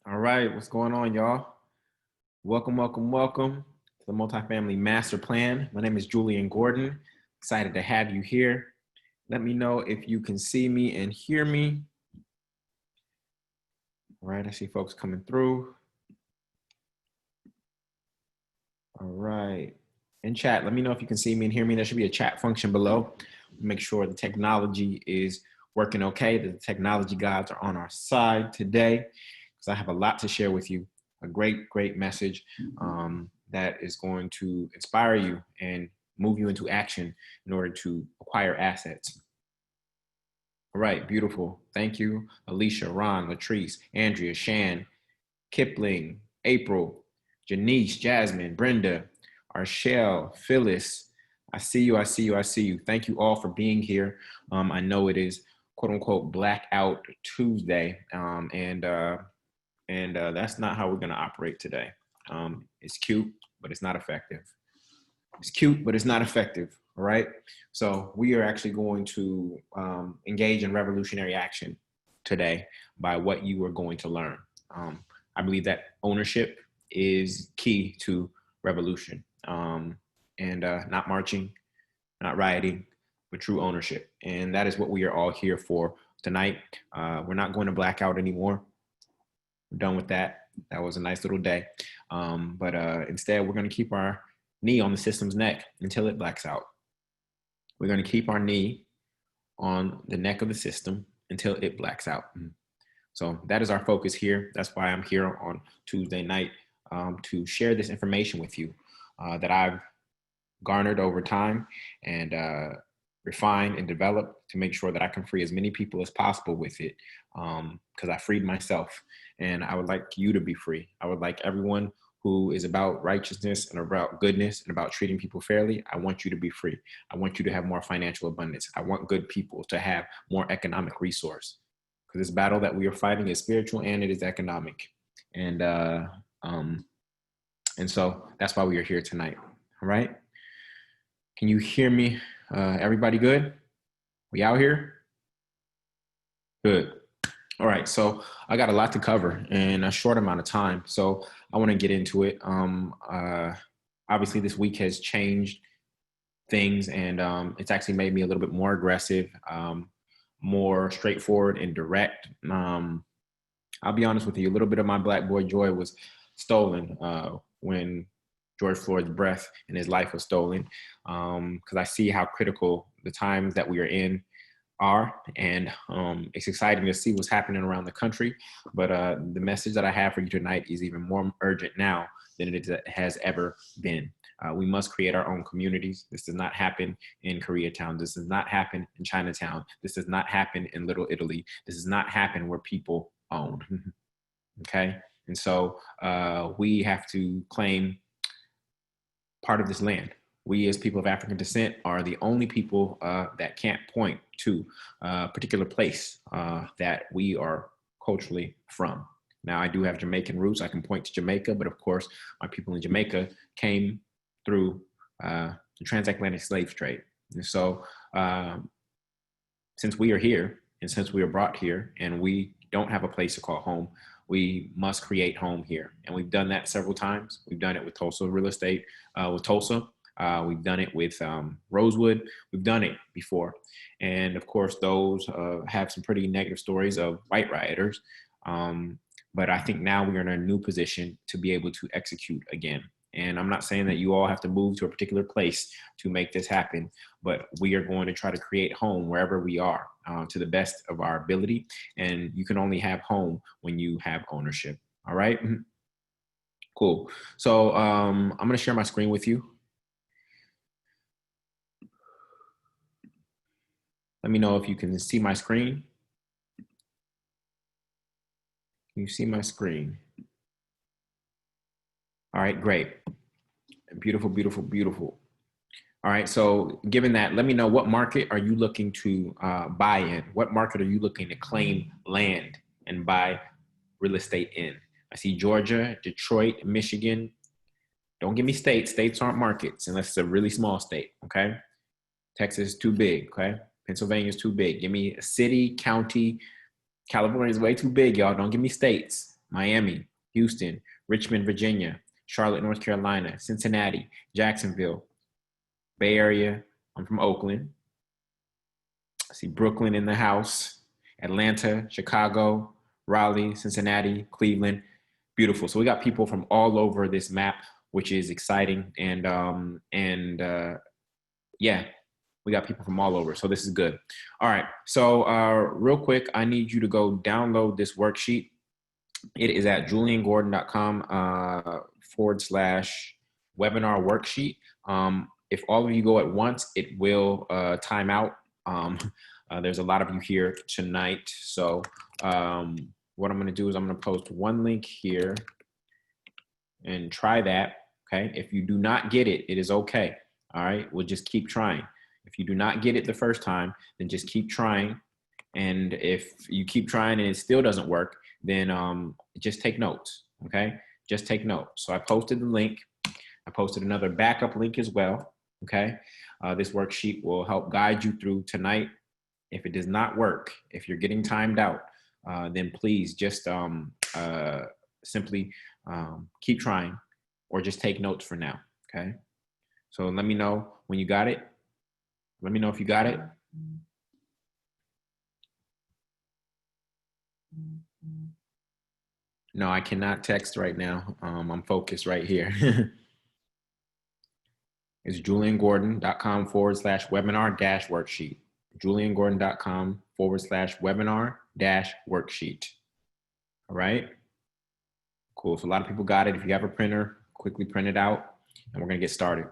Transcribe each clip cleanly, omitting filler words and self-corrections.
All right, what's going on, y'all? Welcome to the Multifamily Master Plan. My name is Julian Gordon. Excited to have you here. Let me know if you can see me and hear me. All right, I see folks coming through. All right. In chat, let me know if you can see me and hear me. There should be a chat function below. Make sure the technology is working okay, that the technology gods are on our side today, because I have a lot to share with you. A great message that is going to inspire you and move you into action in order to acquire assets. All right, beautiful. Thank you, Alicia, Ron, Latrice, Andrea, Shan, Kipling, April, Janice, Jasmine, Brenda, Arshelle, Phyllis. I see you. Thank you all for being here. I know it is quote unquote Blackout Tuesday, and that's not how we're going to operate today. It's cute, but it's not effective. It's cute, but it's not effective. All right. So we are actually going to engage in revolutionary action today by what you are going to learn. I believe that ownership is key to revolution, and not marching, not rioting, but true ownership. And that is what we are all here for tonight. We're not going to blackout anymore. We're done with that. That was a nice little day. But instead, we're going to keep our knee on the system's neck until it blacks out. We're going to keep our knee on the neck of the system until it blacks out. So that is our focus here. That's why I'm here on Tuesday night to share this information with you that I've garnered over time and refined and developed to make sure that I can free as many people as possible with it, because I freed myself, and I would like you to be free. I would like everyone who is about righteousness and about goodness and about treating people fairly. I want you to be free. I want you to have more financial abundance. I want good people to have more economic resource, because this battle that we are fighting is spiritual and it is economic. And so that's why we are here tonight. All right. Can you hear me? Everybody good? We out here? Good. All right. So I got a lot to cover in a short amount of time. So I want to get into it. Obviously, this week has changed things, and it's actually made me a little bit more aggressive, more straightforward and direct. I'll be honest with you, a little bit of my Black boy joy was stolen when George Floyd's breath and his life was stolen, because I see how critical the times that we are in are, and it's exciting to see what's happening around the country. But the message that I have for you tonight is even more urgent now than it has ever been. We must create our own communities. This does not happen in Koreatown. This does not happen in Chinatown. This does not happen in Little Italy. This does not happen where people own. Okay? And so we have to claim part of this land. We as people of African descent are the only people that can't point to a particular place that we are culturally from. Now, I do have Jamaican roots. I can point to Jamaica, but of course, my people in Jamaica came through the transatlantic slave trade. And so since we are here and since we are brought here and we don't have a place to call home, we must create home here. And we've done that several times. We've done it with Tulsa real estate, with Tulsa. We've done it with Rosewood. We've done it before. And of course, those have some pretty negative stories of white rioters. But I think now we are in a new position to be able to execute again. And I'm not saying that you all have to move to a particular place to make this happen, but we are going to try to create home wherever we are to the best of our ability. And you can only have home when you have ownership. All right. Cool. So I'm going to share my screen with you. Let me know if you can see my screen. Can you see my screen? All right, great. Beautiful, beautiful, beautiful. All right, so given that, let me know, what market are you looking to buy in? What market are you looking to claim land and buy real estate in? I see Georgia, Detroit, Michigan. Don't give me states. States aren't markets unless it's a really small state, okay? Texas is too big, okay? Pennsylvania is too big. Give me a city, county. California is way too big, y'all. Don't give me states. Miami, Houston, Richmond, Virginia, Charlotte, North Carolina, Cincinnati, Jacksonville, Bay Area. I'm from Oakland. I see Brooklyn in the house, Atlanta, Chicago, Raleigh, Cincinnati, Cleveland. Beautiful. So we got people from all over this map, which is exciting. Yeah, we got people from all over. So this is good. All right. So real quick, I need you to go download this worksheet. It is at juliangordon.com /webinar worksheet. If all of you go at once, it will time out. There's a lot of you here tonight. So what I'm going to do is I'm going to post one link here and try that. Okay. If you do not get it, it is okay. All right. We'll just keep trying. If you do not get it the first time, then just keep trying. And if you keep trying and it still doesn't work, then just take notes. Okay. Just take notes. So I posted the link. I posted another backup link as well. Okay. This worksheet will help guide you through tonight. If it does not work, if you're getting timed out, then please just simply keep trying or just take notes for now. Okay. So let me know when you got it. Let me know if you got it. No, I cannot text right now. I'm focused right here. It's juliangordon.com /webinar -worksheet. juliangordon.com /webinar -worksheet. All right. Cool. So a lot of people got it. If you have a printer, quickly print it out and we're going to get started.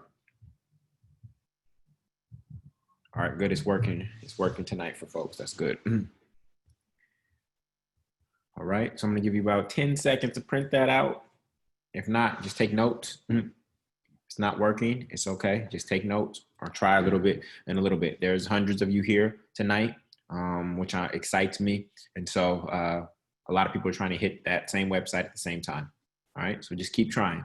All right, good. It's working. It's working tonight for folks. That's good. All right. So I'm going to give you about 10 seconds to print that out. If not, just take notes. If it's not working, it's okay. Just take notes or try a little bit and a little bit. There's hundreds of you here tonight, which excites me. And so a lot of people are trying to hit that same website at the same time. All right. So just keep trying.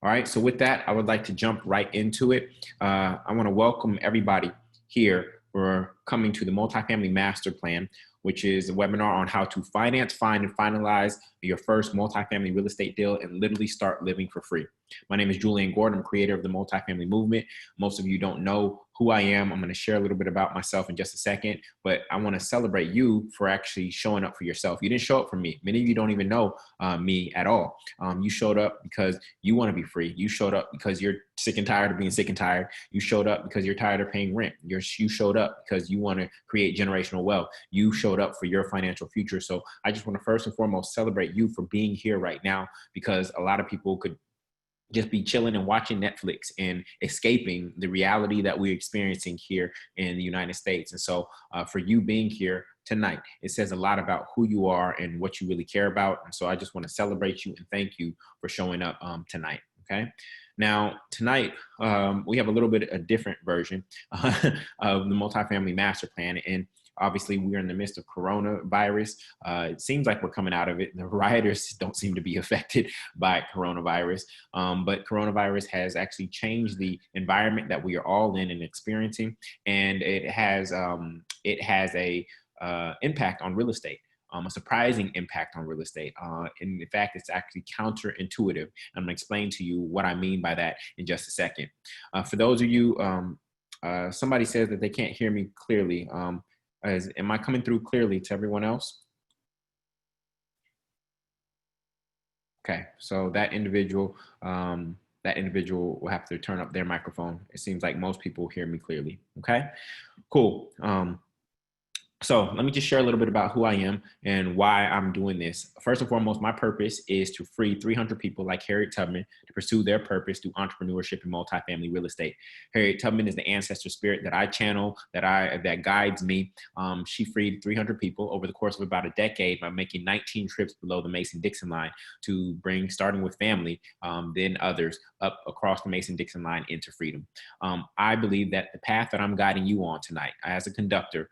All right. So with that, I would like to jump right into it. I want to welcome everybody here for coming to the Multifamily Masterplan, which is a webinar on how to finance, find, and finalize your first multifamily real estate deal and literally start living for free. My name is Julian Gordon. I'm creator of the multifamily movement. Most of you don't know who I am. I'm going to share a little bit about myself in just a second, but I want to celebrate you for actually showing up for yourself. You didn't show up for me. Many of you don't even know me at all. You showed up because you want to be free. You showed up because you're sick and tired of being sick and tired. You showed up because you're tired of paying rent. You showed up because you want to create generational wealth. You showed up for your financial future. So I just want to first and foremost celebrate you for being here right now, because a lot of people could just be chilling and watching Netflix and escaping the reality that we're experiencing here in the United States. And so for you being here tonight, it says a lot about who you are and what you really care about. And so I just want to celebrate you and thank you for showing up tonight. Okay. Now, tonight, we have a little bit a different version of the Multifamily Master Plan. And obviously, we're in the midst of coronavirus. It seems like we're coming out of it. The rioters don't seem to be affected by coronavirus, but coronavirus has actually changed the environment that we are all in and experiencing, and it has a impact on real estate. A surprising impact on real estate. In fact, it's actually counterintuitive. I'm going to explain to you what I mean by that in just a second. For those of you, somebody says that they can't hear me clearly. Am I coming through clearly to everyone else? Okay, so that individual will have to turn up their microphone. It seems like most people hear me clearly. Okay, cool. So let me just share a little bit about who I am and why I'm doing this. First and foremost, my purpose is to free 300 people like Harriet Tubman to pursue their purpose through entrepreneurship and multifamily real estate. Harriet Tubman is the ancestor spirit that I channel, that guides me. She freed 300 people over the course of about a decade by making 19 trips below the Mason-Dixon line to bring, starting with family, then others, up across the Mason-Dixon line into freedom. I believe that the path that I'm guiding you on tonight as a conductor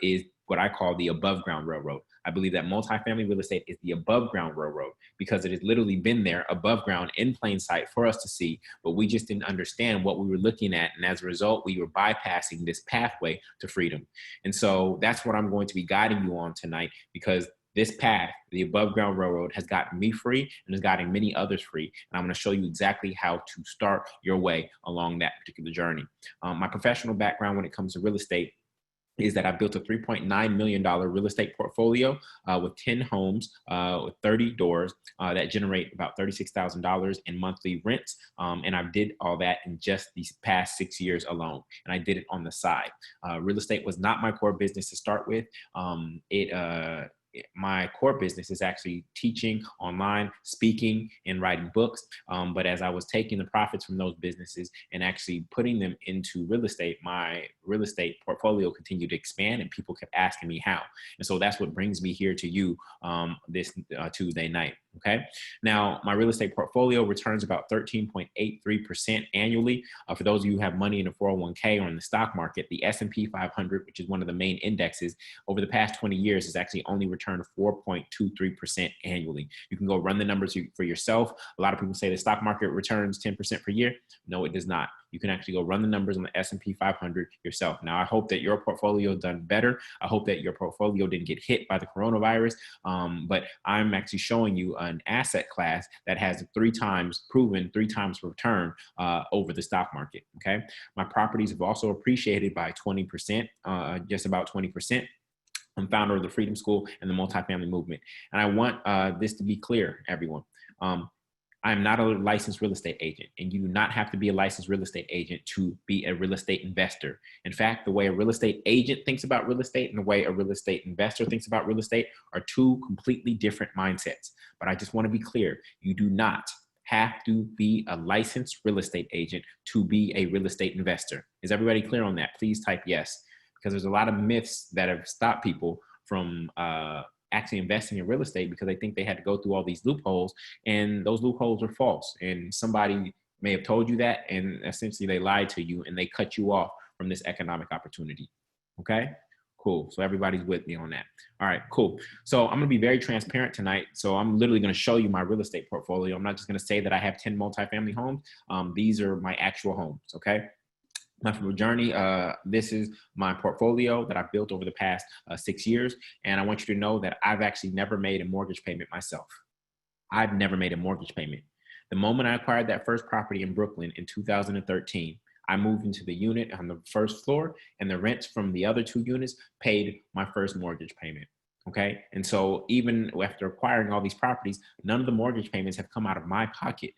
is what I call the above ground railroad. I believe that multifamily real estate is the above ground railroad because it has literally been there above ground in plain sight for us to see, but we just didn't understand what we were looking at. And as a result, we were bypassing this pathway to freedom. And so that's what I'm going to be guiding you on tonight, because This path, the above ground railroad, has gotten me free and has gotten many others free. And I'm going to show you exactly how to start your way along that particular journey. My professional background when it comes to real estate is that I built a $3.9 million real estate portfolio with 10 homes with 30 doors that generate about $36,000 in monthly rents. And I did all that in just these past 6 years alone. And I did it on the side. Real estate was not my core business to start with. My core business is actually teaching online, speaking, and writing books. But as I was taking the profits from those businesses and actually putting them into real estate, my real estate portfolio continued to expand and people kept asking me how. And so that's what brings me here to you this Tuesday night. Okay. Now, my real estate portfolio returns about 13.83% annually. For those of you who have money in a 401k or in the stock market, the S&P 500, which is one of the main indexes, over the past 20 years has actually only returned 4.23% annually. You can go run the numbers for yourself. A lot of people say the stock market returns 10% per year. No, it does not. You can actually go run the numbers on the S&P 500 yourself. Now, I hope that your portfolio done better. I hope that your portfolio didn't get hit by the coronavirus. But I'm actually showing you an asset class that has three times return over the stock market. Okay. My properties have also appreciated by 20%, just about 20%. I'm founder of the Freedom School and the Multifamily Movement. And I want this to be clear, everyone. I'm not a licensed real estate agent, and you do not have to be a licensed real estate agent to be a real estate investor. In fact, the way a real estate agent thinks about real estate and the way a real estate investor thinks about real estate are two completely different mindsets. But I just want to be clear. You do not have to be a licensed real estate agent to be a real estate investor. Is everybody clear on that? Please type yes, because there's a lot of myths that have stopped people from actually investing in real estate because they think they had to go through all these loopholes, and those loopholes are false. And somebody may have told you that, and essentially they lied to you and they cut you off from this economic opportunity. Okay, cool. So everybody's with me on that. All right, cool. So I'm going to be very transparent tonight. So I'm literally going to show you my real estate portfolio. I'm not just going to say that I have 10 multifamily homes. These are my actual homes. Okay. My journey, this is my portfolio that I've built over the past 6 years. And I want you to know that I've actually never made a mortgage payment myself. I've never made a mortgage payment. The moment I acquired that first property in Brooklyn in 2013, I moved into the unit on the first floor, and the rents from the other two units paid my first mortgage payment. Okay. And so even after acquiring all these properties, none of the mortgage payments have come out of my pocket.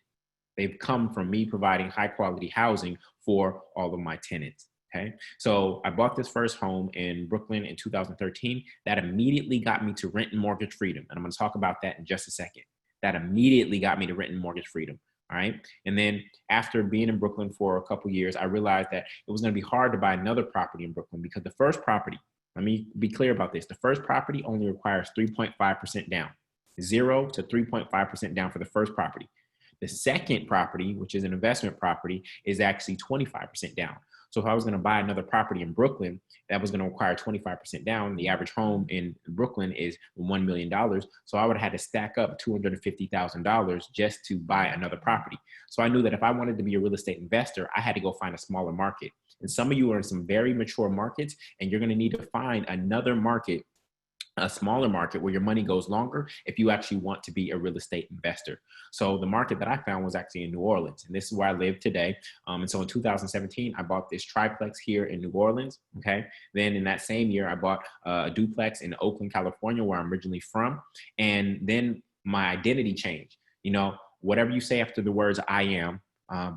They've come from me providing high quality housing for all of my tenants. Okay. So I bought this first home in Brooklyn in 2013. That immediately got me to rent and mortgage freedom. And I'm going to talk about that in just a second. That immediately got me to rent and mortgage freedom. All right. And then after being in Brooklyn for a couple of years, I realized that it was going to be hard to buy another property in Brooklyn because the first property, let me be clear about this. The first property only requires 3.5% down, 0 to 3.5% down for the first property. The second property, which is an investment property, is actually 25% down. So if I was going to buy another property in Brooklyn, that was going to require 25% down. The average home in Brooklyn is $1 million. So I would have had to stack up $250,000 just to buy another property. So I knew that if I wanted to be a real estate investor, I had to go find a smaller market. And some of you are in some very mature markets, and you're going to need to find another market, a smaller market where your money goes longer if you actually want to be a real estate investor. So the market that I found was actually in New Orleans, and this is where I live today. And so in 2017, I bought this triplex here in New Orleans. Okay. Then in that same year, I bought a duplex in Oakland, California, where I'm originally from. And then my identity changed. You know, whatever you say after the words I am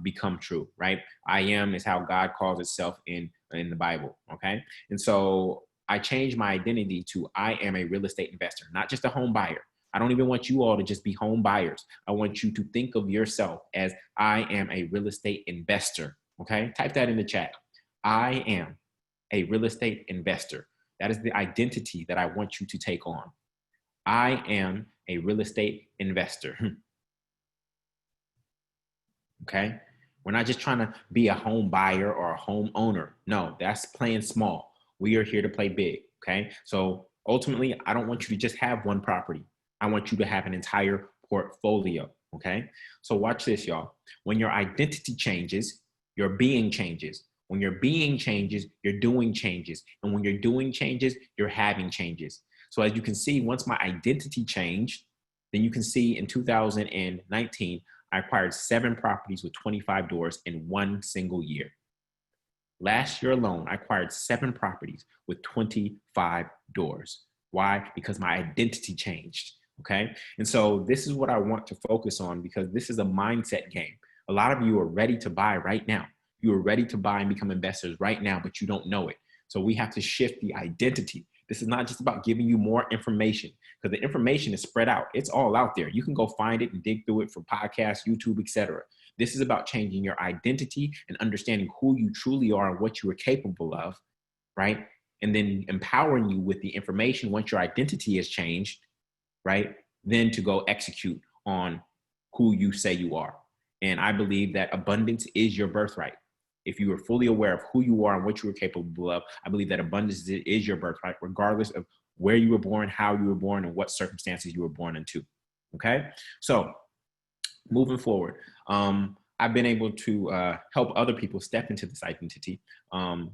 become true, right? I am is how God calls itself in the Bible. Okay. And so I changed my identity to I am a real estate investor, not just a home buyer. I don't even want you all to just be home buyers. I want you to think of yourself as I am a real estate investor. Okay. Type that in the chat. I am a real estate investor. That is the identity that I want you to take on. I am a real estate investor. Okay. We're not just trying to be a home buyer or a home owner. No, that's playing small. We are here to play big. Okay. So ultimately, I don't want you to just have one property. I want you to have an entire portfolio. Okay. So watch this, y'all. When your identity changes, your being changes. When your being changes, your doing changes. And when your doing changes, your having changes. So as you can see, once my identity changed, then you can see in 2019, I acquired 7 properties with 25 doors in one single year. Last year alone, I acquired 7 properties with 25 doors. Why? Because my identity changed. Okay. And so this is what I want to focus on, because this is a mindset game. A lot of you are ready to buy right now. You are ready to buy and become investors right now, but you don't know it. So we have to shift the identity. This is not just about giving you more information, because the information is spread out. It's all out there. You can go find it and dig through it from podcasts, YouTube, etc. This is about changing your identity and understanding who you truly are and what you are capable of, right? And then empowering you with the information once your identity has changed, right? Then to go execute on who you say you are. And I believe that abundance is your birthright. If you are fully aware of who you are and what you are capable of, I believe that abundance is your birthright, regardless of where you were born, how you were born, and what circumstances you were born into. Okay? So moving forward, I've been able to help other people step into this identity.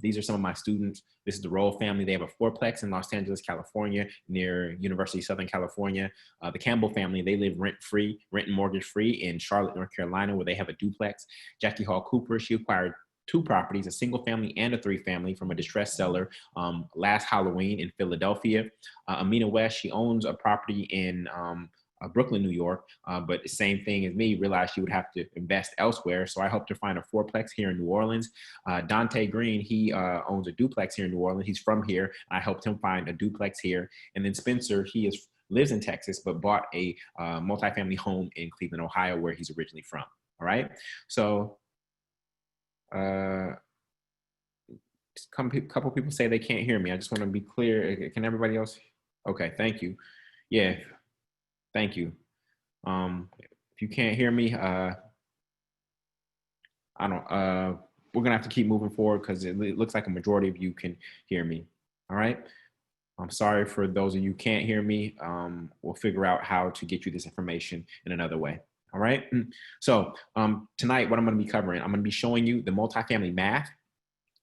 These are some of my students. This is the Roll family. They have a fourplex in Los Angeles, California, near University of Southern California. The Campbell family, they live rent-free, rent and mortgage-free in Charlotte, North Carolina, where they have a duplex. Jackie Hall Cooper, she acquired 2 properties, a single family and a 3-family from a distressed seller last Halloween in Philadelphia. Amina West, she owns a property in Brooklyn, New York, but the same thing as me, realized she would have to invest elsewhere. So I helped her find a fourplex here in New Orleans. Dante Green, he owns a duplex here in New Orleans. He's from here. I helped him find a duplex here. And then Spencer, he lives in Texas, but bought a multifamily home in Cleveland, Ohio, where he's originally from. All right. So a couple people say they can't hear me. I just want to be clear. Can everybody else? Okay. Thank you. Yeah. Thank you. If you can't hear me, we're gonna have to keep moving forward, because it looks like a majority of you can hear me. All right. I'm sorry for those of you who can't hear me. We'll figure out how to get you this information in another way. All right. So tonight, what I'm going to be covering, I'm going to be showing you the multifamily math,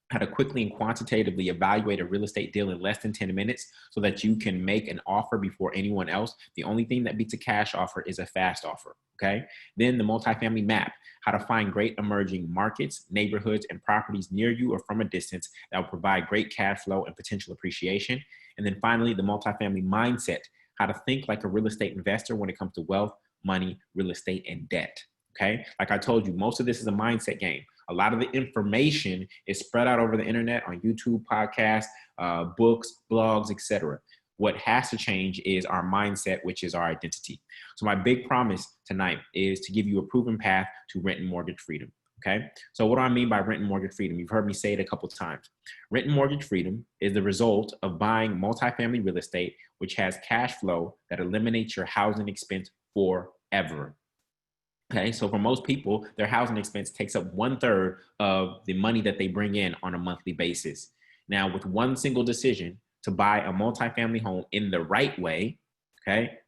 how to quickly and quantitatively evaluate a real estate deal in less than 10 minutes so that you can make an offer before anyone else. The only thing that beats a cash offer is a fast offer, okay? Then the multifamily map, how to find great emerging markets, neighborhoods, and properties near you or from a distance that will provide great cash flow and potential appreciation. And then finally, the multifamily mindset, how to think like a real estate investor when it comes to wealth, money, real estate, and debt, okay? Like I told you, most of this is a mindset game. A lot of the information is spread out over the internet on YouTube, podcasts, books, blogs, etc. What has to change is our mindset, which is our identity. So my big promise tonight is to give you a proven path to rent and mortgage freedom. Okay. So what do I mean by rent and mortgage freedom? You've heard me say it a couple of times. Rent and mortgage freedom is the result of buying multifamily real estate, which has cash flow that eliminates your housing expense forever. Okay, so for most people, their housing expense takes up 1/3 of the money that they bring in on a monthly basis. Now, with one single decision to buy a multifamily home in the right way, okay,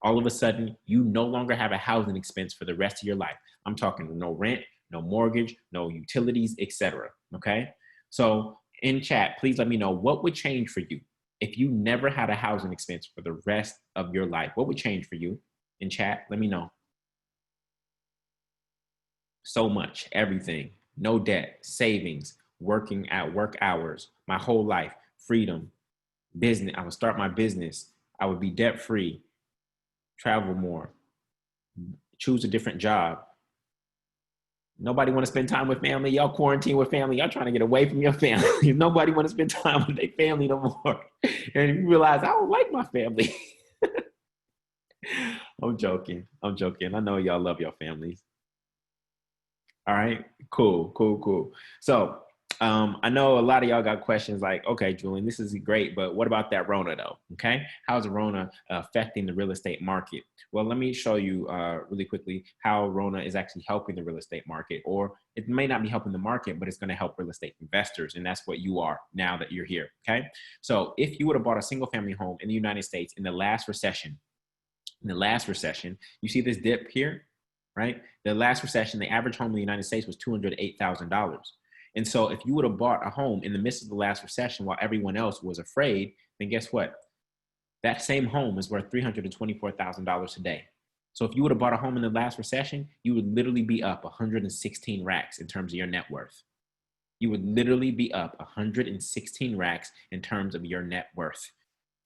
all of a sudden, you no longer have a housing expense for the rest of your life. I'm talking no rent, no mortgage, no utilities, etc. Okay, so in chat, please let me know what would change for you if you never had a housing expense for the rest of your life. What would change for you? In chat, let me know. So much, everything, no debt, savings, working at work hours, my whole life, freedom, business. I would start my business. I would be debt free, travel more, choose a different job. Nobody want to spend time with family. Y'all quarantine with family. Y'all trying to get away from your family. Nobody want to spend time with their family no more. And you realize I don't like my family. I'm joking. I'm joking. I know y'all love your families. All right, cool. So I know a lot of y'all got questions like, okay, Julian, this is great, but what about that Rona though? Okay, how's Rona affecting the real estate market? Well, let me show you really quickly how Rona is actually helping the real estate market, or it may not be helping the market, but it's going to help real estate investors, and that's what you are now that you're here. Okay, so if you would have bought a single family home in the United States in the last recession, you see this dip here, right? The last recession, the average home in the United States was $208,000. And so if you would have bought a home in the midst of the last recession while everyone else was afraid, then guess what? That same home is worth $324,000 today. So if you would have bought a home in the last recession, you would literally be up 116 racks in terms of your net worth. You would literally be up 116 racks in terms of your net worth.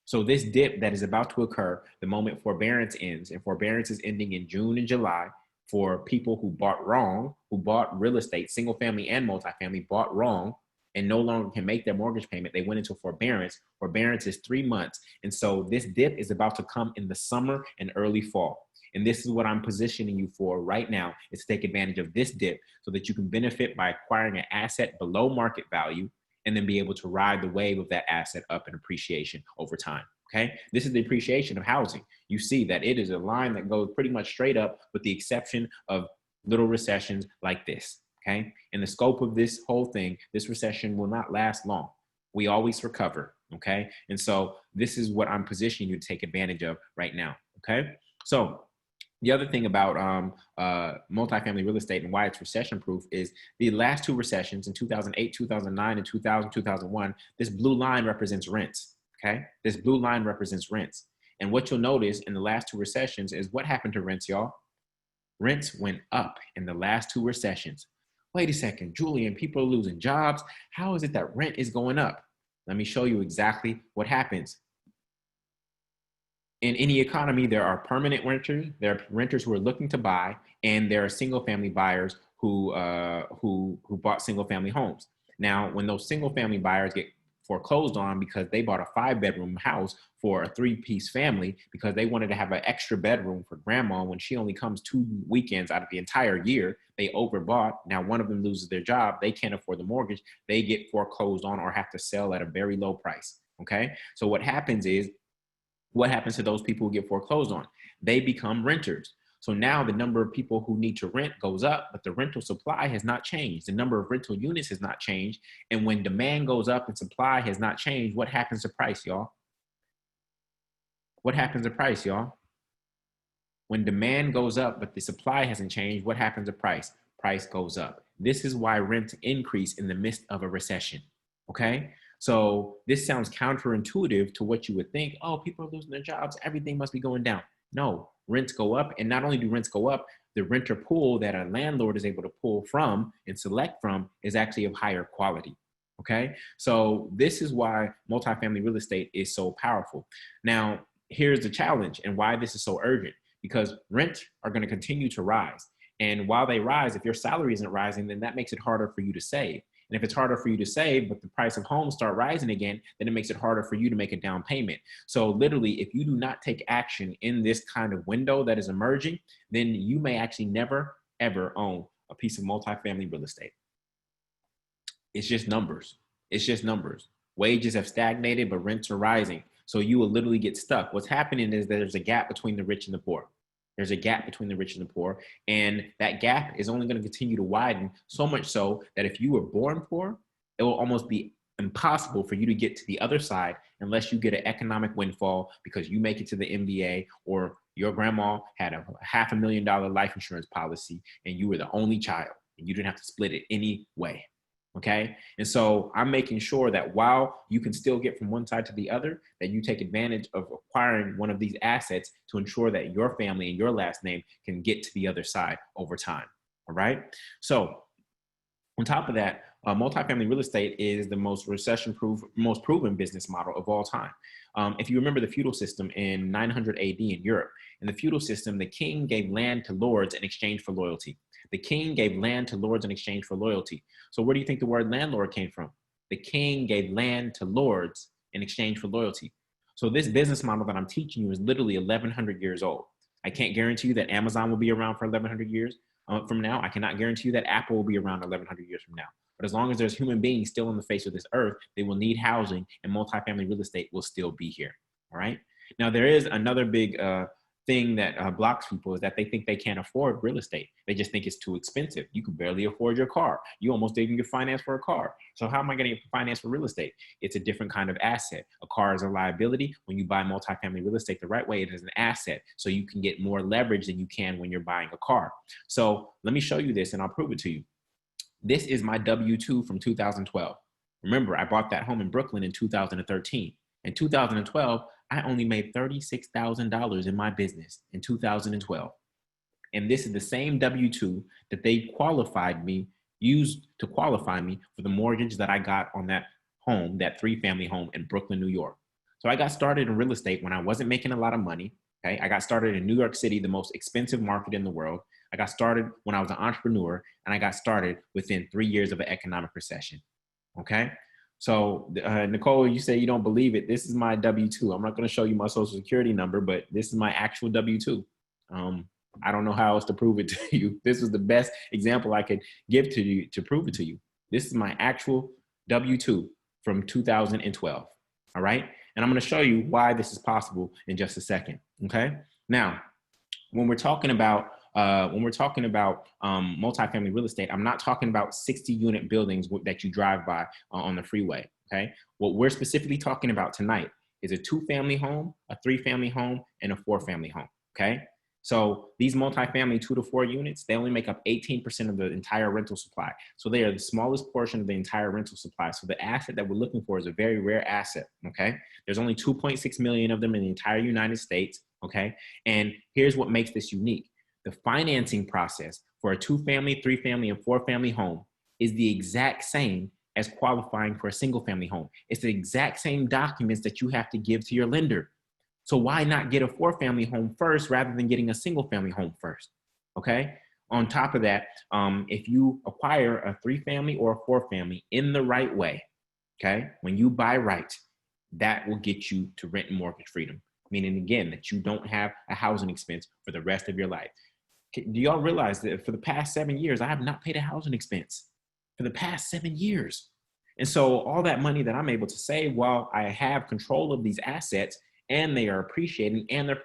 So this dip that is about to occur the moment forbearance ends, and forbearance is ending in June and July for people who bought wrong, who bought real estate, single family and multifamily, bought wrong and no longer can make their mortgage payment. They went into forbearance. Forbearance is 3 months. And so this dip is about to come in the summer and early fall. And this is what I'm positioning you for right now, is to take advantage of this dip so that you can benefit by acquiring an asset below market value and then be able to ride the wave of that asset up in appreciation over time. Okay, this is the appreciation of housing. You see that it is a line that goes pretty much straight up, with the exception of little recessions like this. Okay, in the scope of this whole thing, this recession will not last long. We always recover. Okay, and so this is what I'm positioning you to take advantage of right now. Okay, so the other thing about multifamily real estate and why it's recession proof is the last two recessions in 2008, 2009, and 2000, 2001, this blue line represents rents. Okay, this blue line represents rents. And what you'll notice in the last two recessions is what happened to rents, y'all. Rents went up in the last two recessions. Wait a second, Julian, people are losing jobs. How is it that rent is going up? Let me show you exactly what happens. In any economy, there are permanent renters, there are renters who are looking to buy, and there are single family buyers who bought single family homes. Now, when those single family buyers get foreclosed on because they bought a 5-bedroom house for a 3-piece family because they wanted to have an extra bedroom for grandma when she only comes 2 weekends out of the entire year, they overbought. Now one of them loses their job, they can't afford the mortgage, they get foreclosed on or have to sell at a very low price. Okay, so what happens to those people who get foreclosed on? They become renters. So now the number of people who need to rent goes up, but the rental supply has not changed. The number of rental units has not changed. And when demand goes up and supply has not changed, what happens to price, y'all? What happens to price, y'all? When demand goes up, but the supply hasn't changed, what happens to price? Price goes up. This is why rents increase in the midst of a recession, okay? So this sounds counterintuitive to what you would think. Oh, people are losing their jobs, everything must be going down. No, rents go up. And not only do rents go up, the renter pool that a landlord is able to pull from and select from is actually of higher quality. Okay, so this is why multifamily real estate is so powerful. Now, here's the challenge and why this is so urgent, because rents are going to continue to rise. And while they rise, if your salary isn't rising, then that makes it harder for you to save. And if it's harder for you to save, but the price of homes start rising again, then it makes it harder for you to make a down payment. So literally, if you do not take action in this kind of window that is emerging, then you may actually never, ever own a piece of multifamily real estate. It's just numbers. It's just numbers. Wages have stagnated, but rents are rising. So you will literally get stuck. What's happening is that there's a gap between the rich and the poor. There's a gap between the rich and the poor. And that gap is only going to continue to widen, so much so that if you were born poor, it will almost be impossible for you to get to the other side unless you get an economic windfall because you make it to the MBA, or your grandma had a $500,000 life insurance policy and you were the only child and you didn't have to split it any way. Okay. And so I'm making sure that while you can still get from one side to the other, that you take advantage of acquiring one of these assets to ensure that your family and your last name can get to the other side over time. All right. So on top of that, multifamily real estate is the most recession-proof, most proven business model of all time. If you remember the feudal system in 900 AD in Europe, in the feudal system, the king gave land to lords in exchange for loyalty. The king gave land to lords in exchange for loyalty. So where do you think the word landlord came from? The king gave land to lords in exchange for loyalty. So this business model that I'm teaching you is literally 1,100 years old. I can't guarantee you that Amazon will be around for 1,100 years from now. I cannot guarantee you that Apple will be around 1,100 years from now. But as long as there's human beings still on the face of this earth, they will need housing, and multifamily real estate will still be here. All right. Now, there is another big thing that blocks people, is that they think they can't afford real estate. They just think it's too expensive. You can barely afford your car. You almost didn't get finance for a car. So how am I going to get finance for real estate? It's a different kind of asset. A car is a liability. When you buy multifamily real estate the right way, it is an asset. So you can get more leverage than you can when you're buying a car. So let me show you this and I'll prove it to you. This is my W-2 from 2012. Remember, I bought that home in Brooklyn in 2013. In 2012, I only made $36,000 in my business in 2012. And this is the same W-2 that they used to qualify me for the mortgage that I got on that home, that 3-family home in Brooklyn, New York. So I got started in real estate when I wasn't making a lot of money. Okay. I got started in New York City, the most expensive market in the world. I got started when I was an entrepreneur, and I got started within 3 years of an economic recession. Okay. So, Nicole, you say you don't believe it. This is my W-2. I'm not going to show you my social security number, but this is my actual W-2. I don't know how else to prove it to you. This was the best example I could give to you to prove it to you. This is my actual W-2 from 2012. All right. And I'm going to show you why this is possible in just a second. Okay. Now, when we're talking about multifamily real estate, I'm not talking about 60-unit buildings that you drive by on the freeway. Okay. What we're specifically talking about tonight is a 2-family home, a 3-family home, and a 4-family home. Okay. So these multifamily 2 to 4 units, they only make up 18% of the entire rental supply. So they are the smallest portion of the entire rental supply. So the asset that we're looking for is a very rare asset. Okay. There's only 2.6 million of them in the entire United States. Okay. And here's what makes this unique. The financing process for a 2-family, 3-family, and 4-family home is the exact same as qualifying for a single-family home. It's the exact same documents that you have to give to your lender. So why not get a 4-family home first rather than getting a single-family home first? Okay. On top of that, if you acquire a 3-family or a 4-family in the right way, okay, when you buy right, that will get you to rent and mortgage freedom. Meaning, again, that you don't have a housing expense for the rest of your life. Do y'all realize that for the past 7 years, I have not paid a housing expense for the past 7 years? And so all that money that I'm able to save while I have control of these assets and they are appreciating and they're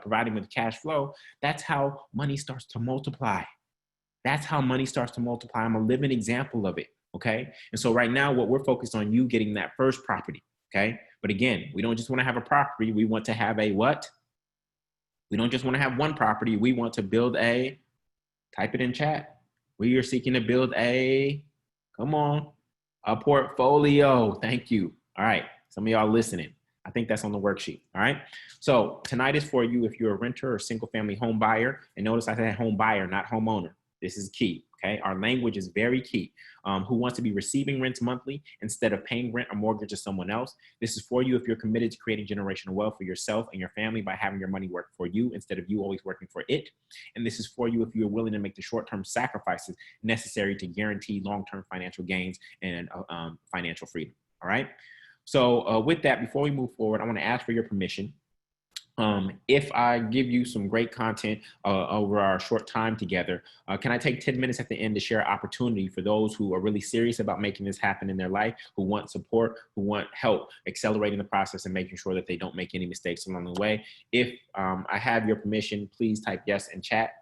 providing with cash flow, that's how money starts to multiply. That's how money starts to multiply. I'm a living example of it. Okay. And so right now, what we're focused on, you getting that first property. Okay. But again, we don't just want to have a property. We want to have a what? We don't just want to have one property. We want to build type it in chat. We are seeking to build a portfolio. Thank you. All right. Some of y'all listening. I think that's on the worksheet. All right. So tonight is for you if you're a renter or single family home buyer. And notice I said home buyer, not homeowner. This is key. Okay. Our language is very key. Who wants to be receiving rents monthly instead of paying rent or mortgage to someone else. This is for you if you're committed to creating generational wealth for yourself and your family by having your money work for you instead of you always working for it. And this is for you if you're willing to make the short-term sacrifices necessary to guarantee long-term financial gains and financial freedom. All right. So with that, before we move forward, I want to ask for your permission. If I give you some great content over our short time together, can I take 10 minutes at the end to share opportunity for those who are really serious about making this happen in their life, who want support, who want help accelerating the process and making sure that they don't make any mistakes along the way? If I have your permission, please type yes in chat.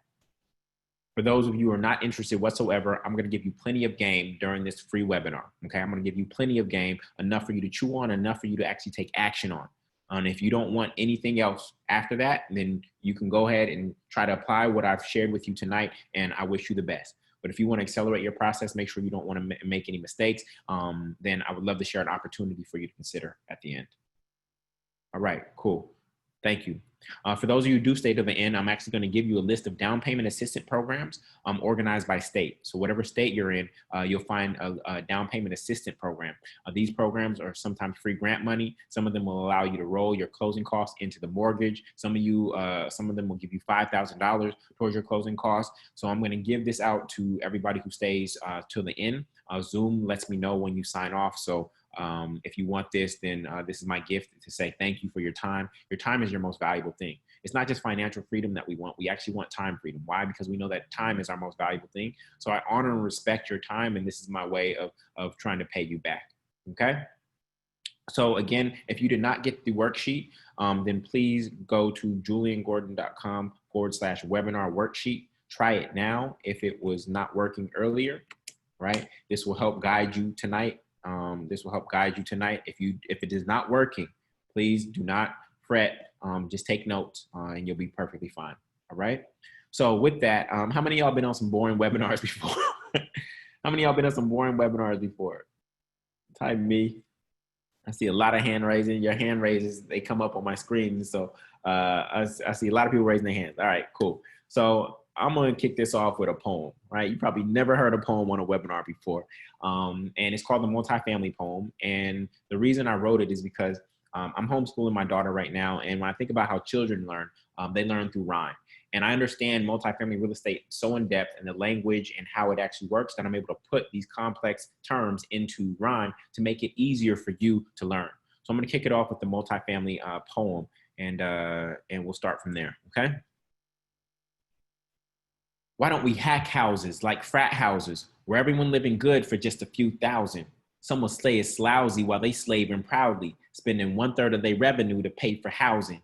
For those of you who are not interested whatsoever, I'm going to give you plenty of game during this free webinar. Okay, I'm going to give you plenty of game, enough for you to chew on, enough for you to actually take action on. And if you don't want anything else after that, then you can go ahead and try to apply what I've shared with you tonight, and I wish you the best. But if you want to accelerate your process, make sure you don't want to make any mistakes, then I would love to share an opportunity for you to consider at the end. All right, cool. Thank you. For those of you who do stay to the end, I'm actually going to give you a list of down payment assistance programs organized by state. So whatever state you're in, you'll find a down payment assistance program. These programs are sometimes free grant money. Some of them will allow you to roll your closing costs into the mortgage. Some of them will give you $5,000 towards your closing costs. So I'm going to give this out to everybody who stays till the end. Zoom lets me know when you sign off. So if you want this, then this is my gift to say thank you for your time. Your time is your most valuable thing. It's not just financial freedom that we want. We actually want time freedom. Why? Because we know that time is our most valuable thing. So I honor and respect your time, and this is my way of trying to pay you back. Okay? So again, if you did not get the worksheet, then please go to juliangordon.com/webinar worksheet. Try it now if it was not working earlier, right? This will help guide you tonight. If it is not working, please do not fret. Just take notes and you'll be perfectly fine. All right. So with that, how many of y'all been on some boring webinars before? How many of y'all been on some boring webinars before? Type me. I see a lot of hand raising. Your hand raises, they come up on my screen. So I see a lot of people raising their hands. All right, cool. So I'm going to kick this off with a poem, right? You probably never heard a poem on a webinar before. And it's called the Multifamily Poem. And the reason I wrote it is because I'm homeschooling my daughter right now. And when I think about how children learn, they learn through rhyme. And I understand multifamily real estate so in depth and the language and how it actually works that I'm able to put these complex terms into rhyme to make it easier for you to learn. So I'm going to kick it off with the multifamily poem, and we'll start from there. Okay. Why don't we hack houses like frat houses where everyone living good for just a few thousand? Some will slay as lousy while they slaving proudly, spending 1/3 of their revenue to pay for housing.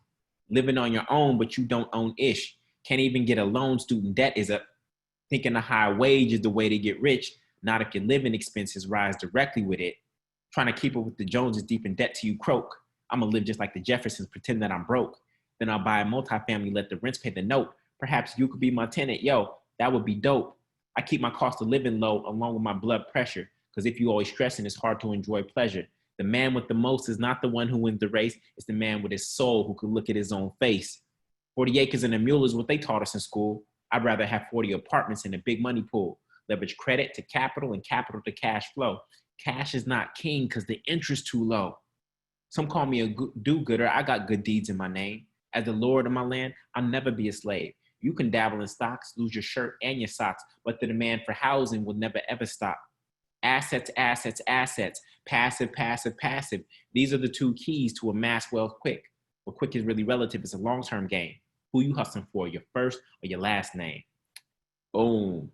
Living on your own, but you don't own ish. Can't even get a loan, student debt is up. Thinking a high wage is the way to get rich. Not if your living expenses rise directly with it. Trying to keep up with the Joneses deep in debt till you croak. I'm gonna live just like the Jeffersons, pretend that I'm broke. Then I'll buy a multifamily, let the rents pay the note. Perhaps you could be my tenant, yo, that would be dope. I keep my cost of living low along with my blood pressure. Cause if you always stressing, it's hard to enjoy pleasure. The man with the most is not the one who wins the race. It's the man with his soul who could look at his own face. 40 acres and a mule is what they taught us in school. I'd rather have 40 apartments in a big money pool. Leverage credit to capital and capital to cash flow. Cash is not king because the interest too low. Some call me a do-gooder. I got good deeds in my name. As the lord of my land, I'll never be a slave. You can dabble in stocks, lose your shirt and your socks, but the demand for housing will never ever stop. Assets, assets, assets, passive, passive, passive. These are the two keys to amass wealth quick. But quick is really relative. It's a long-term game. Who you hustling for, your first or your last name? Boom.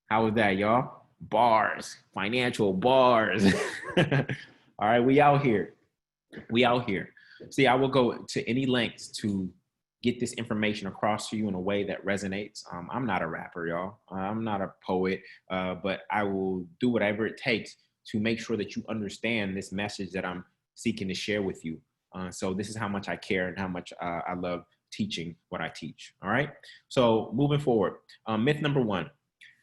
How was that, y'all? Bars, financial bars. All right, we out here. We out here. See, I will go to any lengths to get this information across to you in a way that resonates. I'm not a rapper, y'all. I'm not a poet, but I will do whatever it takes to make sure that you understand this message that I'm seeking to share with you. So this is how much I care and how much I love teaching what I teach. All right. So moving forward, myth number one.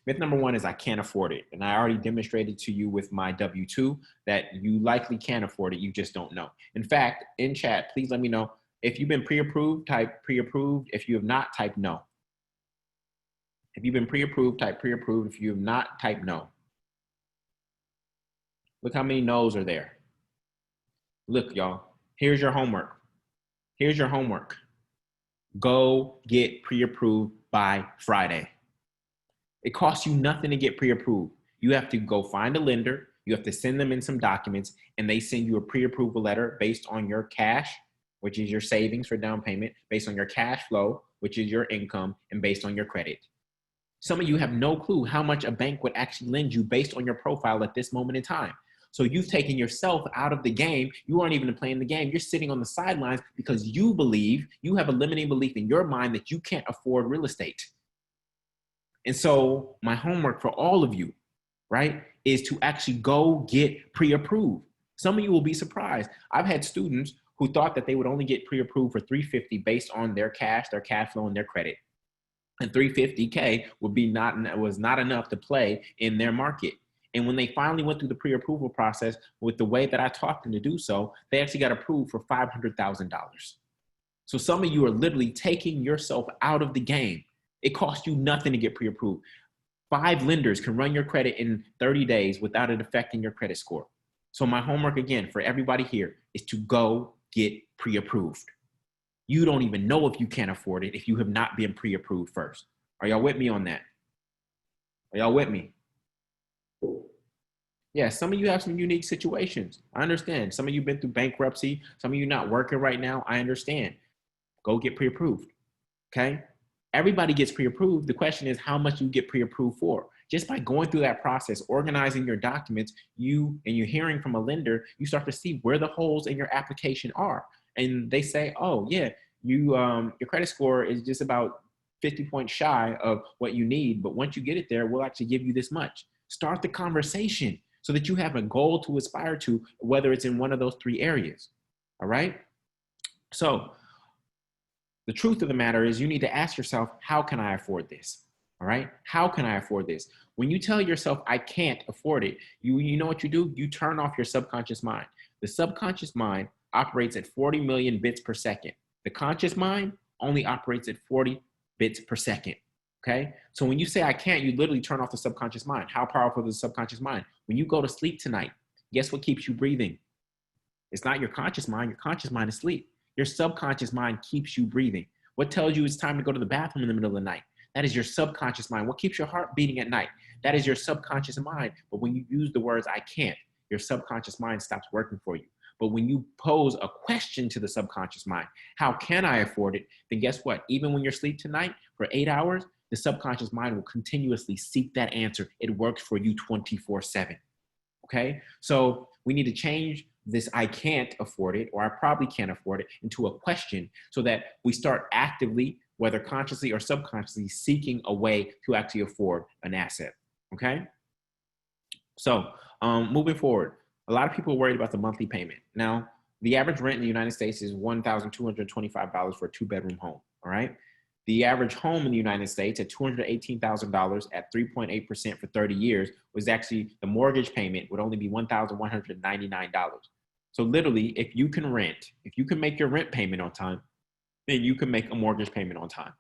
Myth number one is I can't afford it. And I already demonstrated to you with my W-2 that you likely can afford it. You just don't know. In fact, in chat, please let me know if you've been pre-approved, type pre-approved. If you have not, type no. If you've been pre-approved, type pre-approved. If you have not, type no. Look how many no's are there. Look, y'all, here's your homework. Here's your homework. Go get pre-approved by Friday. It costs you nothing to get pre-approved. You have to go find a lender. You have to send them in some documents, and they send you a pre-approval letter based on your cash, which is your savings for down payment, based on your cash flow, which is your income, and based on your credit. Some of you have no clue how much a bank would actually lend you based on your profile at this moment in time. So you've taken yourself out of the game. You aren't even playing the game. You're sitting on the sidelines because you believe, you have a limiting belief in your mind that you can't afford real estate. And so my homework for all of you, right, is to actually go get pre-approved. Some of you will be surprised. I've had students who thought that they would only get pre-approved for $350 based on their cash flow, and their credit. And $350K was not enough to play in their market. And when they finally went through the pre-approval process with the way that I taught them to do so, they actually got approved for $500,000. So some of you are literally taking yourself out of the game. It costs you nothing to get pre-approved. 5 lenders can run your credit in 30 days without it affecting your credit score. So my homework again for everybody here is to go get pre-approved. You don't even know if you can afford it if you have not been pre-approved first. Are y'all with me on that? Are y'all with me? Yeah, some of you have some unique situations. I understand. Some of you have been through bankruptcy. Some of you not working right now. I understand. Go get pre-approved, okay? Everybody gets pre-approved. The question is how much you get pre-approved for. Just by going through that process, organizing your documents, you're hearing from a lender, you start to see where the holes in your application are. And they say, oh yeah, your credit score is just about 50 points shy of what you need. But once you get it there, we'll actually give you this much. Start the conversation so that you have a goal to aspire to, whether it's in one of those 3 areas. All right. So the truth of the matter is you need to ask yourself, how can I afford this? All right. How can I afford this? When you tell yourself, I can't afford it, you know what you do? You turn off your subconscious mind. The subconscious mind operates at 40 million bits per second. The conscious mind only operates at 40 bits per second. Okay. So when you say I can't, you literally turn off the subconscious mind. How powerful is the subconscious mind? When you go to sleep tonight, guess what keeps you breathing? It's not your conscious mind. Your conscious mind is asleep. Your subconscious mind keeps you breathing. What tells you it's time to go to the bathroom in the middle of the night? That is your subconscious mind. What keeps your heart beating at night? That is your subconscious mind. But when you use the words I can't, your subconscious mind stops working for you. But when you pose a question to the subconscious mind, how can I afford it? Then guess what? Even when you're asleep tonight for 8 hours, the subconscious mind will continuously seek that answer. It works for you 24/7. Okay? So we need to change this I can't afford it, or I probably can't afford it, into a question so that we start actively, whether consciously or subconsciously, seeking a way to actually afford an asset. Okay? So moving forward, a lot of people are worried about the monthly payment. Now, the average rent in the United States is $1,225 for a two-bedroom home. All right. The average home in the United States at $218,000 at 3.8% for 30 years was actually, the mortgage payment would only be $1,199. So literally, if you can rent, if you can make your rent payment on time, then you can make a mortgage payment on time.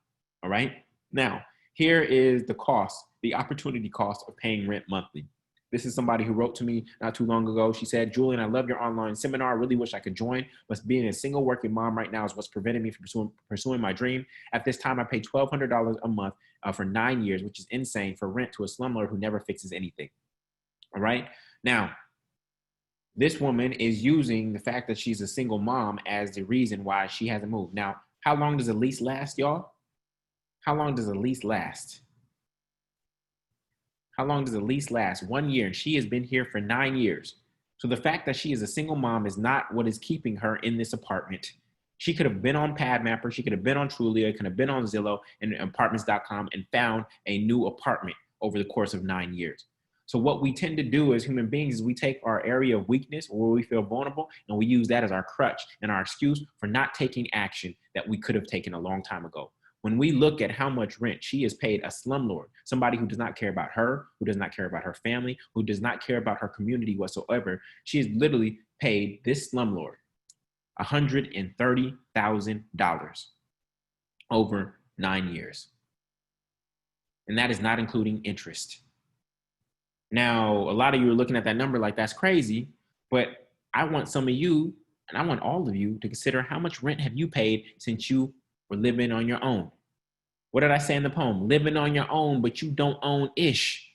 All right. Now, here is the cost, the opportunity cost of paying rent monthly. This is somebody who wrote to me not too long ago. She said, Julian, I love your online seminar. I really wish I could join, but being a single working mom right now is what's preventing me from pursuing my dream. At this time, I pay $1,200 a month for 9 years, which is insane, for rent to a slumlord who never fixes anything. All right. Now, this woman is using the fact that she's a single mom as the reason why she hasn't moved. Now, how long does a lease last, y'all? How long does a lease last? How long does a lease last? 1 year, and she has been here for 9 years. So the fact that she is a single mom is not what is keeping her in this apartment. She could have been on PadMapper, she could have been on Trulia, could have been on Zillow and apartments.com and found a new apartment over the course of 9 years. So what we tend to do as human beings is we take our area of weakness or where we feel vulnerable, and we use that as our crutch and our excuse for not taking action that we could have taken a long time ago. When we look at how much rent she has paid a slumlord, somebody who does not care about her, who does not care about her family, who does not care about her community whatsoever, she has literally paid this slumlord $130,000 over 9 years. And that is not including interest. Now, a lot of you are looking at that number like that's crazy, but I want some of you, and I want all of you, to consider how much rent have you paid since you were living on your own. What did I say in the poem? Living on your own, but you don't own ish.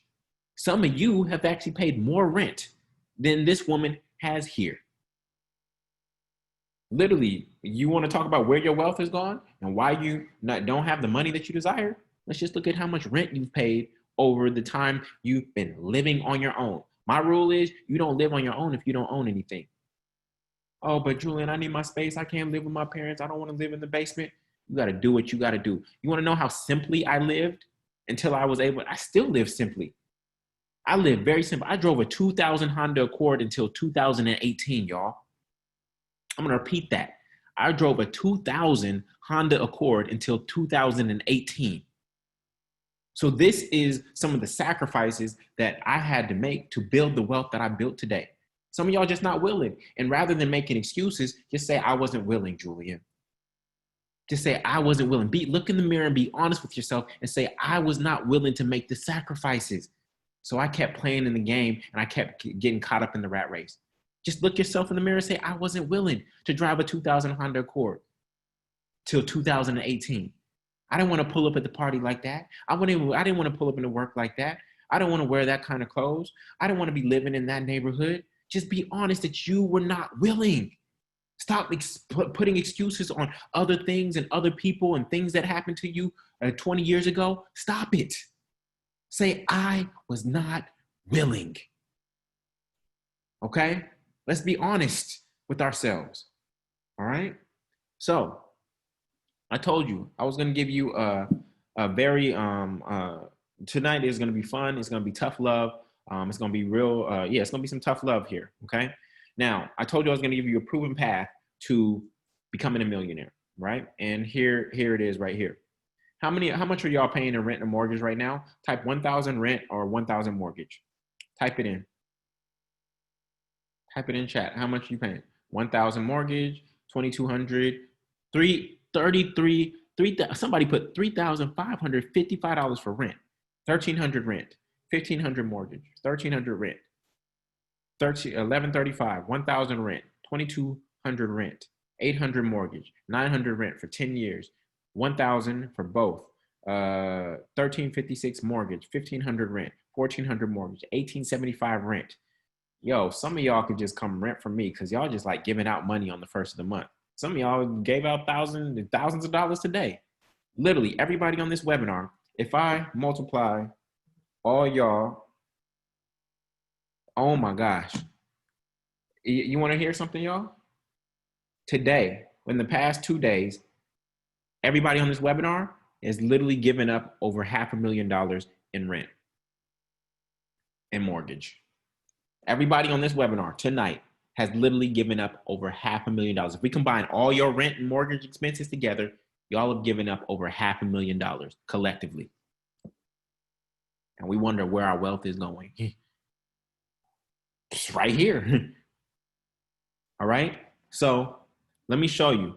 Some of you have actually paid more rent than this woman has here. Literally, you want to talk about where your wealth has gone and why you don't have the money that you desire? Let's just look at how much rent you've paid over the time you've been living on your own. My rule is you don't live on your own if you don't own anything. Oh, but Julian, I need my space. I can't live with my parents. I don't want to live in the basement. You got to do what you got to do. You want to know how simply I lived until I was able? I still live simply. I live very simple. I drove a 2000 Honda Accord until 2018, y'all. I'm going to repeat that. I drove a 2000 Honda Accord until 2018. So this is some of the sacrifices that I had to make to build the wealth that I built today. Some of y'all just not willing. And rather than making excuses, just say, I wasn't willing, Julian. Just say, I wasn't willing. Look in the mirror and be honest with yourself and say, I was not willing to make the sacrifices. So I kept playing in the game and I kept getting caught up in the rat race. Just look yourself in the mirror and say, I wasn't willing to drive a 2000 Honda Accord till 2018. I didn't want to pull up at the party like that. I didn't want to pull up into work like that. I don't want to wear that kind of clothes. I don't want to be living in that neighborhood. Just be honest that you were not willing. Stop putting excuses on other things and other people and things that happened to you 20 years ago. Stop it. Say, I was not willing. Okay? Let's be honest with ourselves. All right? So, I told you I was going to give you a very, tonight is going to be fun. It's going to be tough love. It's going to be real. It's going to be some tough love here. Okay? Now, I told you I was going to give you a proven path to becoming a millionaire, right? And here it is right here. How much are y'all paying in rent and mortgage right now? Type 1,000 rent or 1,000 mortgage. Type it in. Type it in chat. How much are you paying? 1,000 mortgage, 2,200, 333, somebody put $3,555 for rent, 1,300 rent, 1,500 mortgage, 1,300 rent, 1,135, 1,000 rent, 2,200 rent, 800 mortgage, 900 rent for 10 years, 1,000 for both, 1,356 mortgage, 1,500 rent, 1,400 mortgage, 1,875 rent. Yo, some of y'all could just come rent from me because y'all just like giving out money on the first of the month. Some of y'all gave out thousands of dollars today. Literally everybody on this webinar, if I multiply all y'all, oh my gosh. You want to hear something, y'all? Today, in the past 2 days, everybody on this webinar is literally giving up over $500,000 in rent and mortgage. Everybody on this webinar tonight has literally given up over $500,000. If we combine all your rent and mortgage expenses together, y'all have given up over $500,000 collectively. And we wonder where our wealth is going. It's right here. All right. So let me show you.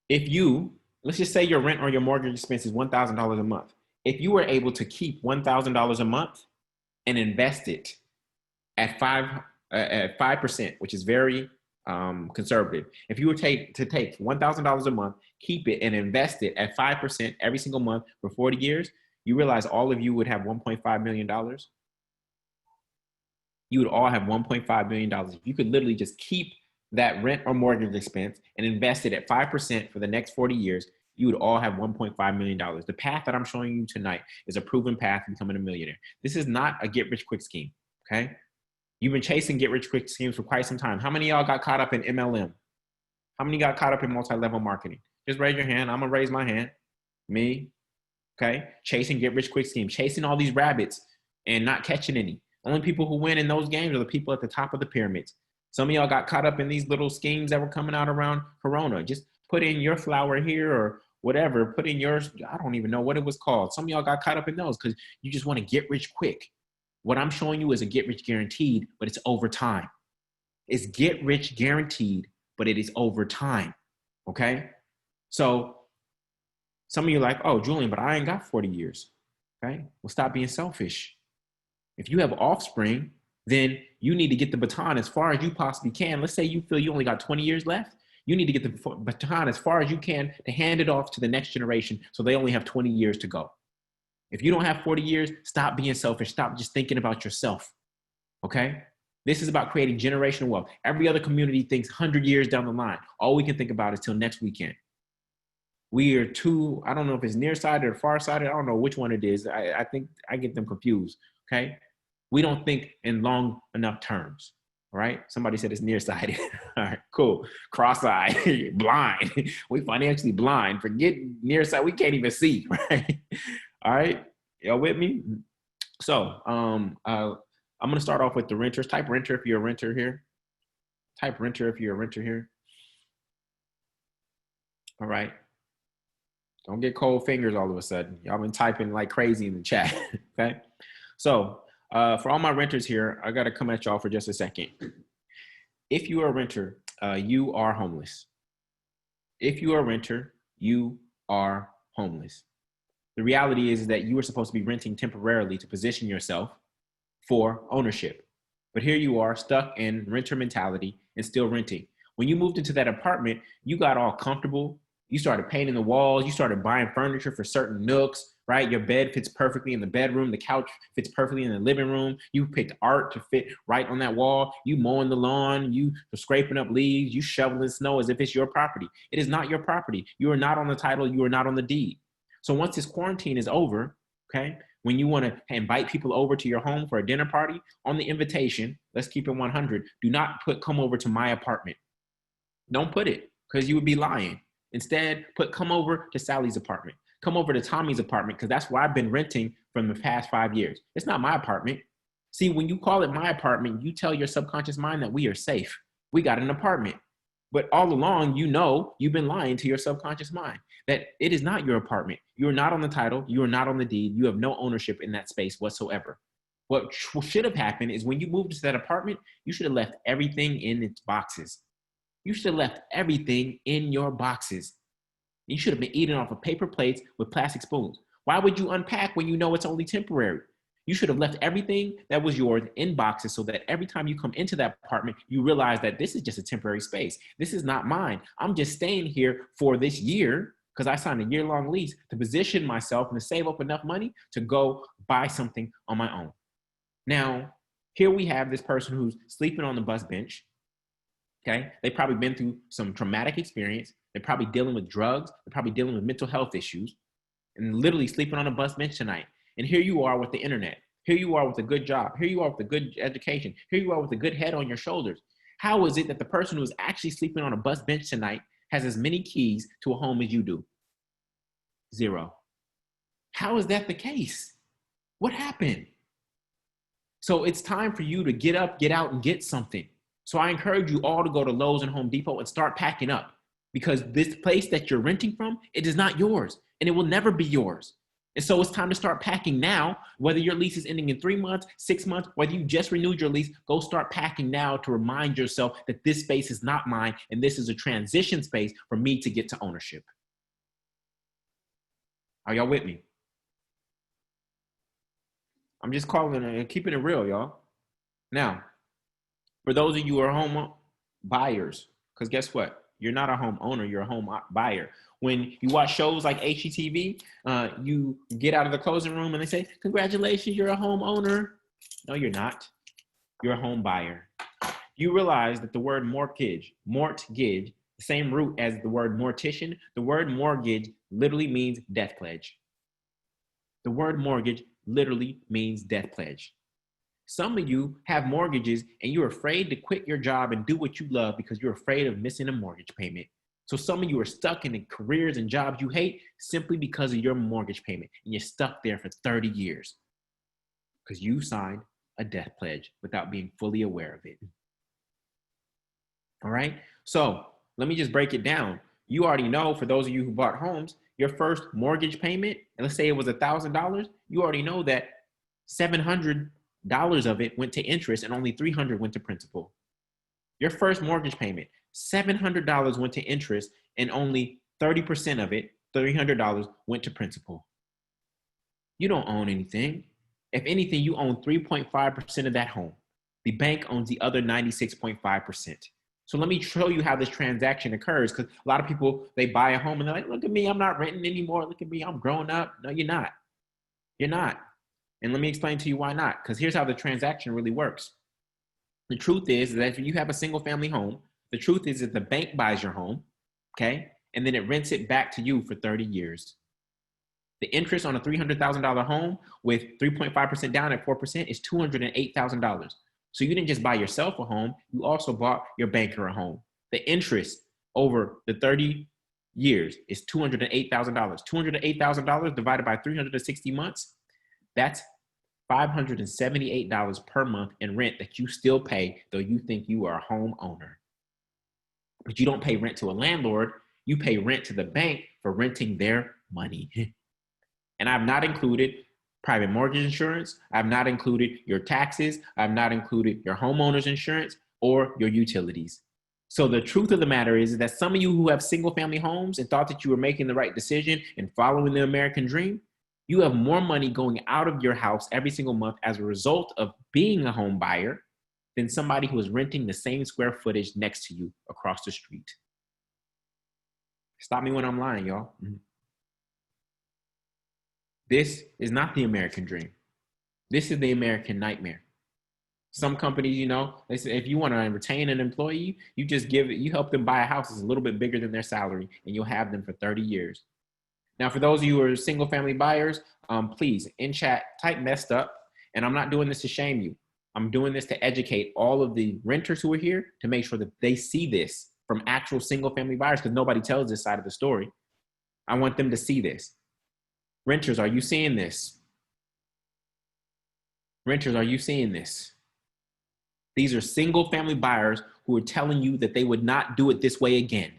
If you, let's just say your rent or your mortgage expense is $1,000 a month. If you were able to keep $1,000 a month and invest it at 5%, which is very conservative. If you were to take $1,000 a month, keep it and invest it at 5% every single month for 40 years, you realize all of you would have $1.5 million. You would all have $1.5 million. If you could literally just keep that rent or mortgage expense and invest it at 5% for the next 40 years, you would all have $1.5 million. The path that I'm showing you tonight is a proven path to becoming a millionaire. This is not a get-rich-quick scheme, okay? You've been chasing get-rich-quick schemes for quite some time. How many of y'all got caught up in MLM? How many got caught up in multi-level marketing? Just raise your hand. I'm going to raise my hand. Me, okay? Chasing get-rich-quick schemes, chasing all these rabbits and not catching any. Only people who win in those games are the people at the top of the pyramids. Some of y'all got caught up in these little schemes that were coming out around Corona. Just put in your flower here or whatever. Put in yours. I don't even know what it was called. Some of y'all got caught up in those because you just want to get rich quick. What I'm showing you is a get rich guaranteed, but it's over time. It's get rich guaranteed, but it is over time. Okay? So some of you are like, oh, Julian, but I ain't got 40 years. Okay? Well, stop being selfish. If you have offspring, then you need to get the baton as far as you possibly can. Let's say you feel you only got 20 years left. You need to get the baton as far as you can to hand it off to the next generation so they only have 20 years to go. If you don't have 40 years, stop being selfish. Stop just thinking about yourself, okay? This is about creating generational wealth. Every other community thinks 100 years down the line. All we can think about is till next weekend. We are too, I don't know if it's nearsighted or farsighted. I don't know which one it is. I think I get them confused, okay? We don't think in long enough terms, all right? Somebody said it's nearsighted. All right, cool. Cross-eyed, blind. We financially blind. Forget nearsighted. We can't even see, right? All right, y'all with me? So I'm gonna start off with the renters. Type renter if you're a renter here. Type renter if you're a renter here. All right. Don't get cold fingers all of a sudden. Y'all been typing like crazy in the chat, okay? So for all my renters here, I gotta come at y'all for just a second. If you are a renter, you are homeless. If you are a renter, you are homeless. The reality is that you are supposed to be renting temporarily to position yourself for ownership. But here you are stuck in renter mentality and still renting. When you moved into that apartment, you got all comfortable. You started painting the walls. You started buying furniture for certain nooks, right? Your bed fits perfectly in the bedroom. The couch fits perfectly in the living room. You picked art to fit right on that wall. You mowing the lawn. You scraping up leaves. You shoveling snow as if it's your property. It is not your property. You are not on the title. You are not on the deed. So once this quarantine is over, okay, when you want to invite people over to your home for a dinner party, on the invitation, let's keep it 100, do not put come over to my apartment. Don't put it because you would be lying. Instead, put come over to Sally's apartment. Come over to Tommy's apartment because that's where I've been renting from the past 5 years. It's not my apartment. See, when you call it my apartment, you tell your subconscious mind that we are safe. We got an apartment. But all along, you've been lying to your subconscious mind that it is not your apartment. You are not on the title. You are not on the deed. You have no ownership in that space whatsoever. What should have happened is when you moved into that apartment, you should have left everything in its boxes. You should have left everything in your boxes. You should have been eating off of paper plates with plastic spoons. Why would you unpack when you know it's only temporary? You should have left everything that was yours in boxes so that every time you come into that apartment, you realize that this is just a temporary space. This is not mine. I'm just staying here for this year because I signed a year-long lease to position myself and to save up enough money to go buy something on my own. Now, here we have this person who's sleeping on the bus bench. Okay, they've probably been through some traumatic experience. They're probably dealing with drugs. They're probably dealing with mental health issues and literally sleeping on a bus bench tonight. And here you are with the internet. Here you are with a good job. Here you are with a good education. Here you are with a good head on your shoulders. How is it that the person who is actually sleeping on a bus bench tonight has as many keys to a home as you do? 0. How is that the case? What happened? So it's time for you to get up, get out, and get something. So I encourage you all to go to Lowe's and Home Depot and start packing up, because this place that you're renting from, it is not yours and it will never be yours. And so it's time to start packing now. Whether your lease is ending in 3 months, 6 months, whether you just renewed your lease, go start packing now to remind yourself that this space is not mine and this is a transition space for me to get to ownership. Are y'all with me? I'm just calling and keeping it real, y'all. Now, for those of you who are home buyers, because guess what? You're not a home owner, you're a home buyer. When you watch shows like HGTV, you get out of the closing room and they say, congratulations, you're a home owner. No, you're not. You're a home buyer. You realize that the word mortgage, the same root as the word mortician, the word mortgage literally means death pledge. The word mortgage literally means death pledge. Some of you have mortgages and you're afraid to quit your job and do what you love because you're afraid of missing a mortgage payment. So some of you are stuck in the careers and jobs you hate simply because of your mortgage payment. And you're stuck there for 30 years because you signed a death pledge without being fully aware of it. All right. So let me just break it down. You already know, for those of you who bought homes, your first mortgage payment, and let's say it was $1,000, you already know that $700 of it went to interest and only $300 went to principal. Your first mortgage payment, $700 went to interest and only 30% of it, $300, went to principal. You don't own anything. If anything, you own 3.5% of that home. The bank owns the other 96.5%. So let me show you how this transaction occurs, because a lot of people, they buy a home and they're like, look at me, I'm not renting anymore. Look at me, I'm grown up. No, you're not. You're not. And let me explain to you why not, because here's how the transaction really works. The truth is that if you have a single family home, the truth is that the bank buys your home, okay? And then it rents it back to you for 30 years. The interest on a $300,000 home with 3.5% down at 4% is $208,000. So you didn't just buy yourself a home, you also bought your banker a home. The interest over the 30 years is $208,000. $208,000 divided by 360 months, that's $578 per month in rent that you still pay, though you think you are a homeowner. But you don't pay rent to a landlord, you pay rent to the bank for renting their money. And I've not included private mortgage insurance, I've not included your taxes, I've not included your homeowner's insurance or your utilities. So the truth of the matter is that some of you who have single family homes and thought that you were making the right decision and following the American dream, you have more money going out of your house every single month as a result of being a home buyer than somebody who is renting the same square footage next to you across the street. Stop me when I'm lying, y'all. This is not the American dream. This is the American nightmare. Some companies, they say if you want to retain an employee, you help them buy a house that's a little bit bigger than their salary, and you'll have them for 30 years. Now, for those of you who are single family buyers, please, in chat, type messed up. And I'm not doing this to shame you. I'm doing this to educate all of the renters who are here to make sure that they see this from actual single family buyers, because nobody tells this side of the story. I want them to see this. Renters, are you seeing this? Renters, are you seeing this? These are single family buyers who are telling you that they would not do it this way again.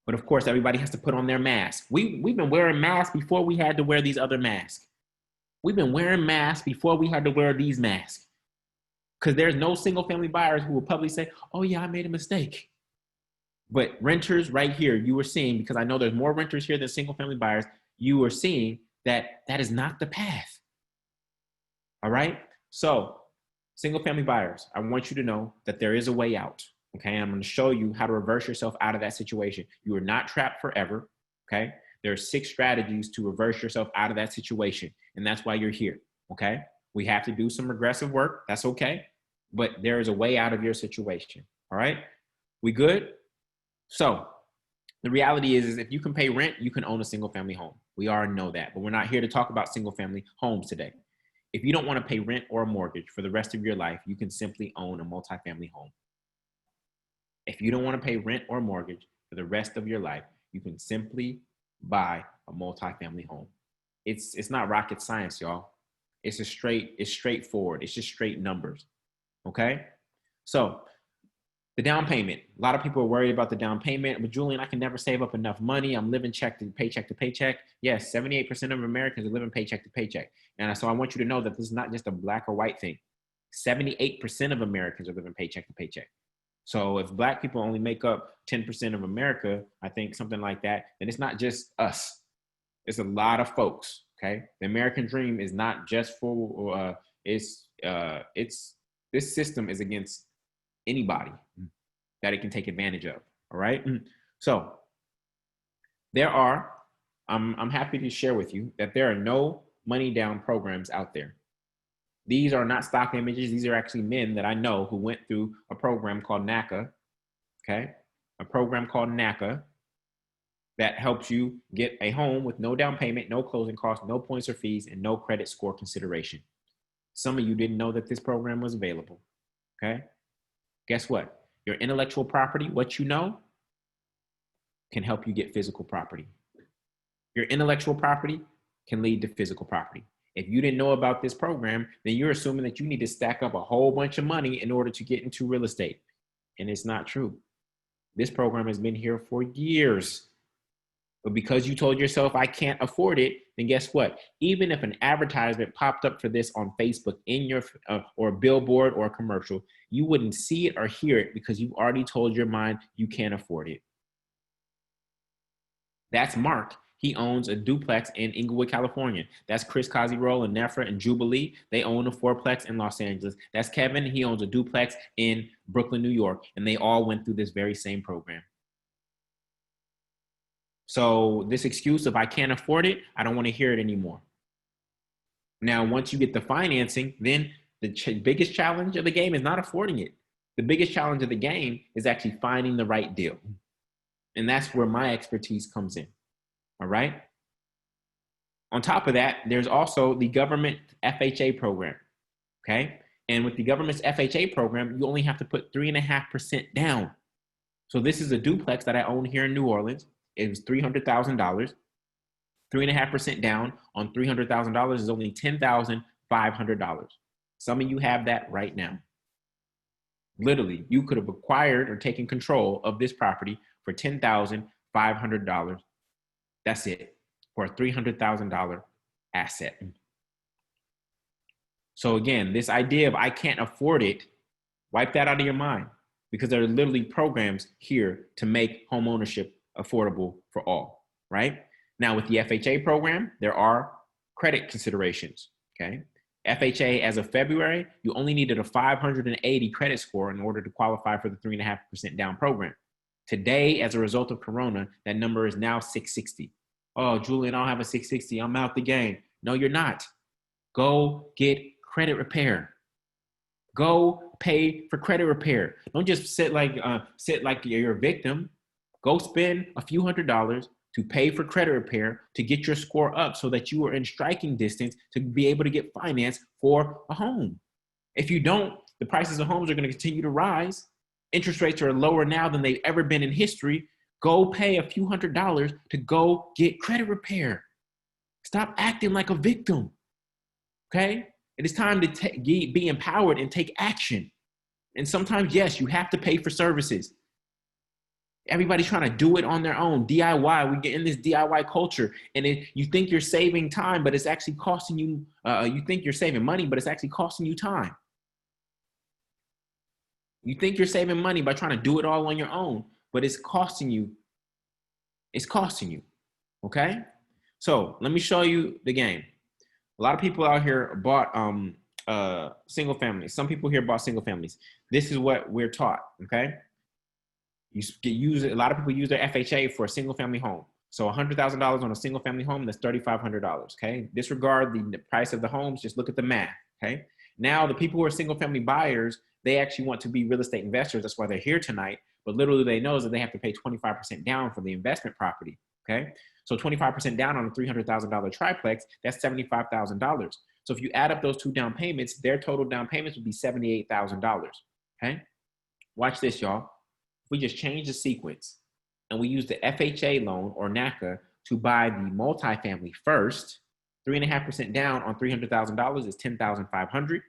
But of course, everybody has to put on their mask. We've been wearing masks before we had to wear these other masks. We've been wearing masks before we had to wear these masks. Because there's no single family buyers who will publicly say, oh yeah, I made a mistake. But renters right here, you are seeing, because I know there's more renters here than single family buyers, you are seeing that that is not the path. All right? So single family buyers, I want you to know that there is a way out. Okay, I'm going to show you how to reverse yourself out of that situation. You are not trapped forever. Okay, there are 6 strategies to reverse yourself out of that situation, and that's why you're here. Okay, we have to do some regressive work. That's okay, but there is a way out of your situation. All right, we good? So the reality is if you can pay rent, you can own a single family home. We already know that, but we're not here to talk about single family homes today. If you don't want to pay rent or a mortgage for the rest of your life, you can simply own a multifamily home. If you don't want to pay rent or mortgage for the rest of your life, you can simply buy a multifamily home. It's not rocket science, y'all. It's straightforward. It's just straight numbers. Okay? So the down payment. A lot of people are worried about the down payment. But Julian, I can never save up enough money. I'm living paycheck to paycheck. Yes, 78% of Americans are living paycheck to paycheck. And so I want you to know that this is not just a black or white thing. 78% of Americans are living paycheck to paycheck. So if black people only make up 10% of America, I think something like that, then it's not just us. It's a lot of folks, okay? The American dream is not just for, this system is against anybody that it can take advantage of, all right? So I'm happy to share with you that there are no money down programs out there. These are not stock images. These are actually men that I know who went through a program called NACA, okay? A program called NACA that helps you get a home with no down payment, no closing costs, no points or fees, and no credit score consideration. Some of you didn't know that this program was available, okay? Guess what? Your intellectual property, what you know, can help you get physical property. Your intellectual property can lead to physical property. If you didn't know about this program, then you're assuming that you need to stack up a whole bunch of money in order to get into real estate. And it's not true. This program has been here for years. But because you told yourself, I can't afford it, then guess what? Even if an advertisement popped up for this on Facebook in your or a billboard or a commercial, you wouldn't see it or hear it because you've already told your mind you can't afford it. That's Mark. He owns a duplex in Inglewood, California. That's Chris Cosierole and Nefra and Jubilee. They own a fourplex in Los Angeles. That's Kevin. He owns a duplex in Brooklyn, New York. And they all went through this very same program. So this excuse of I can't afford it, I don't want to hear it anymore. Now, once you get the financing, then the biggest challenge of the game is not affording it. The biggest challenge of the game is actually finding the right deal. And that's where my expertise comes in. All right. On top of that, there's also the government FHA program. Okay. And with the government's FHA program, you only have to put 3.5% down. So this is a duplex that I own here in New Orleans. It was $300,000. 3.5% down on $300,000 is only $10,500. Some of you have that right now. Literally, you could have acquired or taken control of this property for $10,500. That's it, for a $300,000 asset. So again, this idea of I can't afford it, wipe that out of your mind, because there are literally programs here to make home ownership affordable for all, right? Now with the FHA program, there are credit considerations, okay? FHA, as of February, you only needed a 580 credit score in order to qualify for the 3.5% down program. Today, as a result of Corona, that number is now 660. Oh, Julian, I don't have a 660. I'm out the game. No, you're not. Go get credit repair. Go pay for credit repair. Don't just sit like you're a victim. Go spend a few $100s to pay for credit repair to get your score up so that you are in striking distance to be able to get finance for a home. If you don't, the prices of homes are going to continue to rise. Interest rates are lower now than they've ever been in history. Go pay a few $100s to go get credit repair. Stop acting like a victim, okay? It is time to be empowered and take action. And sometimes, yes, you have to pay for services. Everybody's trying to do it on their own. DIY. We get in this DIY culture, and you think you're saving time, but it's actually costing you. You think you're saving money, but it's actually costing you time. You think you're saving money by trying to do it all on your own, but it's costing you. It's costing you. Okay. So let me show you the game. A lot of people out here bought single families. Some people here bought single families. This is what we're taught. Okay. A lot of people use their FHA for a single family home. So $100,000 on a single family home, that's $3,500. Okay. Disregard the price of the homes. Just look at the math. Okay. Now the people who are single family buyers, they actually want to be real estate investors. That's why they're here tonight. But literally they know that they have to pay 25% down for the investment property. Okay. So 25% down on a $300,000 triplex, that's $75,000. So if you add up those two down payments, their total down payments would be $78,000. Okay. Watch this, y'all. If we just change the sequence and we use the FHA loan or NACA to buy the multifamily first, 3.5% down on $300,000 is $10,500.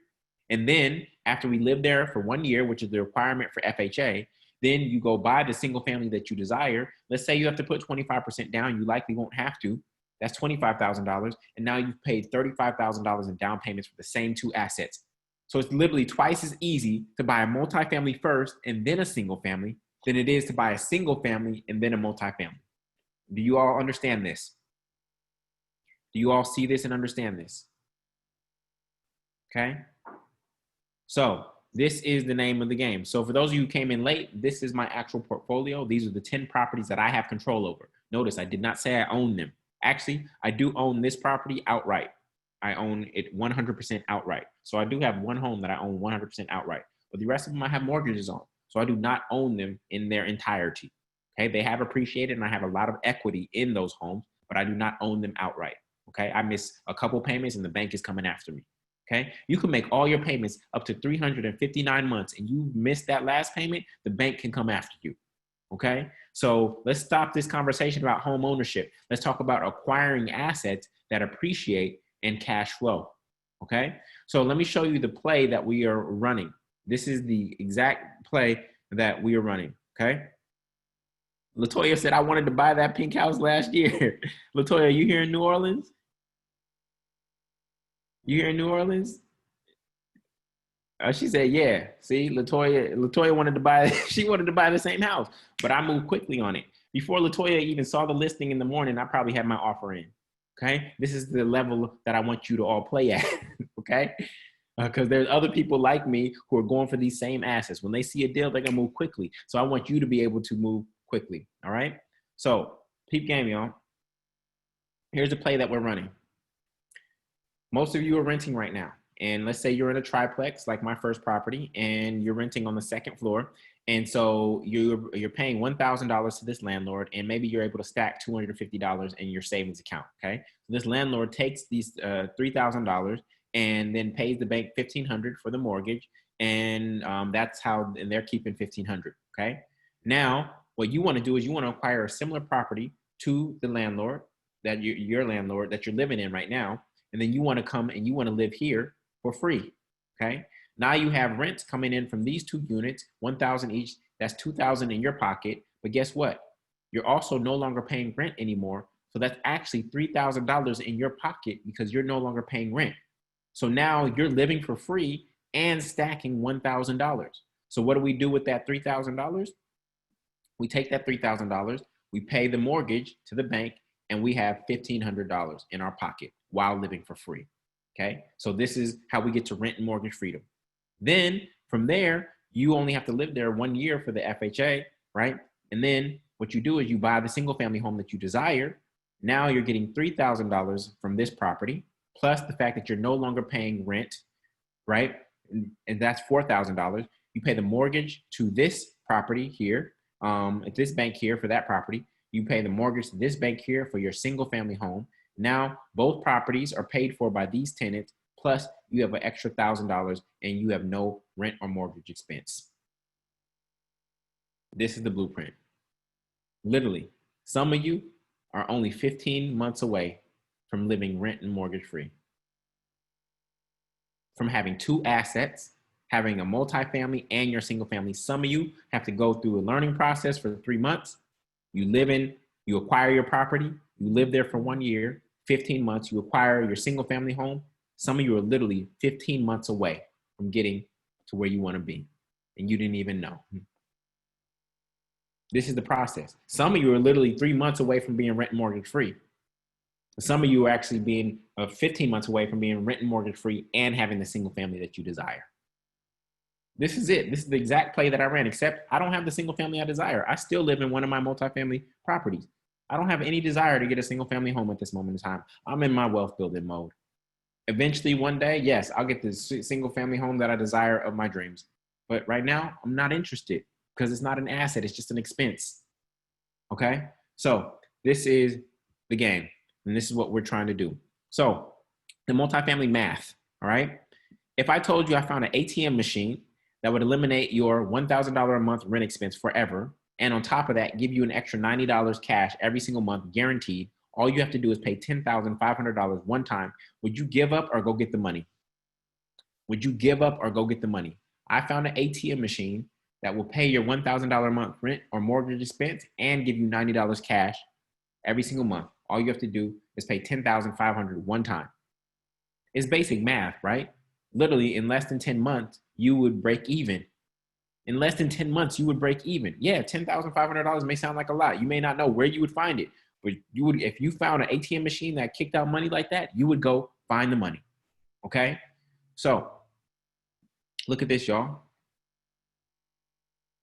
And then after we live there for 1 year, which is the requirement for FHA, then you go buy the single family that you desire. Let's say you have to put 25% down. You likely won't have to. That's $25,000. And now you've paid $35,000 in down payments for the same two assets. So it's literally twice as easy to buy a multifamily first and then a single family than it is to buy a single family and then a multifamily. Do you all understand this? Do you all see this and understand this? Okay. So this is the name of the game. So for those of you who came in late, this is my actual portfolio. These are the 10 properties that I have control over. Notice I did not say I own them. Actually, I do own this property outright. I own it 100% outright. So I do have one home that I own 100% outright, but the rest of them I have mortgages on. So I do not own them in their entirety. Okay, they have appreciated and I have a lot of equity in those homes, but I do not own them outright. Okay, I miss a couple payments and the bank is coming after me. Okay, you can make all your payments up to 359 months and you miss that last payment, the bank can come after you. Okay, so let's stop this conversation about home ownership. Let's talk about acquiring assets that appreciate and cash flow. Okay, so let me show you the play that we are running. This is the exact play that we are running. Okay, Latoya said I wanted to buy that pink house last year. Latoya, you here in New Orleans? You here in New Orleans? She said, yeah. See, Latoya wanted to buy, she wanted to buy the same house, but I moved quickly on it. Before Latoya even saw the listing in the morning, I probably had my offer in. Okay. This is the level that I want you to all play at. Okay. Because there's other people like me who are going for these same assets. When they see a deal, they're going to move quickly. So I want you to be able to move quickly. All right. So peep game, y'all. Here's the play that we're running. Most of you are renting right now. And let's say you're in a triplex, like my first property, and you're renting on the second floor. And so you're paying $1,000 to this landlord, and maybe you're able to stack $250 in your savings account. Okay. So this landlord takes these $3,000 and then pays the bank $1,500 for the mortgage. And that's how, and they're keeping $1,500. Okay. Now, what you want to do is you want to acquire a similar property to the landlord that your landlord that you're living in right now. And then you want to come and you want to live here for free. Okay. Now you have rents coming in from these two units, 1,000 each. That's 2,000 in your pocket. But guess what? You're also no longer paying rent anymore. So that's actually $3,000 in your pocket because you're no longer paying rent. So now you're living for free and stacking $1,000. So what do we do with that $3,000? We take that $3,000, we pay the mortgage to the bank, and we have $1,500 in our pocket while living for free. Okay. So this is how we get to rent and mortgage freedom. Then from there, you only have to live there 1 year for the FHA, right? And then what you do is you buy the single family home that you desire. Now you're getting $3,000 from this property, plus the fact that you're no longer paying rent, right? And that's $4,000. You pay the mortgage to this property here, at this bank here for that property. You pay the mortgage to this bank here for your single family home. Now both properties are paid for by these tenants, plus you have an extra $1,000 and you have no rent or mortgage expense. This is the blueprint. Literally, some of you are only 15 months away from living rent and mortgage free. From having two assets, having a multifamily and your single family. Some of you have to go through a learning process for 3 months. You acquire your property, you live there for 1 year, 15 months, you acquire your single family home. Some of you are literally 15 months away from getting to where you want to be, and you didn't even know. This is the process. Some of you are literally 3 months away from being rent and mortgage free. Some of you are actually being 15 months away from being rent and mortgage free and having the single family that you desire. This is it. This is the exact play that I ran, except I don't have the single family I desire. I still live in one of my multifamily properties. I don't have any desire to get a single family home at this moment in time. I'm in my wealth building mode. Eventually, one day, yes, I'll get the single family home that I desire of my dreams. But right now, I'm not interested because it's not an asset. It's just an expense. Okay? So this is the game, and this is what we're trying to do. So the multifamily math, all right? If I told you I found an ATM machine that would eliminate your $1,000 a month rent expense forever, and on top of that, give you an extra $90 cash every single month, guaranteed, all you have to do is pay $10,500 one time. Would you give up or go get the money? Would you give up or go get the money? I found an ATM machine that will pay your $1,000 a month rent or mortgage expense and give you $90 cash every single month. All you have to do is pay $10,500 one time. It's basic math, right? Literally, in less than 10 months, you would break even. In less than 10 months, you would break even. Yeah, $10,500 may sound like a lot. You may not know where you would find it, but you would, if you found an ATM machine that kicked out money like that, you would go find the money. Okay? So look at this, y'all.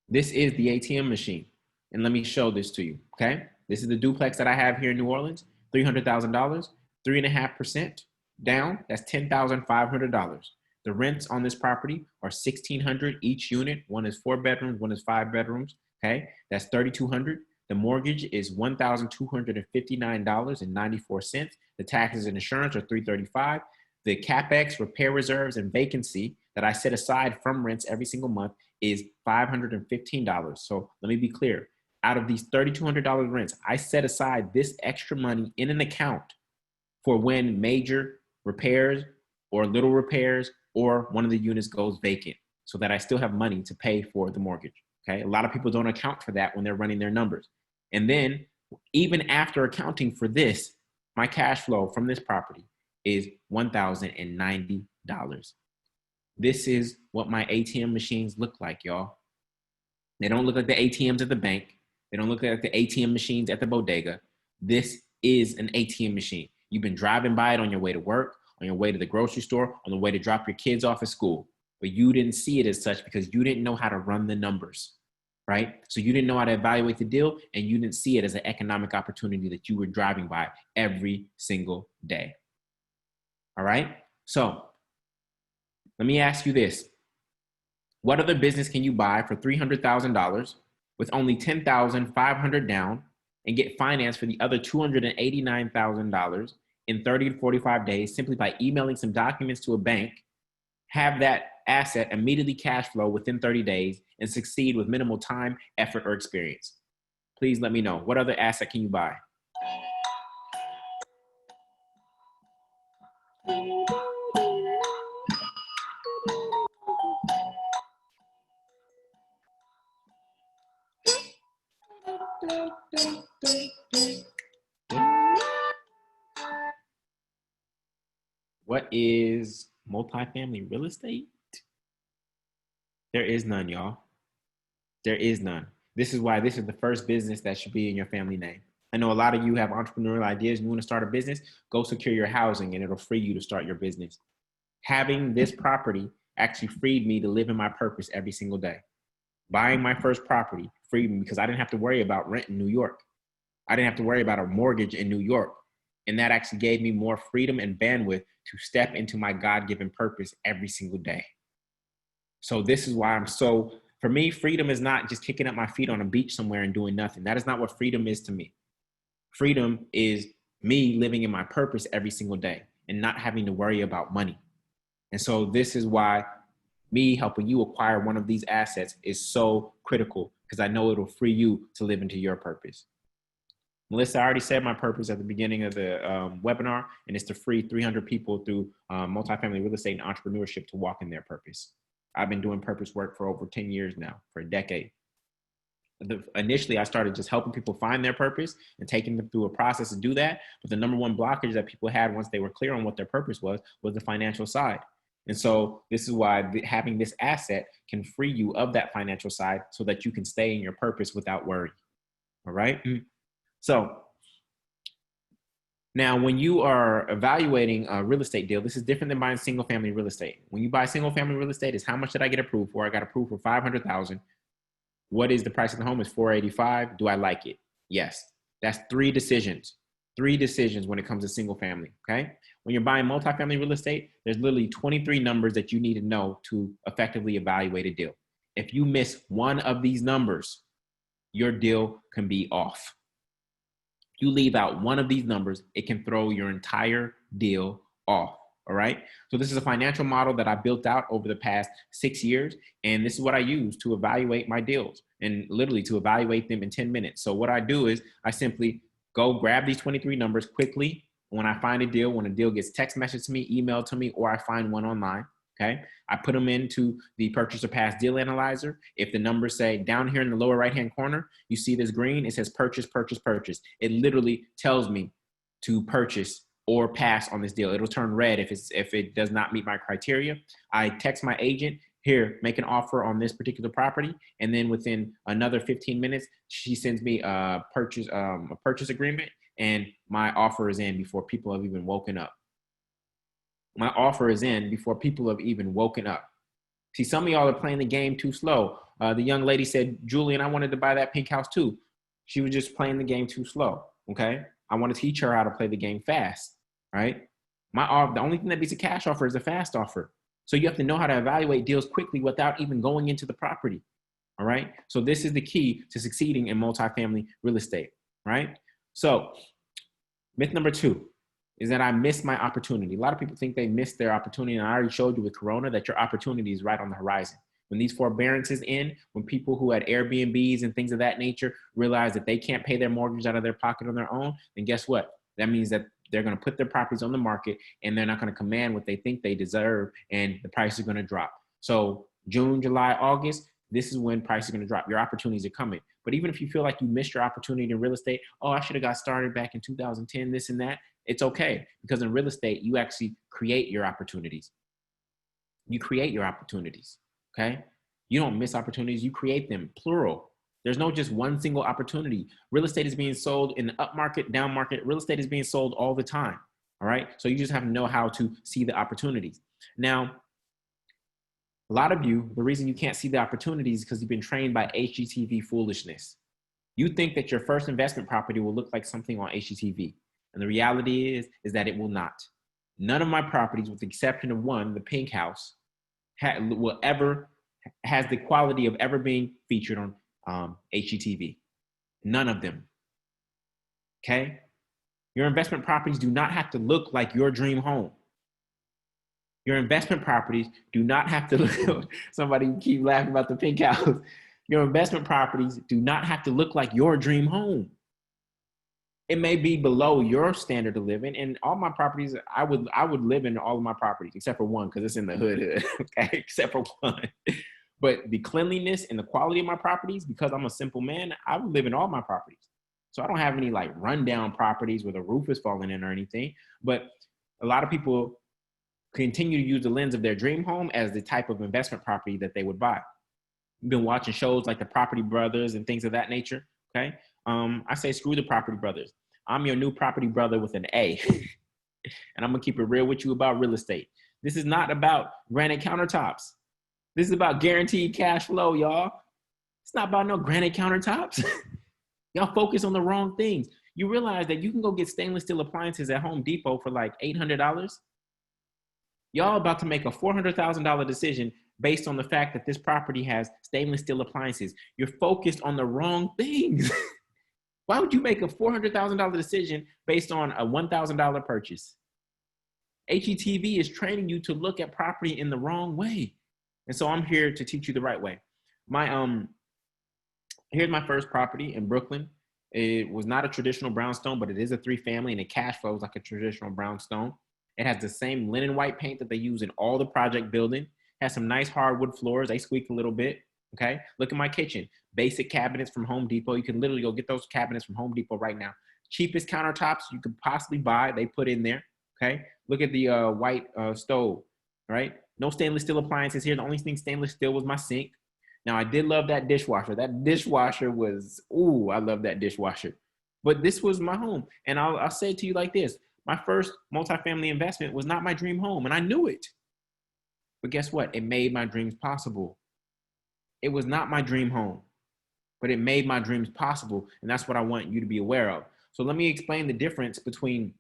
This is the ATM machine. And let me show this to you. Okay? This is the duplex that I have here in New Orleans, $300,000, 3.5% down. That's $10,500. The rents on this property are $1,600 each unit. One is 4 bedrooms, one is 5 bedrooms. Okay, that's $3,200. The mortgage is $1,259.94. The taxes and insurance are $335. The capex, repair reserves, and vacancy that I set aside from rents every single month is $515. So let me be clear. Out of these $3,200 rents, I set aside this extra money in an account for when major repairs or little repairs or one of the units goes vacant, so that I still have money to pay for the mortgage. Okay, a lot of people don't account for that when they're running their numbers. And then even after accounting for this, my cash flow from this property is $1,090. This is what my ATM machines look like, y'all. They don't look like the ATMs at the bank. They don't look like the ATM machines at the bodega. This is an ATM machine. You've been driving by it on your way to work, on your way to the grocery store, on the way to drop your kids off at school, but you didn't see it as such because you didn't know how to run the numbers, right? So you didn't know how to evaluate the deal, and you didn't see it as an economic opportunity that you were driving by every single day. All right? So let me ask you this. What other business can you buy for $300,000 with only $10,500 down and get financed for the other $289,000 in 30 to 45 days simply by emailing some documents to a bank, have that asset immediately cash flow within 30 days, and succeed with minimal time, effort, or experience? Please let me know. What other asset can you buy? What is multifamily real estate? There is none, y'all. There is none. This is why this is the first business that should be in your family name. I know a lot of you have entrepreneurial ideas and you want to start a business. Go secure your housing and it'll free you to start your business. Having this property actually freed me to live in my purpose every single day. Buying my first property freed me because I didn't have to worry about rent in New York. I didn't have to worry about a mortgage in New York. And that actually gave me more freedom and bandwidth to step into my God-given purpose every single day. So this is why for me, freedom is not just kicking up my feet on a beach somewhere and doing nothing. That is not what freedom is to me. Freedom is me living in my purpose every single day and not having to worry about money. And so this is why me helping you acquire one of these assets is so critical, because I know it'll free you to live into your purpose. Melissa, I already said my purpose at the beginning of the webinar, and it's to free 300 people through multifamily real estate and entrepreneurship to walk in their purpose. I've been doing purpose work for over 10 years now, for a decade. Initially, I started just helping people find their purpose and taking them through a process to do that. But the number one blockage that people had once they were clear on what their purpose was the financial side. And so this is why having this asset can free you of that financial side so that you can stay in your purpose without worry. All right. So now when you are evaluating a real estate deal, this is different than buying single family real estate. When you buy single family real estate, is how much did I get approved for? I got approved for $500,000. What is the price of the home? Is $485,000. Do I like it? Yes. That's three decisions. Three decisions when it comes to single family. Okay. When you're buying multifamily real estate, there's literally 23 numbers that you need to know to effectively evaluate a deal. If you miss one of these numbers, your deal can be off. If you leave out one of these numbers, it can throw your entire deal off. All right. So this is a financial model that I built out over the past 6 years. And this is what I use to evaluate my deals, and literally to evaluate them in 10 minutes. So what I do is I simply go grab these 23 numbers quickly. When I find a deal, when a deal gets text messaged to me, emailed to me, or I find one online, okay, I put them into the purchase or pass deal analyzer. If the numbers say down here in the lower right-hand corner, you see this green, it says purchase, purchase, purchase. It literally tells me to purchase or pass on this deal. It'll turn red if it does not meet my criteria. I text my agent, here, make an offer on this particular property. And then within another 15 minutes, she sends me a purchase agreement, and my offer is in before people have even woken up. My offer is in before people have even woken up. See, some of y'all are playing the game too slow. The young lady said, Julian, I wanted to buy that pink house too. She was just playing the game too slow, okay? I want to teach her how to play the game fast, right? The only thing that beats a cash offer is a fast offer. So you have to know how to evaluate deals quickly without even going into the property, all right? So this is the key to succeeding in multifamily real estate, right? So myth number 2 is that I missed my opportunity. A lot of people think they missed their opportunity, and I already showed you with Corona that your opportunity is right on the horizon. When these forbearances end, when people who had Airbnbs and things of that nature realize that they can't pay their mortgage out of their pocket on their own, then guess what? That means that they're going to put their properties on the market, and they're not going to command what they think they deserve, and the price is going to drop. So June, July, August, this is when prices are going to drop. Your opportunities are coming. But even if you feel like you missed your opportunity in real estate, oh, I should have got started back in 2010, this and that, it's okay. Because in real estate, you actually create your opportunities. You create your opportunities, okay? You don't miss opportunities, you create them, plural. There's no just one single opportunity. Real estate is being sold in the up market, down market. Real estate is being sold all the time, all right? So you just have to know how to see the opportunities. Now, a lot of you, the reason you can't see the opportunities is because you've been trained by HGTV foolishness. You think that your first investment property will look like something on HGTV. And the reality is that it will not. None of my properties, with the exception of one, the pink house, has the quality of ever being featured on HGTV. None of them. Okay? Your investment properties do not have to look like your dream home. Your investment properties do not have to look, somebody keep laughing about the pink house. Your investment properties do not have to look like your dream home. It may be below your standard of living, and all my properties, I would live in all of my properties, except for one, because it's in the hood, okay, except for one. But the cleanliness and the quality of my properties, because I'm a simple man, I would live in all my properties. So I don't have any like rundown properties where the roof is falling in or anything, but a lot of people continue to use the lens of their dream home as the type of investment property that they would buy. You've been watching shows like the Property Brothers and things of that nature, okay? I say screw the Property Brothers. I'm your new property brother with an A. And I'm gonna keep it real with you about real estate. This is not about granite countertops. This is about guaranteed cash flow, y'all. It's not about no granite countertops. Y'all focus on the wrong things. You realize that you can go get stainless steel appliances at Home Depot for like $800. Y'all about to make a $400,000 decision based on the fact that this property has stainless steel appliances. You're focused on the wrong things. Why would you make a $400,000 decision based on a $1,000 purchase? HGTV is training you to look at property in the wrong way. And so I'm here to teach you the right way. Here's my first property in Brooklyn. It was not a traditional brownstone, but it is a 3-family, and it cash flows like a traditional brownstone. It has the same linen white paint that they use in all the project building. Has some nice hardwood floors. They squeak a little bit. Okay. Look at my kitchen. Basic cabinets from Home Depot. You can literally go get those cabinets from Home Depot right now. Cheapest countertops you could possibly buy, they put in there. Okay. Look at the white stove. Right. No stainless steel appliances here. The only thing stainless steel was my sink. Now, I did love that dishwasher. That dishwasher was, ooh, I love that dishwasher. But this was my home. And I'll say it to you like this. My first multifamily investment was not my dream home, and I knew it. But guess what? It made my dreams possible. It was not my dream home, but it made my dreams possible. And that's what I want you to be aware of. So let me explain the difference between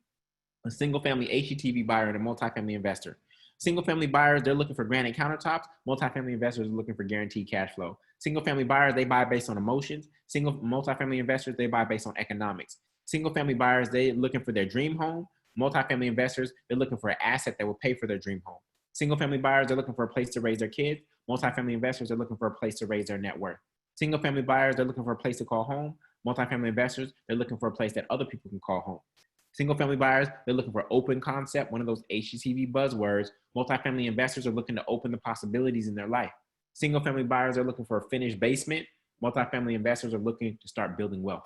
a single family HGTV buyer and a multifamily investor. Single family buyers, they're looking for granite countertops. Multifamily investors are looking for guaranteed cash flow. Single family buyers, they buy based on emotions. Multifamily investors, they buy based on economics. Single family buyers, they're looking for their dream home. Multifamily investors, they're looking for an asset that will pay for their dream home. Single family buyers, they're looking for a place to raise their kids. Multifamily investors are looking for a place to raise their net worth. Single family buyers, they're looking for a place to call home. Multifamily investors, they're looking for a place that other people can call home. Single family buyers, they're looking for open concept, one of those HGTV buzzwords. Multifamily investors are looking to open the possibilities in their life. Single family buyers are looking for a finished basement. Multifamily investors are looking to start building wealth.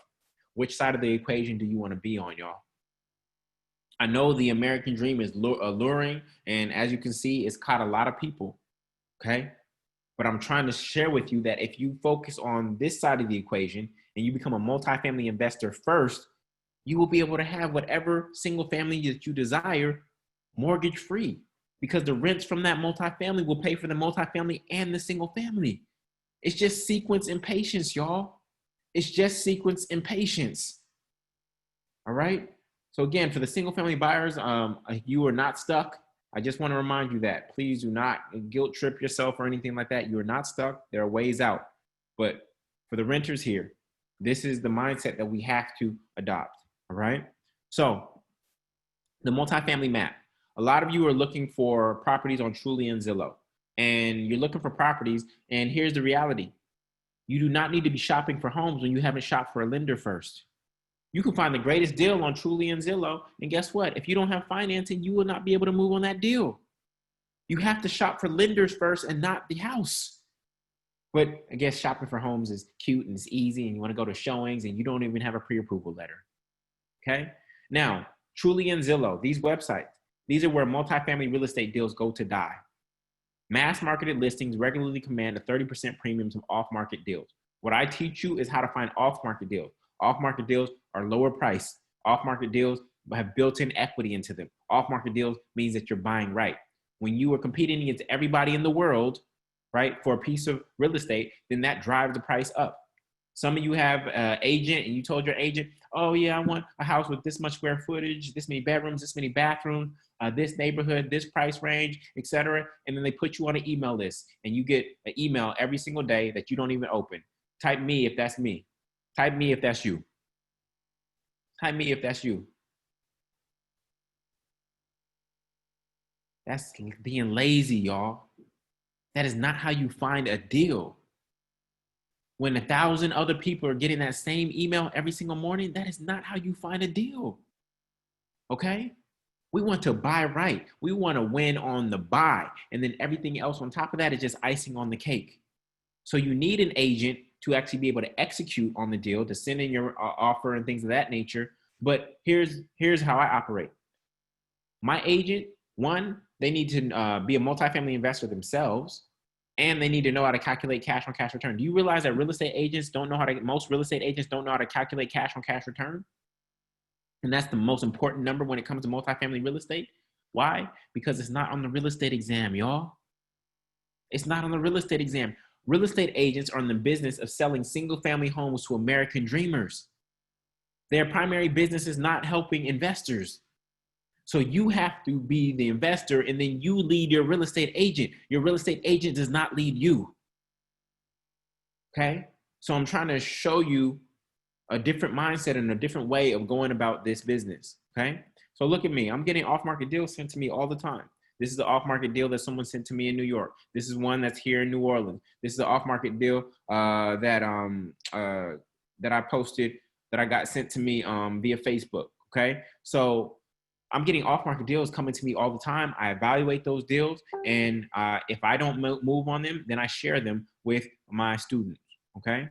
Which side of the equation do you want to be on, y'all? I know the American dream is alluring, and as you can see, it's caught a lot of people, okay? But I'm trying to share with you that if you focus on this side of the equation and you become a multifamily investor first, you will be able to have whatever single family that you desire mortgage free, because the rents from that multifamily will pay for the multifamily and the single family. It's just sequence and patience, y'all. It's just sequence and patience. All right. So again, for the single family buyers, you are not stuck. I just want to remind you that please do not guilt trip yourself or anything like that. You are not stuck. There are ways out. But for the renters here, this is the mindset that we have to adopt. All right. So the multifamily map. A lot of you are looking for properties on Trulia and Zillow, and you're looking for properties. And here's the reality. You do not need to be shopping for homes when you haven't shopped for a lender first. You can find the greatest deal on Trulia and Zillow. And guess what? If you don't have financing, you will not be able to move on that deal. You have to shop for lenders first and not the house. But I guess shopping for homes is cute and it's easy, and you want to go to showings and you don't even have a pre-approval letter. Okay. Now, Trulia and Zillow, these websites, these are where multifamily real estate deals go to die. Mass marketed listings regularly command a 30% premium to off-market deals. What I teach you is how to find off-market deals. Off-market deals are lower price. Off-market deals have built-in equity into them. Off-market deals means that you're buying right. When you are competing against everybody in the world, right, for a piece of real estate, then that drives the price up. Some of you have an agent and you told your agent, oh yeah, I want a house with this much square footage, this many bedrooms, this many bathrooms, this neighborhood, this price range, etc. And then they put you on an email list and you get an email every single day that you don't even open. Type me if that's me. Type me if that's you. Type me if that's you. That's being lazy, y'all. That is not how you find a deal. When 1,000 other people are getting that same email every single morning, that is not how you find a deal. Okay? We want to buy right. We want to win on the buy. And then everything else on top of that is just icing on the cake. So you need an agent to actually be able to execute on the deal, to send in your offer and things of that nature. But here's how I operate. My agent, one, they need to be a multifamily investor themselves, and they need to know how to calculate cash on cash return. Do you realize that most real estate agents don't know how to calculate cash on cash return? And that's the most important number when it comes to multifamily real estate. Why? Because it's not on the real estate exam, y'all. It's not on the real estate exam. Real estate agents are in the business of selling single family homes to American dreamers. Their primary business is not helping investors. So you have to be the investor, and then you lead your real estate agent. Your real estate agent does not lead you. Okay? So I'm trying to show you a different mindset and a different way of going about this business. Okay? So look at me. I'm getting off-market deals sent to me all the time. This is the off-market deal that someone sent to me in New York. This is one that's here in New Orleans. This is the off-market deal that I posted, that I got sent to me via Facebook. Okay? So I'm getting off-market deals coming to me all the time. I evaluate those deals, and if I don't move on them, then I share them with my students. Okay.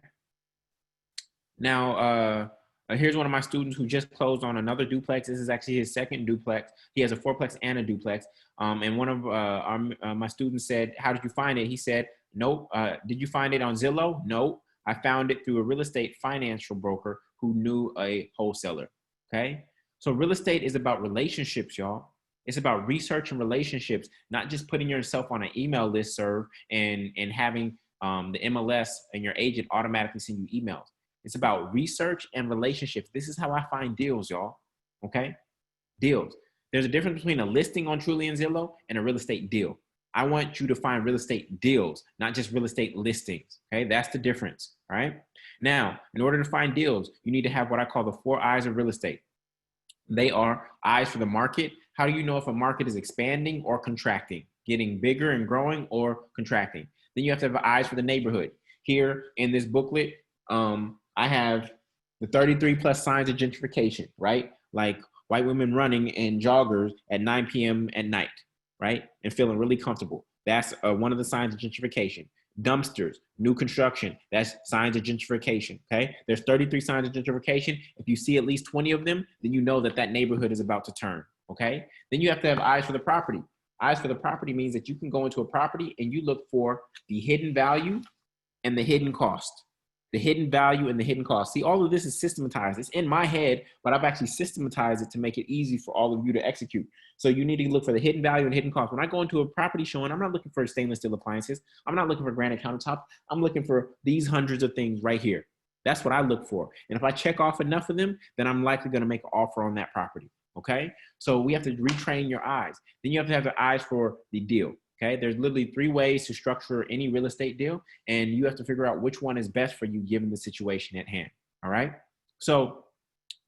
Now, here's one of my students who just closed on another duplex. This is actually his second duplex. He has a fourplex and a duplex. And one of my students said, "How did you find it?" He said, "Nope." Did you find it on Zillow? No, I found it through a real estate financial broker who knew a wholesaler. Okay. So real estate is about relationships, y'all. It's about research and relationships, not just putting yourself on an email list serve and having the MLS and your agent automatically send you emails. It's about research and relationships. This is how I find deals, y'all. Okay? Deals. There's a difference between a listing on Trulia and Zillow and a real estate deal. I want you to find real estate deals, not just real estate listings. Okay? That's the difference. All right? Now, in order to find deals, you need to have what I call the 4 eyes of real estate. They are eyes for the market. How do you know if a market is expanding or contracting, getting bigger and growing, or contracting? Then you have to have eyes for the neighborhood. Here in this booklet, I have the 33 plus signs of gentrification, right? Like white women running in joggers at 9 p.m. at night, right? And feeling really comfortable. That's one of the signs of gentrification. Dumpsters, new construction, that's signs of gentrification, okay? There's 33 signs of gentrification. If you see at least 20 of them, then you know that that neighborhood is about to turn, okay? Then you have to have eyes for the property. Eyes for the property means that you can go into a property and you look for the hidden value and the hidden cost. The hidden value and the hidden cost. See, all of this is systematized. It's in my head, but I've actually systematized it to make it easy for all of you to execute. So you need to look for the hidden value and hidden cost. When I go into a property showing, I'm not looking for stainless steel appliances. I'm not looking for granite countertops. I'm looking for these hundreds of things right here. That's what I look for. And if I check off enough of them, then I'm likely going to make an offer on that property. Okay. So we have to retrain your eyes. Then you have to have the eyes for the deal. Okay, there's literally 3 ways to structure any real estate deal, and you have to figure out which one is best for you given the situation at hand. All right, so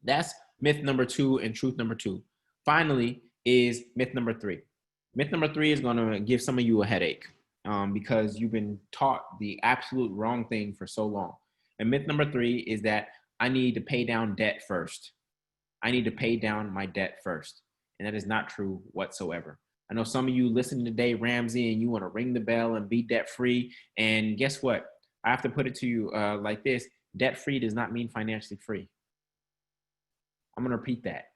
that's myth number 2 and truth number 2. Finally is myth number 3. Myth number 3 is going to give some of you a headache because you've been taught the absolute wrong thing for so long. And myth number 3 is that I need to pay down debt first. I need to pay down my debt first, and that is not true whatsoever. I know some of you listening today, Ramsey, and you want to ring the bell and be debt free. And guess what? I have to put it to you like this. Debt free does not mean financially free. I'm going to repeat that.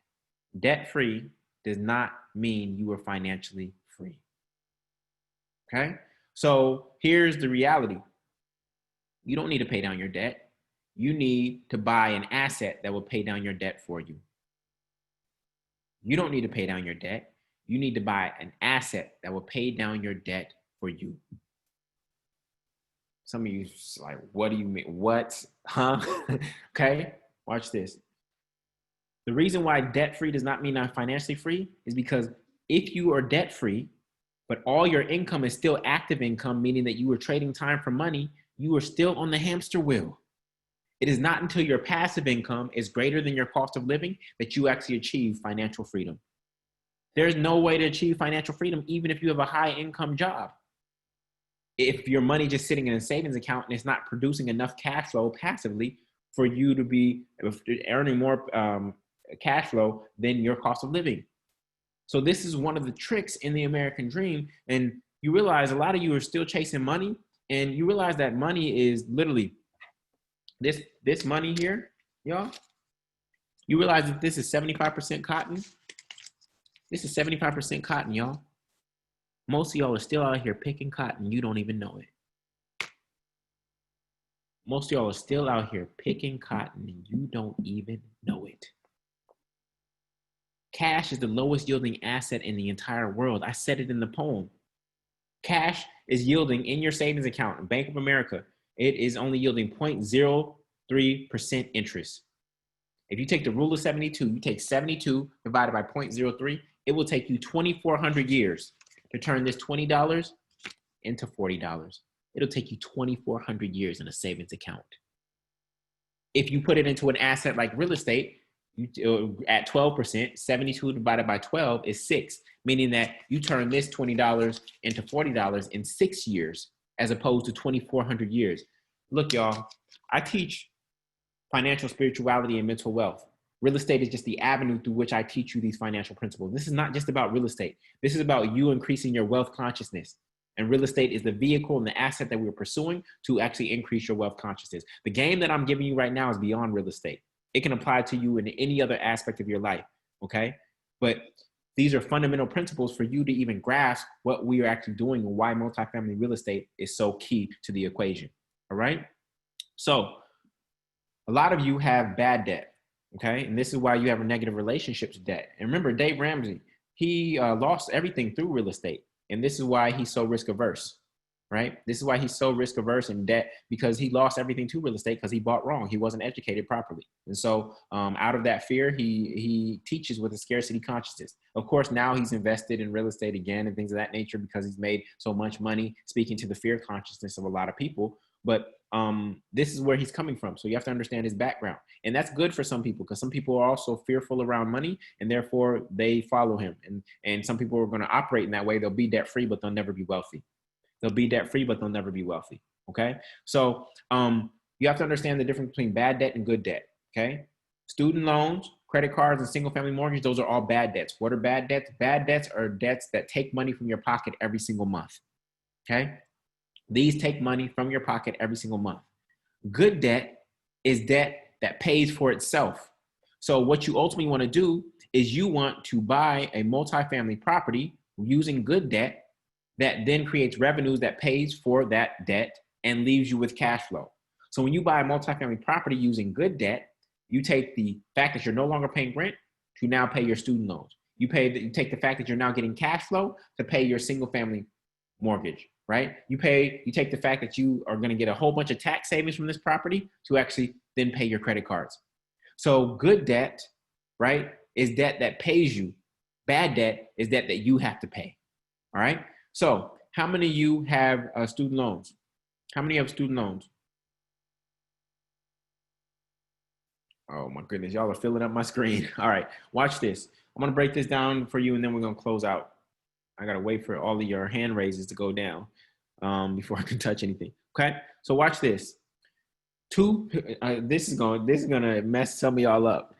Debt free does not mean you are financially free. Okay? So here's the reality. You don't need to pay down your debt. You need to buy an asset that will pay down your debt for you. You don't need to pay down your debt. You need to buy an asset that will pay down your debt for you. Some of you like, what do you mean? What? Huh? Okay, watch this. The reason why debt-free does not mean I'm financially free is because if you are debt-free, but all your income is still active income, meaning that you are trading time for money, you are still on the hamster wheel. It is not until your passive income is greater than your cost of living that you actually achieve financial freedom. There's no way to achieve financial freedom even if you have a high income job. If your money just sitting in a savings account and it's not producing enough cash flow passively for you to be earning more cash flow than your cost of living. So this is one of the tricks in the American dream. And you realize a lot of you are still chasing money, and you realize that money is literally this money here, y'all. You realize that this is 75% cotton. This is 75% cotton, y'all. Most of y'all are still out here picking cotton. You don't even know it. Most of y'all are still out here picking cotton and you don't even know it. Cash is the lowest yielding asset in the entire world. I said it in the poem. Cash is yielding in your savings account, Bank of America. It is only yielding 0.03% interest. If you take the rule of 72, you take 72 divided by 0.03, it will take you 2,400 years to turn this $20 into $40. It'll take you 2,400 years in a savings account. If you put it into an asset like real estate, at 12%, 72 divided by 12 is 6, meaning that you turn this $20 into $40 in 6 years as opposed to 2,400 years. Look, y'all, I teach financial spirituality and mental wealth. Real estate is just the avenue through which I teach you these financial principles. This is not just about real estate. This is about you increasing your wealth consciousness. And real estate is the vehicle and the asset that we're pursuing to actually increase your wealth consciousness. The game that I'm giving you right now is beyond real estate. It can apply to you in any other aspect of your life, okay? But these are fundamental principles for you to even grasp what we are actually doing and why multifamily real estate is so key to the equation, all right? So a lot of you have bad debt, okay? And this is why you have a negative relationships debt. And remember, Dave Ramsey, he lost everything through real estate. And this is why he's so risk averse, right? This is why he's so risk averse in debt, because he lost everything to real estate because he bought wrong. He wasn't educated properly. And so out of that fear, he teaches with a scarcity consciousness. Of course, now he's invested in real estate again and things of that nature because he's made so much money, speaking to the fear consciousness of a lot of people. But this is where he's coming from. So you have to understand his background. And that's good for some people, because some people are also fearful around money and therefore they follow him. And some people are going to operate in that way. They'll be debt free, but they'll never be wealthy. They'll be debt free, but they'll never be wealthy. Okay. So you have to understand the difference between bad debt and good debt. Okay. Student loans, credit cards, and single family mortgage, those are all bad debts. What are bad debts? Bad debts are debts that take money from your pocket every single month. Okay. These take money from your pocket every single month. Good debt is debt that pays for itself. So what you ultimately want to do is you want to buy a multifamily property using good debt that then creates revenues that pays for that debt and leaves you with cash flow. So when you buy a multifamily property using good debt, you take the fact that you're no longer paying rent to now pay your student loans. You take the fact that you're now getting cash flow to pay your single family mortgage, right? You take the fact that you are going to get a whole bunch of tax savings from this property to actually then pay your credit cards. So good debt, right, is debt that pays you. Bad debt is debt that you have to pay. All right. So how many of you have student loans? How many have student loans? Oh my goodness, y'all are filling up my screen. All right, watch this. I'm gonna break this down for you and then we're gonna close out. I gotta wait for all of your hand raises to go down before I can touch anything. Okay, so watch this. This is gonna mess some of y'all up.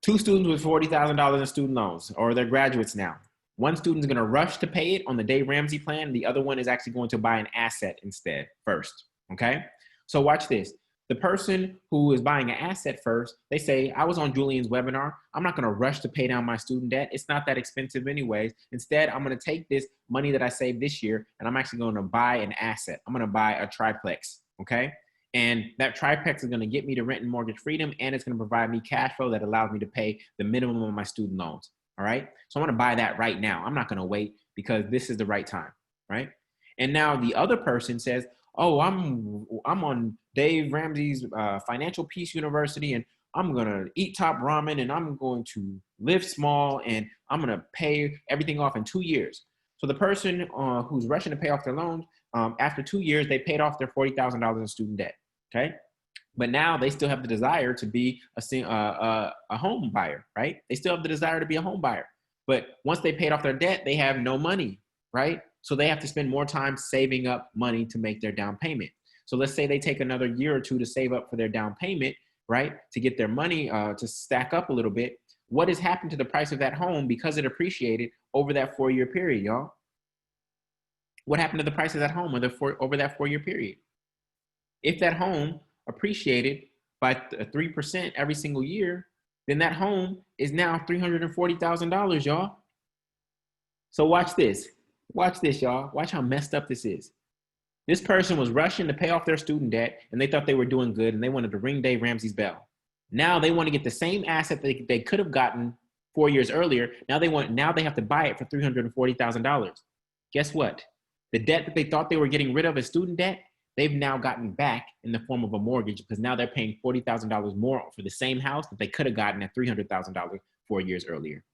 2 students with $40,000 in student loans, or they're graduates now. One student is gonna rush to pay it on the Dave Ramsey plan. The other one is actually going to buy an asset instead first. Okay, so watch this. The person who is buying an asset first, they say, I was on Julian's webinar. I'm not going to rush to pay down my student debt. It's not that expensive anyways. Instead, I'm going to take this money that I saved this year and I'm actually going to buy an asset. I'm going to buy a triplex, okay? And that triplex is going to get me to rent and mortgage freedom, and it's going to provide me cash flow that allows me to pay the minimum of my student loans, all right? So I'm going to buy that right now. I'm not going to wait because this is the right time, right? And now the other person says, oh, I'm on Dave Ramsey's Financial Peace University, and I'm gonna eat top ramen, and I'm going to live small, and I'm gonna pay everything off in 2 years. So the person who's rushing to pay off their loans, after 2 years, they paid off their $40,000 in student debt. Okay, but now they still have the desire to be a home buyer, right? They still have the desire to be a home buyer, but once they paid off their debt, they have no money, right? So they have to spend more time saving up money to make their down payment. So let's say they take another year or two to save up for their down payment, right? To get their money to stack up a little bit. What has happened to the price of that home because it appreciated over that 4-year period, y'all? What happened to the price of that home over that 4-year period? If that home appreciated by 3% every single year, then that home is now $340,000, y'all. So watch this. Watch this, y'all. Watch how messed up this is. This person was rushing to pay off their student debt, and they thought they were doing good, and they wanted to ring Dave Ramsey's bell. Now they want to get the same asset that they could have gotten 4 years earlier. Now they have to buy it for $340,000. Guess what? The debt that they thought they were getting rid of as student debt, they've now gotten back in the form of a mortgage, because now they're paying $40,000 more for the same house that they could have gotten at $300,000 4 years earlier.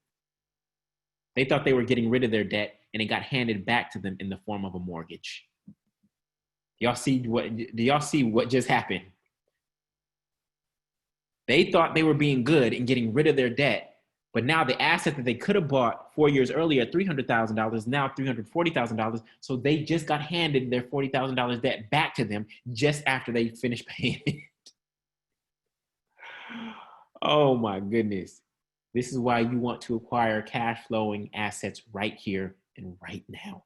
They thought they were getting rid of their debt, and it got handed back to them in the form of a mortgage. Do y'all see what just happened? They thought they were being good and getting rid of their debt, but now the asset that they could have bought 4 years earlier at $300,000 is now $340,000. So they just got handed their $40,000 debt back to them just after they finished paying it. Oh my goodness. This is why you want to acquire cash flowing assets right here and right now.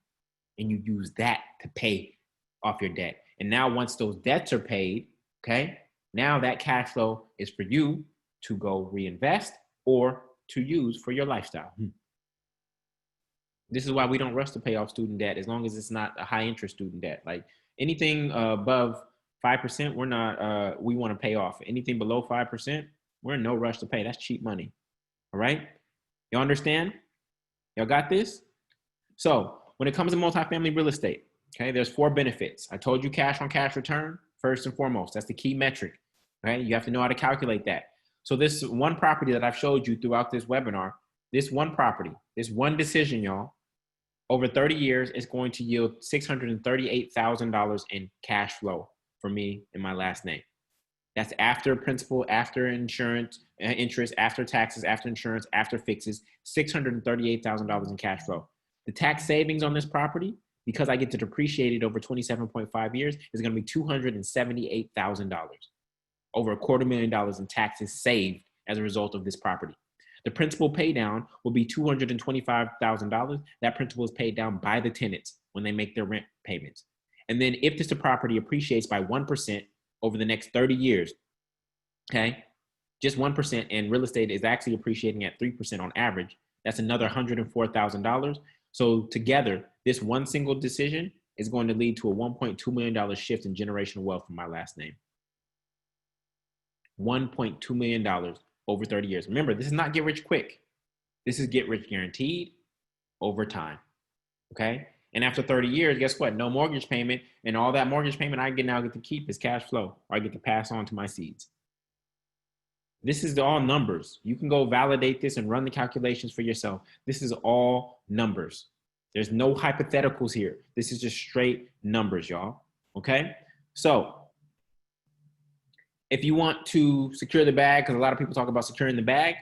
And you use that to pay off your debt. And now once those debts are paid, okay, now that cash flow is for you to go reinvest or to use for your lifestyle. This is why we don't rush to pay off student debt as long as it's not a high interest student debt. Like anything above 5%, we're not, we want to pay off. Anything below 5%, we're in no rush to pay. That's cheap money. All right. You understand? Y'all got this? So when it comes to multifamily real estate, okay, there's 4 benefits. I told you cash on cash return, first and foremost. That's the key metric. Okay. You have to know how to calculate that. So this one property that I've showed you throughout this webinar, this one property, this one decision, y'all, over 30 years, is going to yield $638,000 in cash flow for me and my last name. That's after principal, after insurance, interest, after taxes, after insurance, after fixes, $638,000 in cash flow. The tax savings on this property, because I get to depreciate it over 27.5 years, is going to be $278,000. Over $250,000 in taxes saved as a result of this property. The principal pay down will be $225,000. That principal is paid down by the tenants when they make their rent payments. And then if this property appreciates by 1% over the next 30 years, okay, just 1%, and real estate is actually appreciating at 3% on average, that's another $104,000. So together, this one single decision is going to lead to a $1.2 million shift in generational wealth from my last name. $1.2 million over 30 years. Remember, this is not get rich quick. This is get rich guaranteed over time. Okay. And after 30 years, guess what? No mortgage payment, and all that mortgage payment I now get to keep is cash flow, or I get to pass on to my seeds. This is all numbers. You can go validate this and run the calculations for yourself. This is all numbers. There's no hypotheticals here. This is just straight numbers, y'all. Okay. So if you want to secure the bag, because a lot of people talk about securing the bag,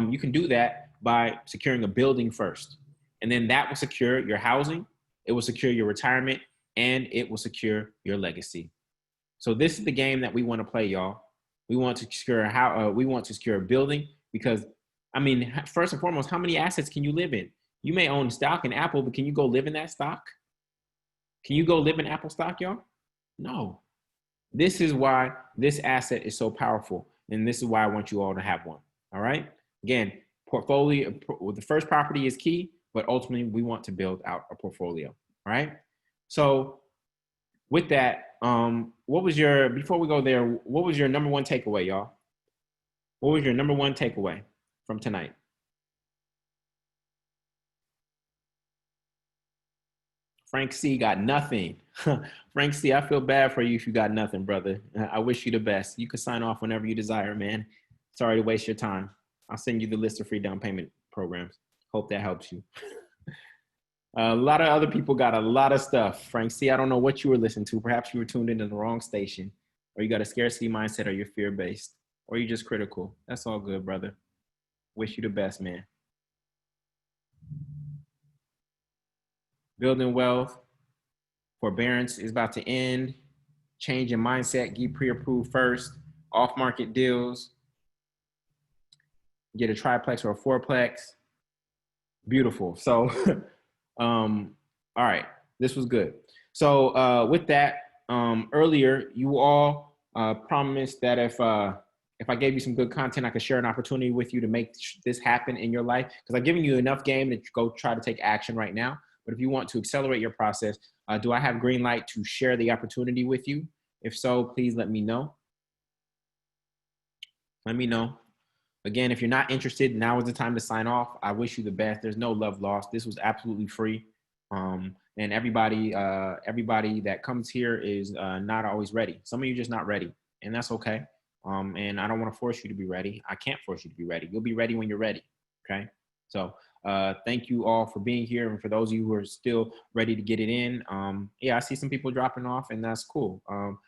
you can do that by securing a building first. And then that will secure your housing, it will secure your retirement, and it will secure your legacy. So this is the game that we want to play, y'all. We want to secure a building because, I mean, first and foremost, how many assets can you live in? You may own stock in Apple, but can you go live in that stock? Can you go live in Apple stock, y'all? No. This is why this asset is so powerful, and this is why I want you all to have one. All right. Again, portfolio. The first property is key, but ultimately we want to build out a portfolio. All right. So with that, before we go there, what was your number one takeaway, y'all? What was your number one takeaway from tonight? Frank C got nothing. Frank C, I feel bad for you if you got nothing, brother. I wish you the best. You can sign off whenever you desire, man. Sorry to waste your time. I'll send you the list of free down payment programs. Hope that helps you. A lot of other people got a lot of stuff. Frank C, I don't know what you were listening to. Perhaps you were tuned into the wrong station, or you got a scarcity mindset, or you're fear-based, or you're just critical. That's all good, brother. Wish you the best, man. Building wealth, forbearance is about to end. Change your mindset, get pre-approved first. Off-market deals. Get a triplex or a fourplex. Beautiful. So, all right, this was good. So with that, earlier you all promised that if I gave you some good content, I could share an opportunity with you to make this happen in your life. Because I've given you enough game to go try to take action right now. But if you want to accelerate your process, do I have green light to share the opportunity with you? If so, please let me know. Let me know. Again, if you're not interested, now is the time to sign off. I wish you the best. There's no love lost. This was absolutely free. And everybody that comes here is not always ready. Some of you just not ready, and that's okay. And I don't want to force you to be ready. I can't force you to be ready. You'll be ready when you're ready. Okay. So thank you all for being here. And for those of you who are still ready to get it in, yeah, I see some people dropping off, and that's cool.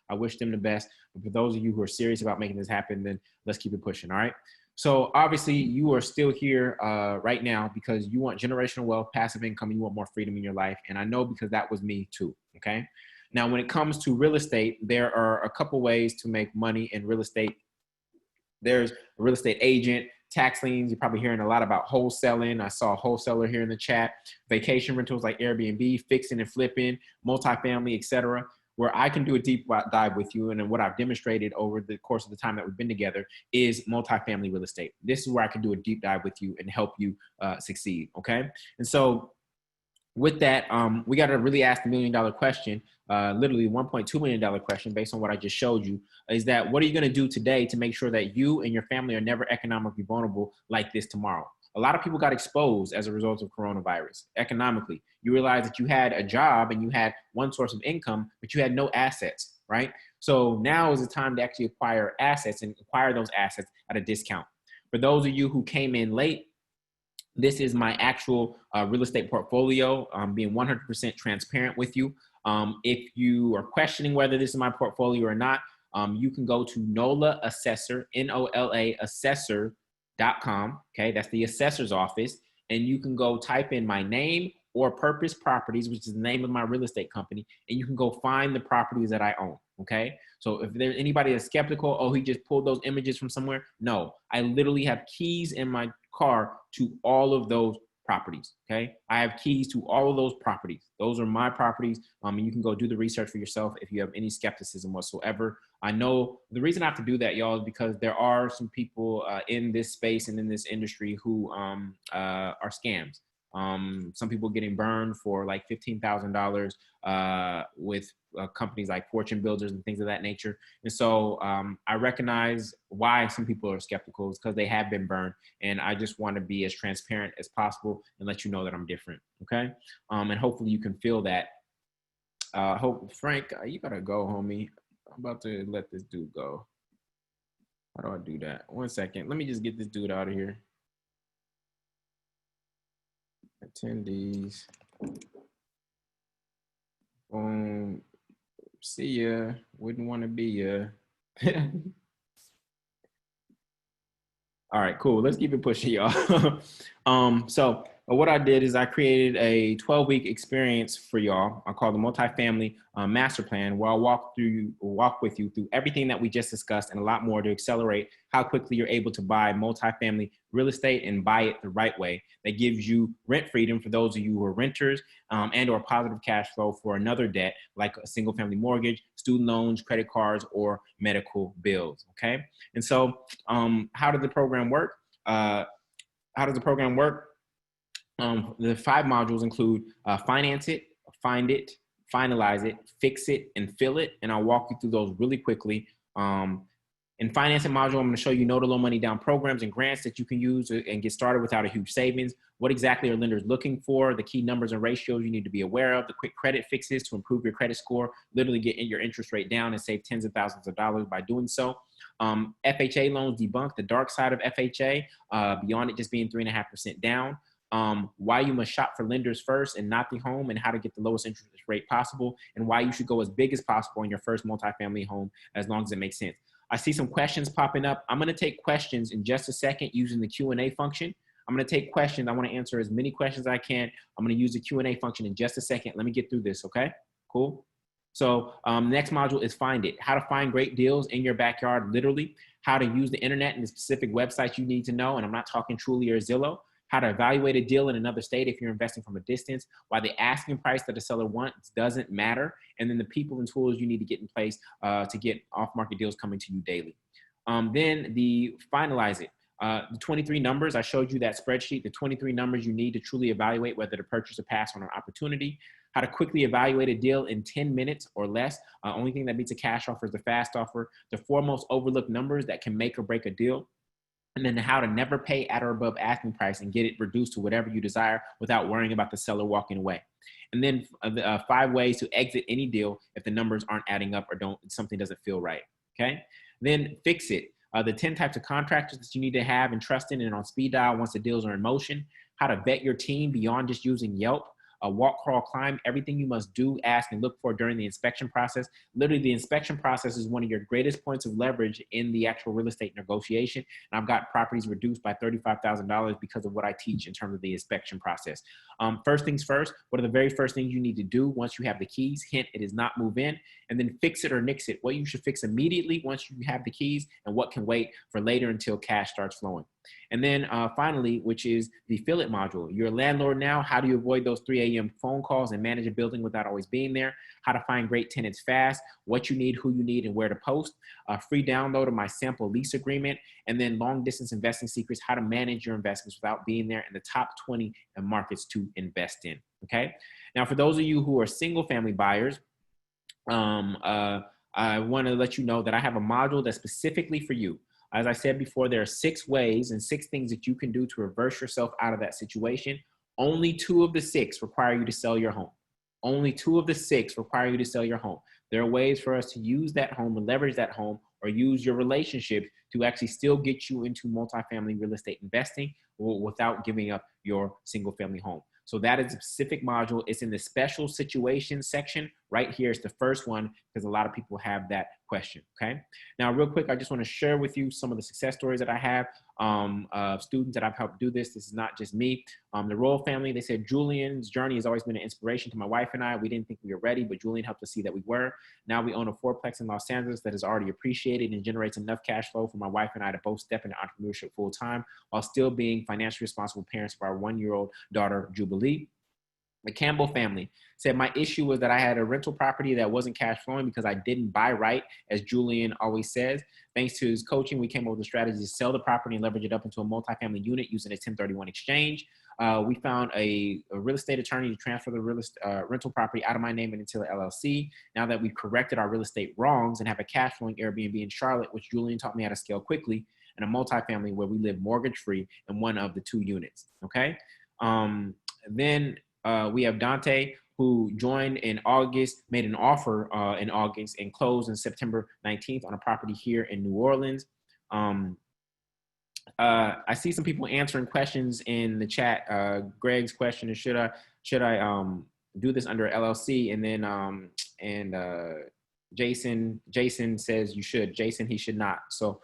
I wish them the best. But for those of you who are serious about making this happen, then let's keep it pushing. All right. So obviously you are still here right now because you want generational wealth, passive income, and you want more freedom in your life. And I know because that was me too. Okay. Now, when it comes to real estate, there are a couple ways to make money in real estate There's a real estate agent, tax liens. You're probably hearing a lot about wholesaling. I saw a wholesaler here in the chat. Vacation rentals like Airbnb, fixing and flipping, multifamily, etc. Where I can do a deep dive with you, and then what I've demonstrated over the course of the time that we've been together is multifamily real estate. This is where I can do a deep dive with you and help you succeed. Okay, and so with that, we got to really ask the $1 million question, literally $1.2 million question based on what I just showed you, is that what are you going to do today to make sure that you and your family are never economically vulnerable like this tomorrow? A lot of people got exposed as a result of coronavirus economically. You realize that you had a job and you had one source of income, but you had no assets, right? So now is the time to actually acquire assets and acquire those assets at a discount. For those of you who came in late, this is my actual real estate portfolio. I'm being 100% transparent with you. If you are questioning whether this is my portfolio or not, you can go to NOLA Assessor, NOLA Assessor.com. Okay, that's the assessor's office. And you can go type in my name or Purpose Properties, which is the name of my real estate company, and you can go find the properties that I own. Okay, so if there's anybody that's skeptical, oh, he just pulled those images from somewhere. No, I literally have keys in my car to all of those properties. Okay, I have keys to all of those properties. Those are my properties. And you can go do the research for yourself if you have any skepticism whatsoever. I know the reason I have to do that, y'all, is because there are some people in this space and in this industry who are scams. Some people getting burned for like $15,000 with companies like Fortune Builders and things of that nature. And so I recognize why some people are skeptical, is because they have been burned. And I just want to be as transparent as possible and let you know that I'm different. Okay. And hopefully you can feel that. Frank, you gotta go, homie. I'm about to let this dude go. How do I do that? 1 second. Let me just get this dude out of here. Attendees. See ya. Wouldn't want to be ya. All right, cool. Let's keep it pushing, y'all. So what I did is I created a 12-week experience for y'all. I call the Multifamily Masterplan, where I'll walk with you through everything that we just discussed and a lot more to accelerate how quickly you're able to buy multifamily real estate and buy it the right way. That gives you rent freedom for those of you who are renters, and or positive cash flow for another debt like a single family mortgage, student loans, credit cards, or medical bills. Okay. And so how does the program work? The 5 modules include finance it, find it, finalize it, fix it, and fill it. And I'll walk you through those really quickly. In financing module, I'm going to show you no to low money down programs and grants that you can use and get started without a huge savings. What exactly are lenders looking for? The key numbers and ratios you need to be aware of. The quick credit fixes to improve your credit score, literally get your interest rate down and save tens of thousands of dollars by doing so. FHA loans debunk the dark side of FHA, beyond it just being 3.5% down. Why you must shop for lenders first and not the home, and how to get the lowest interest rate possible, and why you should go as big as possible in your first multifamily home as long as it makes sense. I see some questions popping up. I'm going to take questions in just a second using the Q&A function. I'm going to take questions. I want to answer as many questions as I can. I'm going to use the Q&A function in just a second. Let me get through this. Okay, cool. So next module is find it. How to find great deals in your backyard, literally. How to use the internet and the specific websites you need to know. And I'm not talking Truly or Zillow. How to evaluate a deal in another state if you're investing from a distance, why the asking price that the seller wants doesn't matter, and then the people and tools you need to get in place to get off-market deals coming to you daily. Then the finalize it. The 23 numbers, I showed you that spreadsheet, the 23 numbers you need to truly evaluate whether to purchase or pass on an opportunity. How to quickly evaluate a deal in 10 minutes or less. Only thing that beats a cash offer is the fast offer. The 4 most overlooked numbers that can make or break a deal. And then how to never pay at or above asking price and get it reduced to whatever you desire without worrying about the seller walking away. And then 5 ways to exit any deal if the numbers aren't adding up or something doesn't feel right. Okay. Then fix it. The 10 types of contractors that you need to have and trust in and on speed dial once the deals are in motion. How to vet your team beyond just using Yelp. walk, crawl, climb, everything you must do, ask, and look for during the inspection process. Literally, the inspection process is one of your greatest points of leverage in the actual real estate negotiation. And I've got properties reduced by $35,000 because of what I teach in terms of the inspection process. First things first, what are the very first things you need to do once you have the keys? Hint, it is not move in. And then fix it or nix it. What you should fix immediately once you have the keys, and what can wait for later until cash starts flowing. And then finally, which is the fill it module. You're a landlord now. How do you avoid those 3 a.m. phone calls and manage a building without always being there? How to find great tenants fast, what you need, who you need, and where to post. Free download of my sample lease agreement. And then long distance investing secrets, how to manage your investments without being there, and the top 20 markets to invest in. Okay. Now, for those of you who are single family buyers, I want to let you know that I have a module that's specifically for you. As I said before, there are 6 ways and 6 things that you can do to reverse yourself out of that situation. Only 2 of the 6 require you to sell your home. Only 2 of the 6 require you to sell your home. There are ways for us to use that home and leverage that home, or use your relationship to actually still get you into multifamily real estate investing without giving up your single family home. So that is a specific module. It's in the special situations section right here. It's the first one because a lot of people have that question. Okay. Now, real quick, I just want to share with you some of the success stories that I have of students that I've helped do this. This is not just me. The Royal family, they said Julian's journey has always been an inspiration to my wife and I. We didn't think we were ready, but Julian helped us see that we were. Now we own a 4-plex in Los Angeles that is already appreciated and generates enough cash flow for my wife and I to both step into entrepreneurship full time while still being financially responsible parents for our 1-year-old daughter, Jubilee. The Campbell family said, my issue was that I had a rental property that wasn't cash flowing because I didn't buy right, as Julian always says. Thanks to his coaching, we came up with a strategy to sell the property and leverage it up into a multifamily unit using a 1031 exchange. We found a real estate attorney to transfer the rental property out of my name and into the LLC. Now that we've corrected our real estate wrongs and have a cash flowing Airbnb in Charlotte, which Julian taught me how to scale quickly, and a multifamily where we live mortgage free in one of the 2 units. Okay. Then we have Dante, who joined in August, made an offer in August, and closed on September 19th on a property here in New Orleans. I see some people answering questions in the chat. Greg's question is, should I do this under LLC? And then Jason says you should. Jason, he should not. So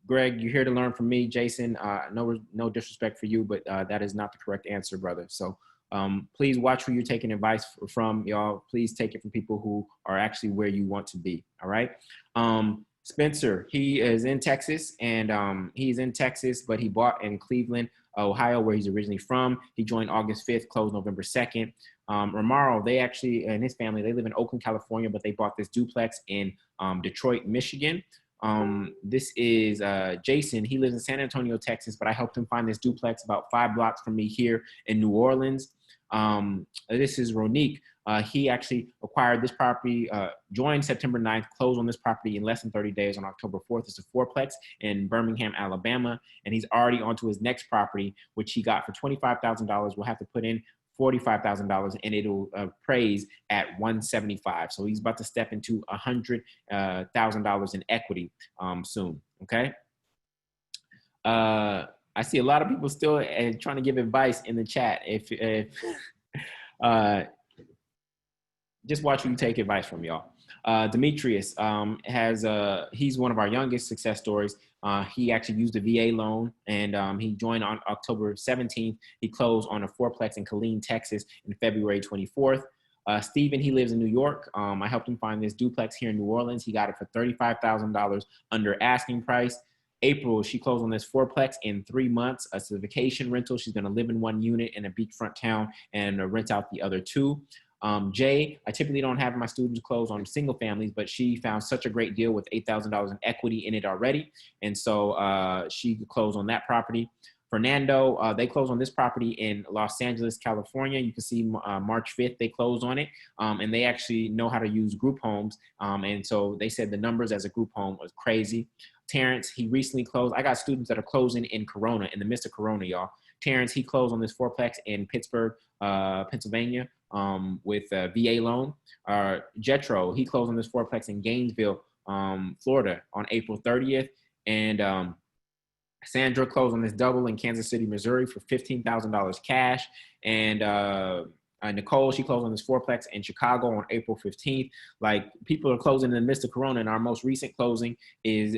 Greg, you're here to learn from me. Jason, no disrespect for you, but that is not the correct answer, brother. So please watch who you're taking advice from, y'all. Please take it from people who are actually where you want to be. All right. Spencer, he is in Texas, and he's in Texas, but he bought in Cleveland, Ohio, where he's originally from. He joined August 5th, closed November 2nd. Romaro, they actually, and his family, they live in Oakland, California, but they bought this duplex in Detroit, Michigan. This is Jason. He lives in San Antonio, Texas, but I helped him find this duplex about 5 blocks from me here in New Orleans. This is Ronique. He actually acquired this property, joined September 9th, closed on this property in less than 30 days on October 4th. It's a 4-plex in Birmingham, Alabama. And he's already onto his next property, which he got for $25,000. We'll have to put in $45,000 and it'll appraise at $175,000. So he's about to step into $100,000 in equity soon. Okay. I see a lot of people still trying to give advice in the chat. If just watch who you take advice from, y'all. Demetrius he's one of our youngest success stories. He actually used a VA loan, and he joined on October 17th. He closed on a 4-plex in Killeen, Texas in February 24th. Steven, he lives in New York. I helped him find this duplex here in New Orleans. He got it for $35,000 under asking price. April, she closed on this 4-plex in 3 months. It's a vacation rental. She's going to live in 1 unit in a beachfront town and rent out the other 2. Jay, I typically don't have my students close on single families, but she found such a great deal with $8,000 in equity in it already. And so she closed on that property. Fernando, they closed on this property in Los Angeles, California. You can see March 5th, they closed on it. And they actually know how to use group homes. And so they said the numbers as a group home was crazy. Terrence, he recently closed. I got students that are closing in Corona, in the midst of Corona, y'all. Terrence, he closed on this 4-plex in Pittsburgh, Pennsylvania, with a VA loan. Jetro, he closed on this 4-plex in Gainesville, Florida on April 30th. And Sandra closed on this double in Kansas City, Missouri for $15,000 cash. And Nicole, she closed on this fourplex in Chicago on April 15th. Like, people are closing in the midst of Corona, and our most recent closing is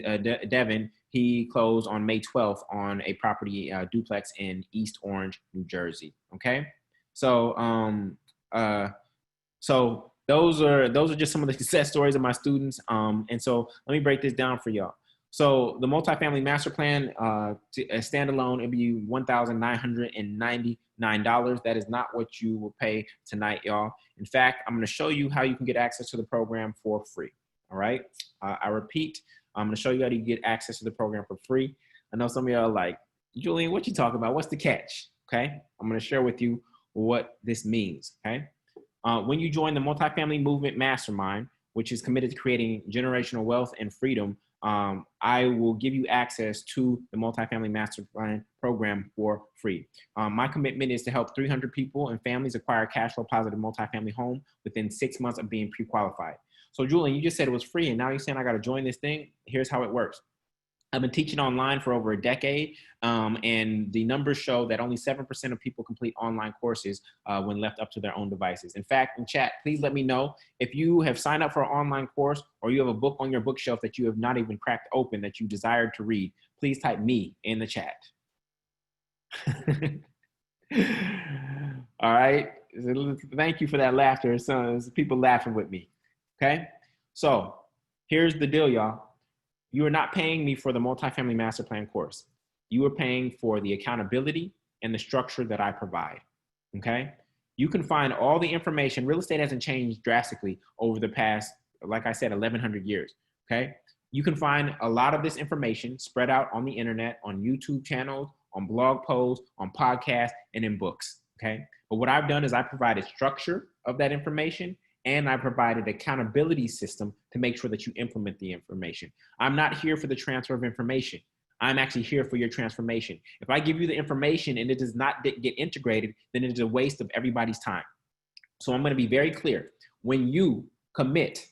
Devin. He closed on May 12th on a property duplex in East Orange, New Jersey. Okay, so so those are just some of the success stories of my students. And so let me break this down for y'all. So the multifamily master plan, a standalone, it'd be $1,999. That is not what you will pay tonight, y'all. In fact, I'm going to show you how you can get access to the program for free. All right. I repeat, I'm going to show you how to get access to the program for free. I know some of y'all are like, Julian, what you talking about? What's the catch? Okay. I'm going to share with you what this means. Okay. When you join the Multifamily Movement Mastermind, which is committed to creating generational wealth and freedom, I will give you access to the Multifamily Masterplan program for free. My commitment is to help 300 people and families acquire a cash flow positive multifamily home within 6 months of being pre-qualified. So Julian, you just said it was free, and now you're saying I got to join this thing. Here's how it works. I've been teaching online for over a decade, and the numbers show that only 7% of people complete online courses when left up to their own devices. In fact, in chat, please let me know if you have signed up for an online course or you have a book on your bookshelf that you have not even cracked open that you desired to read. Please type me in the chat. All right. Thank you for that laughter. So people laughing with me. Okay. So here's the deal, y'all. You are not paying me for the Multifamily Master Plan course. You are paying for the accountability and the structure that I provide, okay? You can find all the information. Real estate hasn't changed drastically over the past, like I said, 1,100 years, okay? You can find a lot of this information spread out on the internet, on YouTube channels, on blog posts, on podcasts, and in books, okay? But what I've done is I provided structure of that information, and I provided accountability system to make sure that you implement the information. I'm not here for the transfer of information. I'm actually here for your transformation. If I give you the information and it does not get integrated, then it is a waste of everybody's time. So I'm going to be very clear. When you commit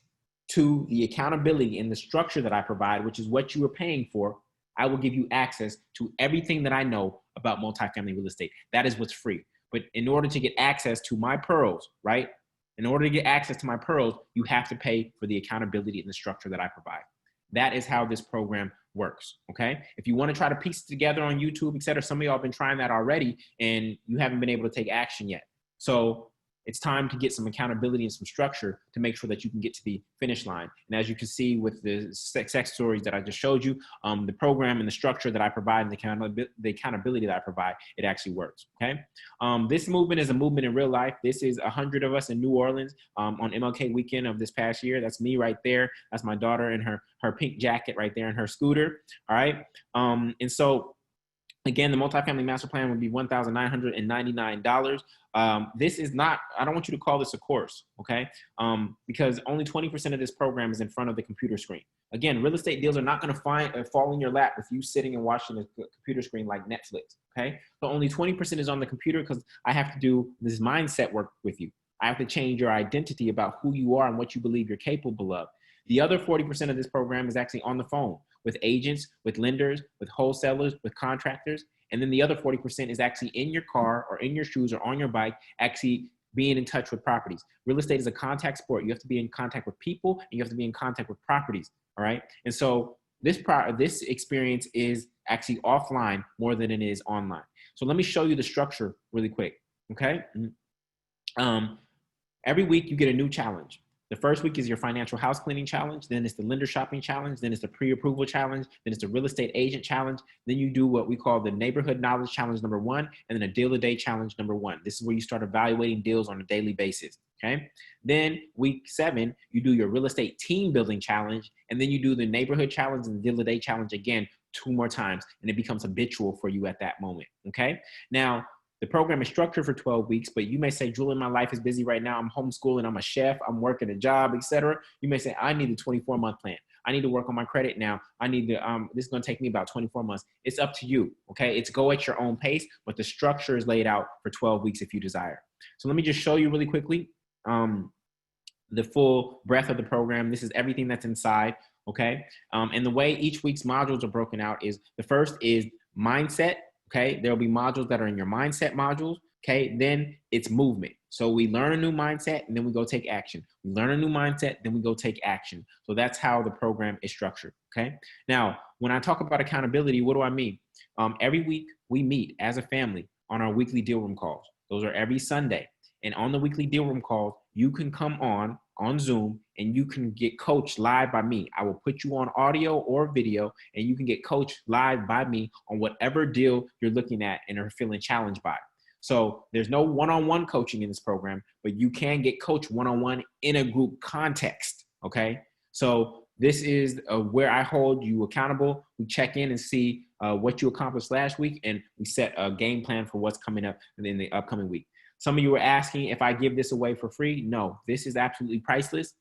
to the accountability and the structure that I provide, which is what you are paying for, I will give you access to everything that I know about multifamily real estate. That is what's free. But in order to get access to my pearls, right? In order to get access to my pearls, you have to pay for the accountability and the structure that I provide. That is how this program works, okay? If you want to try to piece it together on YouTube, et cetera, some of y'all have been trying that already and you haven't been able to take action yet. So it's time to get some accountability and some structure to make sure that you can get to the finish line. And as you can see with the success stories that I just showed you, the program and the structure that I provide and the accountability that I provide, it actually works, okay? This movement is a movement in real life. This is 100 of us in New Orleans on MLK weekend of this past year. That's me right there. That's my daughter in her pink jacket right there in her scooter, all right? And so, again, the multifamily master plan would be $1,999. This is not, I don't want you to call this a course, okay? Because only 20% of this program is in front of the computer screen. Again, real estate deals are not gonna fall in your lap with you sitting and watching the computer screen like Netflix, okay? So only 20% is on the computer because I have to do this mindset work with you. I have to change your identity about who you are and what you believe you're capable of. The other 40% of this program is actually on the phone with agents, with lenders, with wholesalers, with contractors. And then the other 40% is actually in your car or in your shoes or on your bike, actually being in touch with properties. Real estate is a contact sport. You have to be in contact with people and you have to be in contact with properties, all right? And so this experience is actually offline more than it is online. So let me show you the structure really quick, okay? Every week you get a new challenge. The first week is your financial house cleaning challenge. Then it's the lender shopping challenge. Then it's the pre-approval challenge. Then it's the real estate agent challenge. Then you do what we call the neighborhood knowledge challenge number 1, and then a deal a day challenge number 1. This is where you start evaluating deals on a daily basis, okay? Then week 7, you do your real estate team building challenge, and then you do the neighborhood challenge and the deal a day challenge again 2 more times, and it becomes habitual for you at that moment, okay? Now, the program is structured for 12 weeks, but you may say, Julian, my life is busy right now. I'm homeschooling, I'm a chef, I'm working a job, etc. You may say, I need a 24-month plan. I need to work on my credit now. I need to, this is gonna take me about 24 months. It's up to you, okay? It's go at your own pace, but the structure is laid out for 12 weeks if you desire. So let me just show you really quickly the full breadth of the program. This is everything that's inside, okay? And the way each week's modules are broken out is, the first is mindset. Okay, there will be modules that are in your mindset modules. Okay, then it's movement. So we learn a new mindset and then we go take action. We learn a new mindset, then we go take action. So that's how the program is structured. Okay. Now, when I talk about accountability, what do I mean? Every week we meet as a family on our weekly deal room calls. Those are every Sunday. And on the weekly deal room calls, you can come on Zoom and you can get coached live by me. I will put you on audio or video and you can get coached live by me on whatever deal you're looking at and are feeling challenged by. So there's no one-on-one coaching in this program, but you can get coached one-on-one in a group context. Okay. So this is where I hold you accountable. We check in and see what you accomplished last week, and we set a game plan for what's coming up in the upcoming week. Some of you were asking if I give this away for free. No, this is absolutely priceless.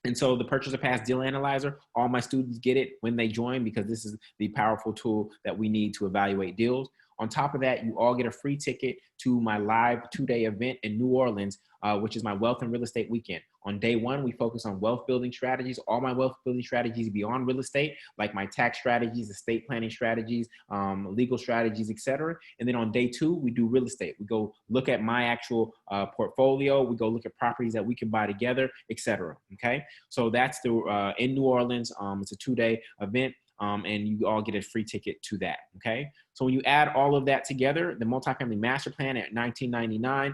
And so the Purchase or Pass Deal Analyzer, all my students get it when they join because this is the powerful tool that we need to evaluate deals. On top of that, you all get a free ticket to my live 2-day event in New Orleans, which is my wealth and real estate weekend. On day one, we focus on wealth building strategies. All my wealth building strategies beyond real estate, like my tax strategies, estate planning strategies, legal strategies, etc. And then on day two, we do real estate. We go look at my actual portfolio. We go look at properties that we can buy together, etc. Okay, so that's in New Orleans. It's a 2-day event. And you all get a free ticket to that. Okay. So when you add all of that together, the multifamily master plan at $19.99,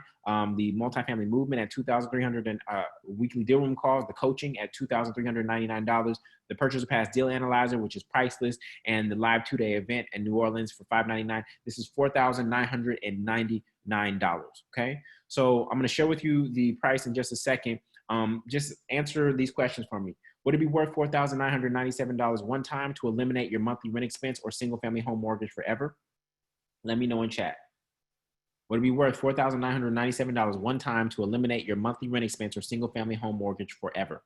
the multifamily movement at $2,300, weekly deal room calls, the coaching at $2,399, the Purchase or Pass Deal Analyzer, which is priceless, and the live 2-day event in New Orleans for $599. This is $4,999. Okay. So I'm going to share with you the price in just a second. Just answer these questions for me. Would it be worth $4,997 one time to eliminate your monthly rent expense or single family home mortgage forever? Let me know in chat. Would it be worth $4,997 one time to eliminate your monthly rent expense or single family home mortgage forever?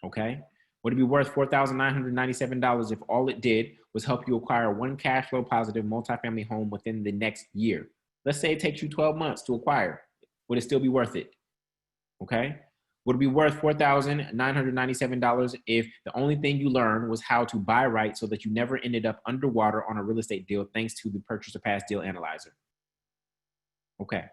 Okay. Would it be worth $4,997 if all it did was help you acquire one cash flow positive multifamily home within the next year? Let's say it takes you 12 months to acquire. Would it still be worth it? Okay. Would it be worth $4,997 if the only thing you learned was how to buy right so that you never ended up underwater on a real estate deal thanks to the Purchase or Pass Deal Analyzer? Okay,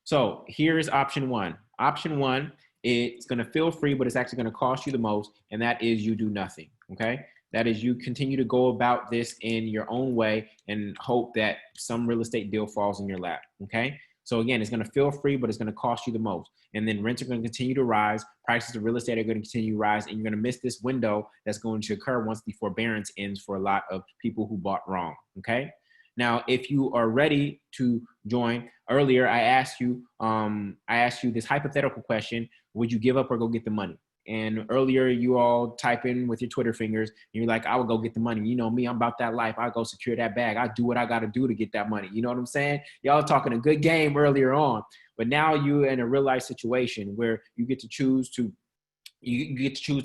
so here's option one. Option one, it's going to feel free, but it's actually going to cost you the most, and that is you do nothing. Okay, that is you continue to go about this in your own way and hope that some real estate deal falls in your lap. Okay. So again, it's going to feel free, but it's going to cost you the most. And then rents are going to continue to rise. Prices of real estate are going to continue to rise. And you're going to miss this window that's going to occur once the forbearance ends for a lot of people who bought wrong. Okay. Now, if you are ready to join, earlier I asked you this hypothetical question: would you give up or go get the money? And earlier you all type in with your Twitter fingers and you're like, I will go get the money. You know me, I'm about that life. I'll go secure that bag. I'll do what I got to do to get that money. You know what I'm saying? Y'all talking a good game earlier on, but now you're in a real life situation where you get to choose to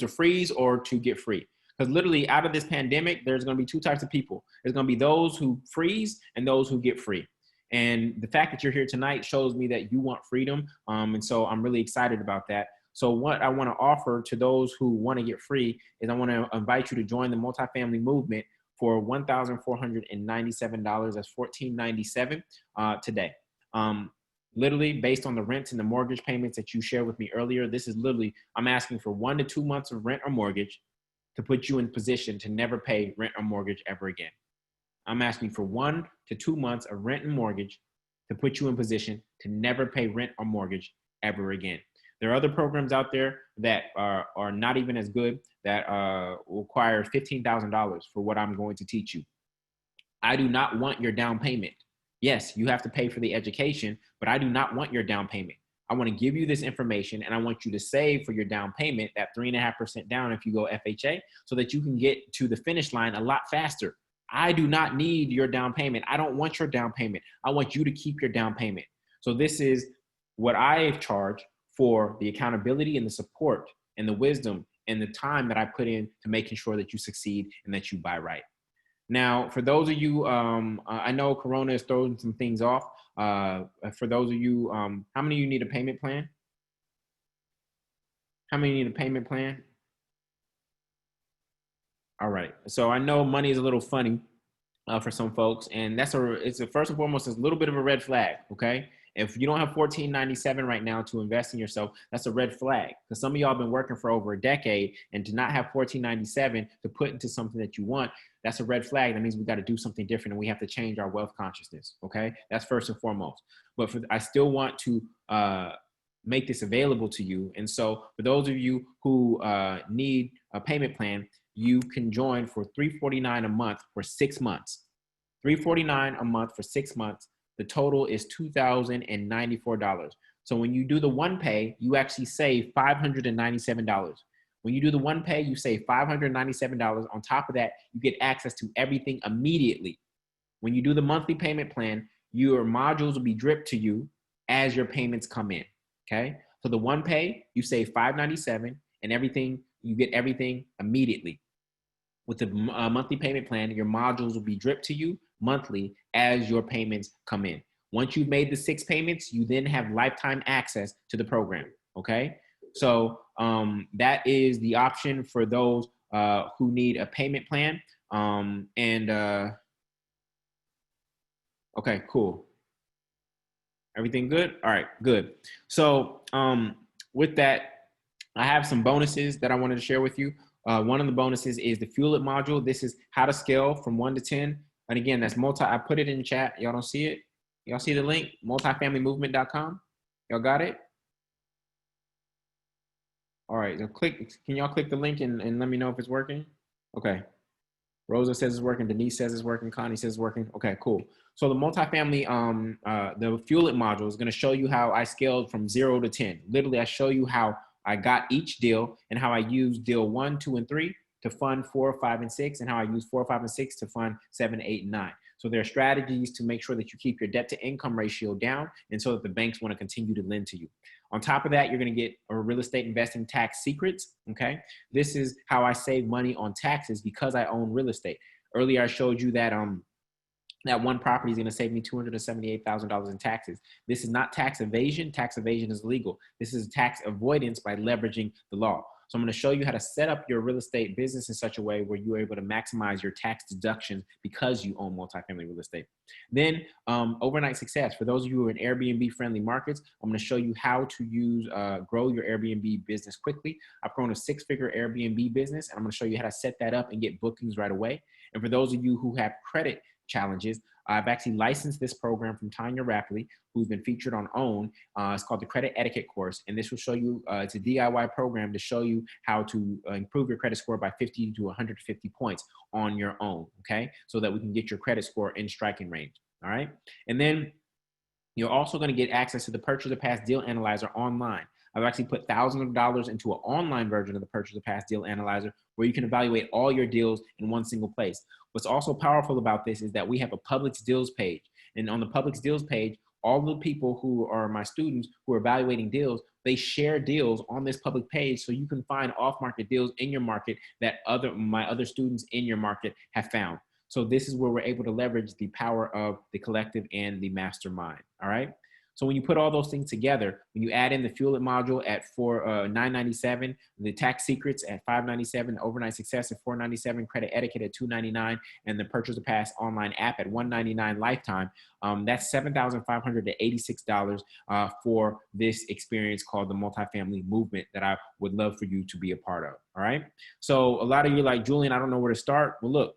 freeze or to get free. Because literally out of this pandemic, there's going to be two types of people. There's going to be those who freeze and those who get free. And the fact that you're here tonight shows me that you want freedom. And so I'm really excited about that. So what I want to offer to those who want to get free is I want to invite you to join the multifamily movement for $1,497. That's $1,497 today. Literally based on the rents and the mortgage payments that you shared with me earlier, this is literally, I'm asking for 1 to 2 months of rent or mortgage to put you in position to never pay rent or mortgage ever again. I'm asking for 1 to 2 months of rent and mortgage to put you in position to never pay rent or mortgage ever again. There are other programs out there that are not even as good that require $15,000 for what I'm going to teach you. I do not want your down payment. Yes, you have to pay for the education, but I do not want your down payment. I want to give you this information and I want you to save for your down payment, that 3.5% down if you go FHA, so that you can get to the finish line a lot faster. I do not need your down payment. I don't want your down payment. I want you to keep your down payment. So this is what I charge for the accountability and the support and the wisdom and the time that I put in to making sure that you succeed and that you buy right. Now, for those of you, I know Corona is throwing some things off. For those of you, how many of you need a payment plan? How many need a payment plan? All right. So I know money is a little funny for some folks, and it's first and foremost, it's a little bit of a red flag. Okay. If you don't have $14.97 right now to invest in yourself, that's a red flag, because some of y'all have been working for over a decade, and to not have $14.97 to put into something that you want, that's a red flag. That means we got to do something different, and we have to change our wealth consciousness. Okay, that's first and foremost. But I still want to make this available to you. And so for those of you who need a payment plan, you can join for $349 a month for 6 months. $349 a month for 6 months. The total is $2,094. So when you do the one pay, you actually save $597. When you do the one pay, you save $597. On top of that, you get access to everything immediately. When you do the monthly payment plan, your modules will be dripped to you as your payments come in. Okay, so the one pay, you save $597, and everything, you get everything immediately. With the monthly payment plan, your modules will be dripped to you monthly as your payments come in. Once you've made the 6 payments, you then have lifetime access to the program. Okay, so that is the option for those who need a payment plan. Okay, cool. Everything good? All right, good. So with that, I have some bonuses that I wanted to share with you. One of the bonuses is the Fuel It module. This is how to scale from 1 to 10. And again, that's I put it in the chat. Y'all don't see it? Y'all see the link? Multifamilymovement.com. Y'all got it? All right, so can y'all click the link and let me know if it's working? Okay. Rosa says it's working. Denise says it's working. Connie says it's working. Okay, cool. So the multifamily, the Fuel It module is going to show you how I scaled from 0 to 10. Literally, I show you how I got each deal and how I used deal 1, 2, and 3 to fund 4, 5, and 6, and how I use 4, 5, and 6 to fund 7, 8, and 9. So there are strategies to make sure that you keep your debt to income ratio down, and so that the banks want to continue to lend to you. On top of that, you're going to get a real estate investing tax secrets. Okay, this is how I save money on taxes because I own real estate. Earlier, I showed you that that one property is going to save me $278,000 in taxes. This is not tax evasion. Tax evasion is legal. This is tax avoidance by leveraging the law. So I'm going to show you how to set up your real estate business in such a way where you're able to maximize your tax deductions because you own multifamily real estate. Then overnight success. For those of you who are in Airbnb friendly markets, I'm going to show you how to grow your Airbnb business quickly. I've grown a 6-figure Airbnb business, and I'm going to show you how to set that up and get bookings right away. And for those of you who have credit challenges, I've actually licensed this program from Tanya Rapley, who's been featured on OWN. It's called the Credit Etiquette Course. And this will show you, it's a DIY program to show you how to improve your credit score by 50 to 150 points on your own, okay? So that we can get your credit score in striking range, all right? And then you're also gonna get access to the Purchase or Pass Deal Analyzer online. I've actually put thousands of dollars into an online version of the Purchase or Pass Deal Analyzer where you can evaluate all your deals in one single place. What's also powerful about this is that we have a Publix deals page. And on the Publix deals page, all the people who are my students who are evaluating deals, they share deals on this public page so you can find off-market deals in your market that my other students in your market have found. So this is where we're able to leverage the power of the collective and the mastermind, all right? So when you put all those things together, when you add in the Fuel It module at $997, the tax secrets at $597, overnight success at $497, credit etiquette at $299, and the Purchase or Pass online app at $199 lifetime, that's $7,586 for this experience called the Multifamily Movement that I would love for you to be a part of, all right? So a lot of you are like, Julian, I don't know where to start. Well, look,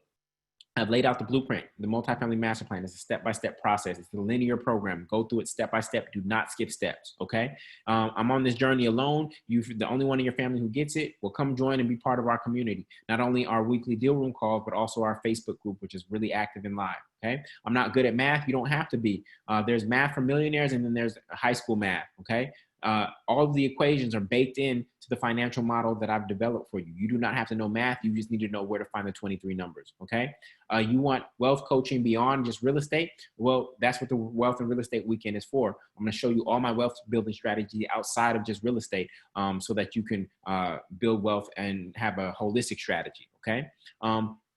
I've laid out the blueprint. The Multifamily Master Plan is a step-by-step process. It's a linear program. Go through it step-by-step. Do not skip steps, okay? I'm on this journey alone. You're the only one in your family who gets it. Well, come join and be part of our community. Not only our weekly deal room calls, but also our Facebook group, which is really active and live, okay? I'm not good at math. You don't have to be. There's math for millionaires, and then there's high school math, okay? All of the equations are baked in to the financial model that I've developed for you. You do not have to know math. You just need to know where to find the 23 numbers, okay? You want wealth coaching beyond just real estate? Well, that's what the Wealth and Real Estate Weekend is for. I'm going to show you all my wealth building strategy outside of just real estate so that you can build wealth and have a holistic strategy, okay?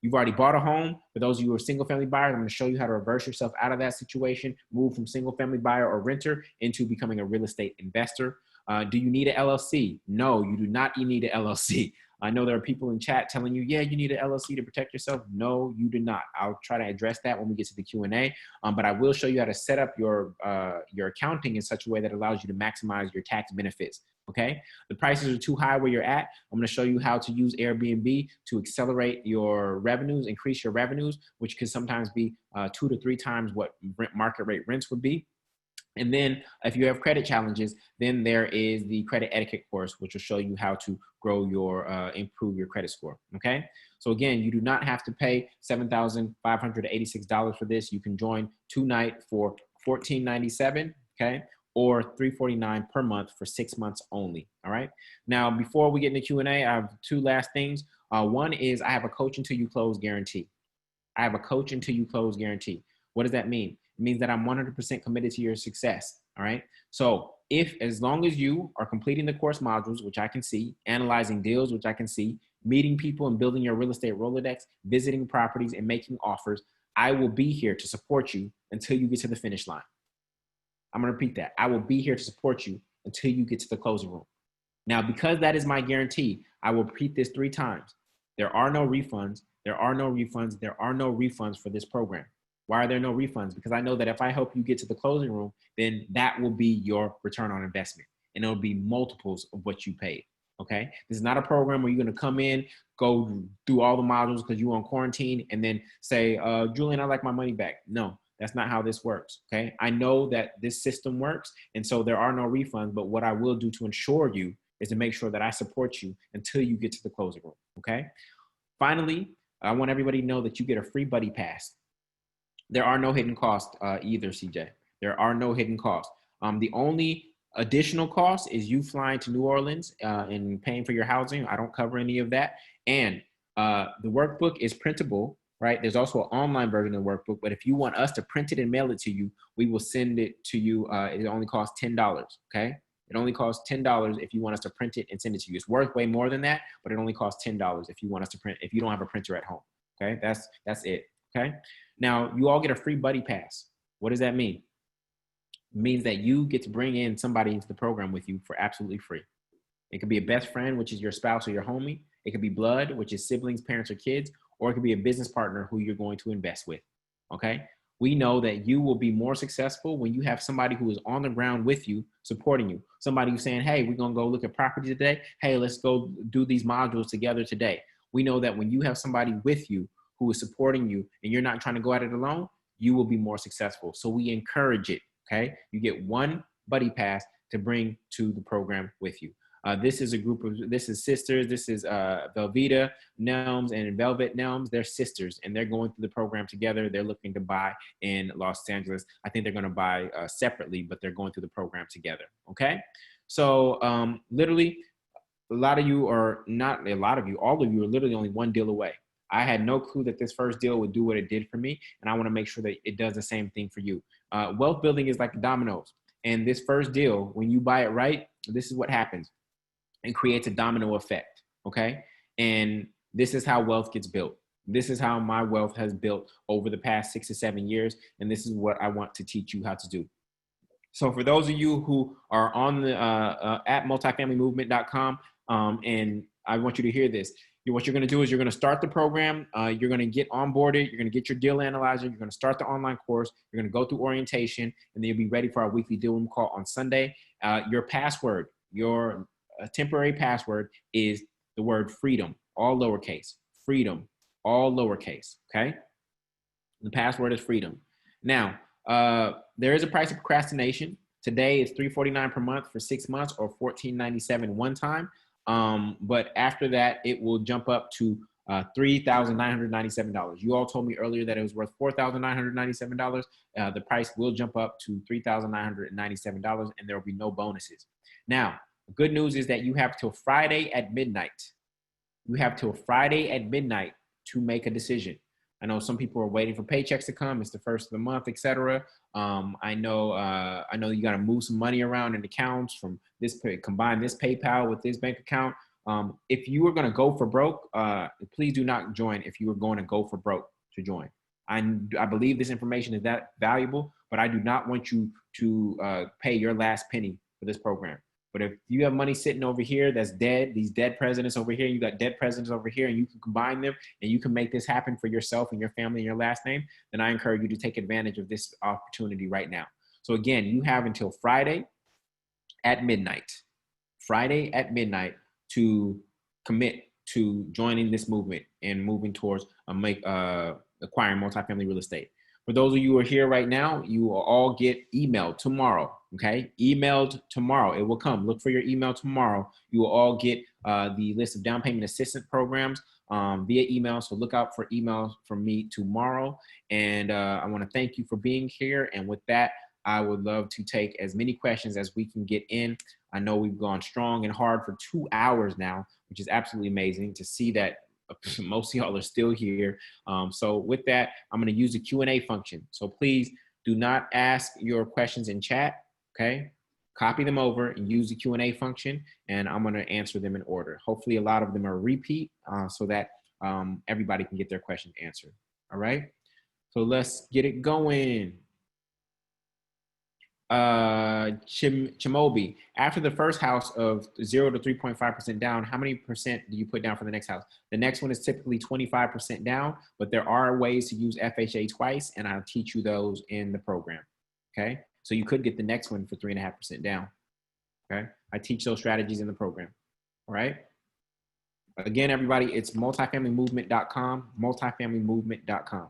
You've already bought a home. For those of you who are single family buyers, I'm going to show you how to reverse yourself out of that situation, move from single family buyer or renter into becoming a real estate investor. Do you need an LLC? No, you do not need an LLC. I know there are people in chat telling you, yeah, you need an LLC to protect yourself. No, you do not. I'll try to address that when we get to the Q&A. But I will show you how to set up your accounting in such a way that allows you to maximize your tax benefits. Okay, the prices are too high where you're at. I'm going to show you how to use Airbnb to accelerate your revenues, increase your revenues, which could sometimes be 2 to 3 times what market rate rents would be. And then if you have credit challenges, then there is the credit etiquette course, which will show you how to grow your, improve your credit score. Okay. So again, you do not have to pay $7,586 for this. You can join 2-night for $14.97. Okay. Or $349 per month for 6 months only. All right. Now, before we get into Q&A, I have 2 last things. One is I have a coach until you close guarantee. I have a coach until you close guarantee. What does that mean? It means that I'm 100% committed to your success. All right. So as long as you are completing the course modules, which I can see, analyzing deals, which I can see, meeting people and building your real estate Rolodex, visiting properties and making offers, I will be here to support you until you get to the finish line. I'm going to repeat that. I will be here to support you until you get to the closing room. Now, because that is my guarantee, I will repeat this 3 times. There are no refunds. There are no refunds. There are no refunds for this program. Why are there no refunds? Because I know that if I help you get to the closing room, then that will be your return on investment. And it'll be multiples of what you paid. Okay. This is not a program where you're going to come in, go do all the modules because you're on quarantine and then say, Julian, I'd like my money back. No, that's not how this works. Okay. I know that this system works. And so there are no refunds, but what I will do to ensure you is to make sure that I support you until you get to the closing room. Okay. Finally, I want everybody to know that you get a free buddy pass. There are no hidden costs either, CJ. There are no hidden costs. The only additional cost is you flying to New Orleans and paying for your housing. I don't cover any of that. And the workbook is printable, right? There's also an online version of the workbook, but if you want us to print it and mail it to you, we will send it to you. It only costs $10, okay? It only costs $10 if you want us to print it and send it to you. It's worth way more than that, but it only costs $10 if you want us to print, if you don't have a printer at home, okay? That's it, okay? Now, you all get a free buddy pass. What does that mean? It means that you get to bring in somebody into the program with you for absolutely free. It could be a best friend, which is your spouse or your homie. It could be blood, which is siblings, parents, or kids, or it could be a business partner who you're going to invest with, okay? We know that you will be more successful when you have somebody who is on the ground with you, supporting you. Somebody who's saying, hey, we're going to go look at property today. Hey, let's go do these modules together today. We know that when you have somebody with you who is supporting you and you're not trying to go at it alone, you will be more successful. So we encourage it, okay? You get 1 buddy pass to bring to the program with you. This is a group of, this is sisters. This is Velveeta Nelms and Velvet Nelms. They're sisters and they're going through the program together. They're looking to buy in Los Angeles. I think they're going to buy separately, but they're going through the program together. Okay. So literally a lot of you are not a lot of you, all of you are literally only 1 deal away. I had no clue that this first deal would do what it did for me. And I want to make sure that it does the same thing for you. Wealth building is like dominoes. And this first deal, when you buy it right, this is what happens. It creates a domino effect, okay? And this is how wealth gets built. This is how my wealth has built over the past 6 to 7 years, and this is what I want to teach you how to do. So for those of you who are on the at multifamilymovement.com, and I want you to hear this. What you're going to do is you're going to start the program. You're going to get onboarded. You're going to get your deal analyzer. You're going to start the online course. You're going to go through orientation, and then you'll be ready for our weekly deal room call on Sunday. Your password, your temporary password is the word freedom, all lowercase, freedom, all lowercase, okay? The password is freedom. Now, there is a price of procrastination. Today is $349 per month for 6 months or $14.97 one time. But after that, it will jump up to $3,997. You all told me earlier that it was worth $4,997. The price will jump up to $3,997 and there will be no bonuses. Now, the good news is that you have till Friday at midnight. You have till Friday at midnight to make a decision. I know some people are waiting for paychecks to come. It's the first of the month, etc. I know you got to move some money around in accounts from this, combine this PayPal with this bank account. If you are going to go for broke, please do not join if you are going to go for broke to join. I believe this information is that valuable, but I do not want you to pay your last penny for this program. But if you have money sitting over here that's dead, these dead presidents over here, you got dead presidents over here, and you can combine them and you can make this happen for yourself and your family and your last name, then I encourage you to take advantage of this opportunity right now. So again, you have until Friday at midnight, to commit to joining this movement and moving towards acquiring multifamily real estate. For those of you who are here right now, you will all get emailed tomorrow, okay? Emailed tomorrow. It will come. Look for your email tomorrow. You will all get the list of down payment assistance programs via email. So look out for emails from me tomorrow. And I want to thank you for being here. And with that, I would love to take as many questions as we can get in. I know we've gone strong and hard for 2 hours now, which is absolutely amazing to see that most of y'all are still here. So with that, I'm going to use the Q&A function. So please do not ask your questions in chat, okay? Copy them over and use the Q&A function, and I'm going to answer them in order. Hopefully a lot of them are repeat so that everybody can get their question answered, all right? So let's get it going. Chimobi, after the first house of 0 to 3.5% down, how many percent do you put down for the next house? The next one is typically 25% down, but there are ways to use FHA twice, and I'll teach you those in the program. Okay, so you could get the next one for 3.5% down. Okay, I teach those strategies in the program. All right. Again, everybody, it's multifamilymovement.com, multifamilymovement.com.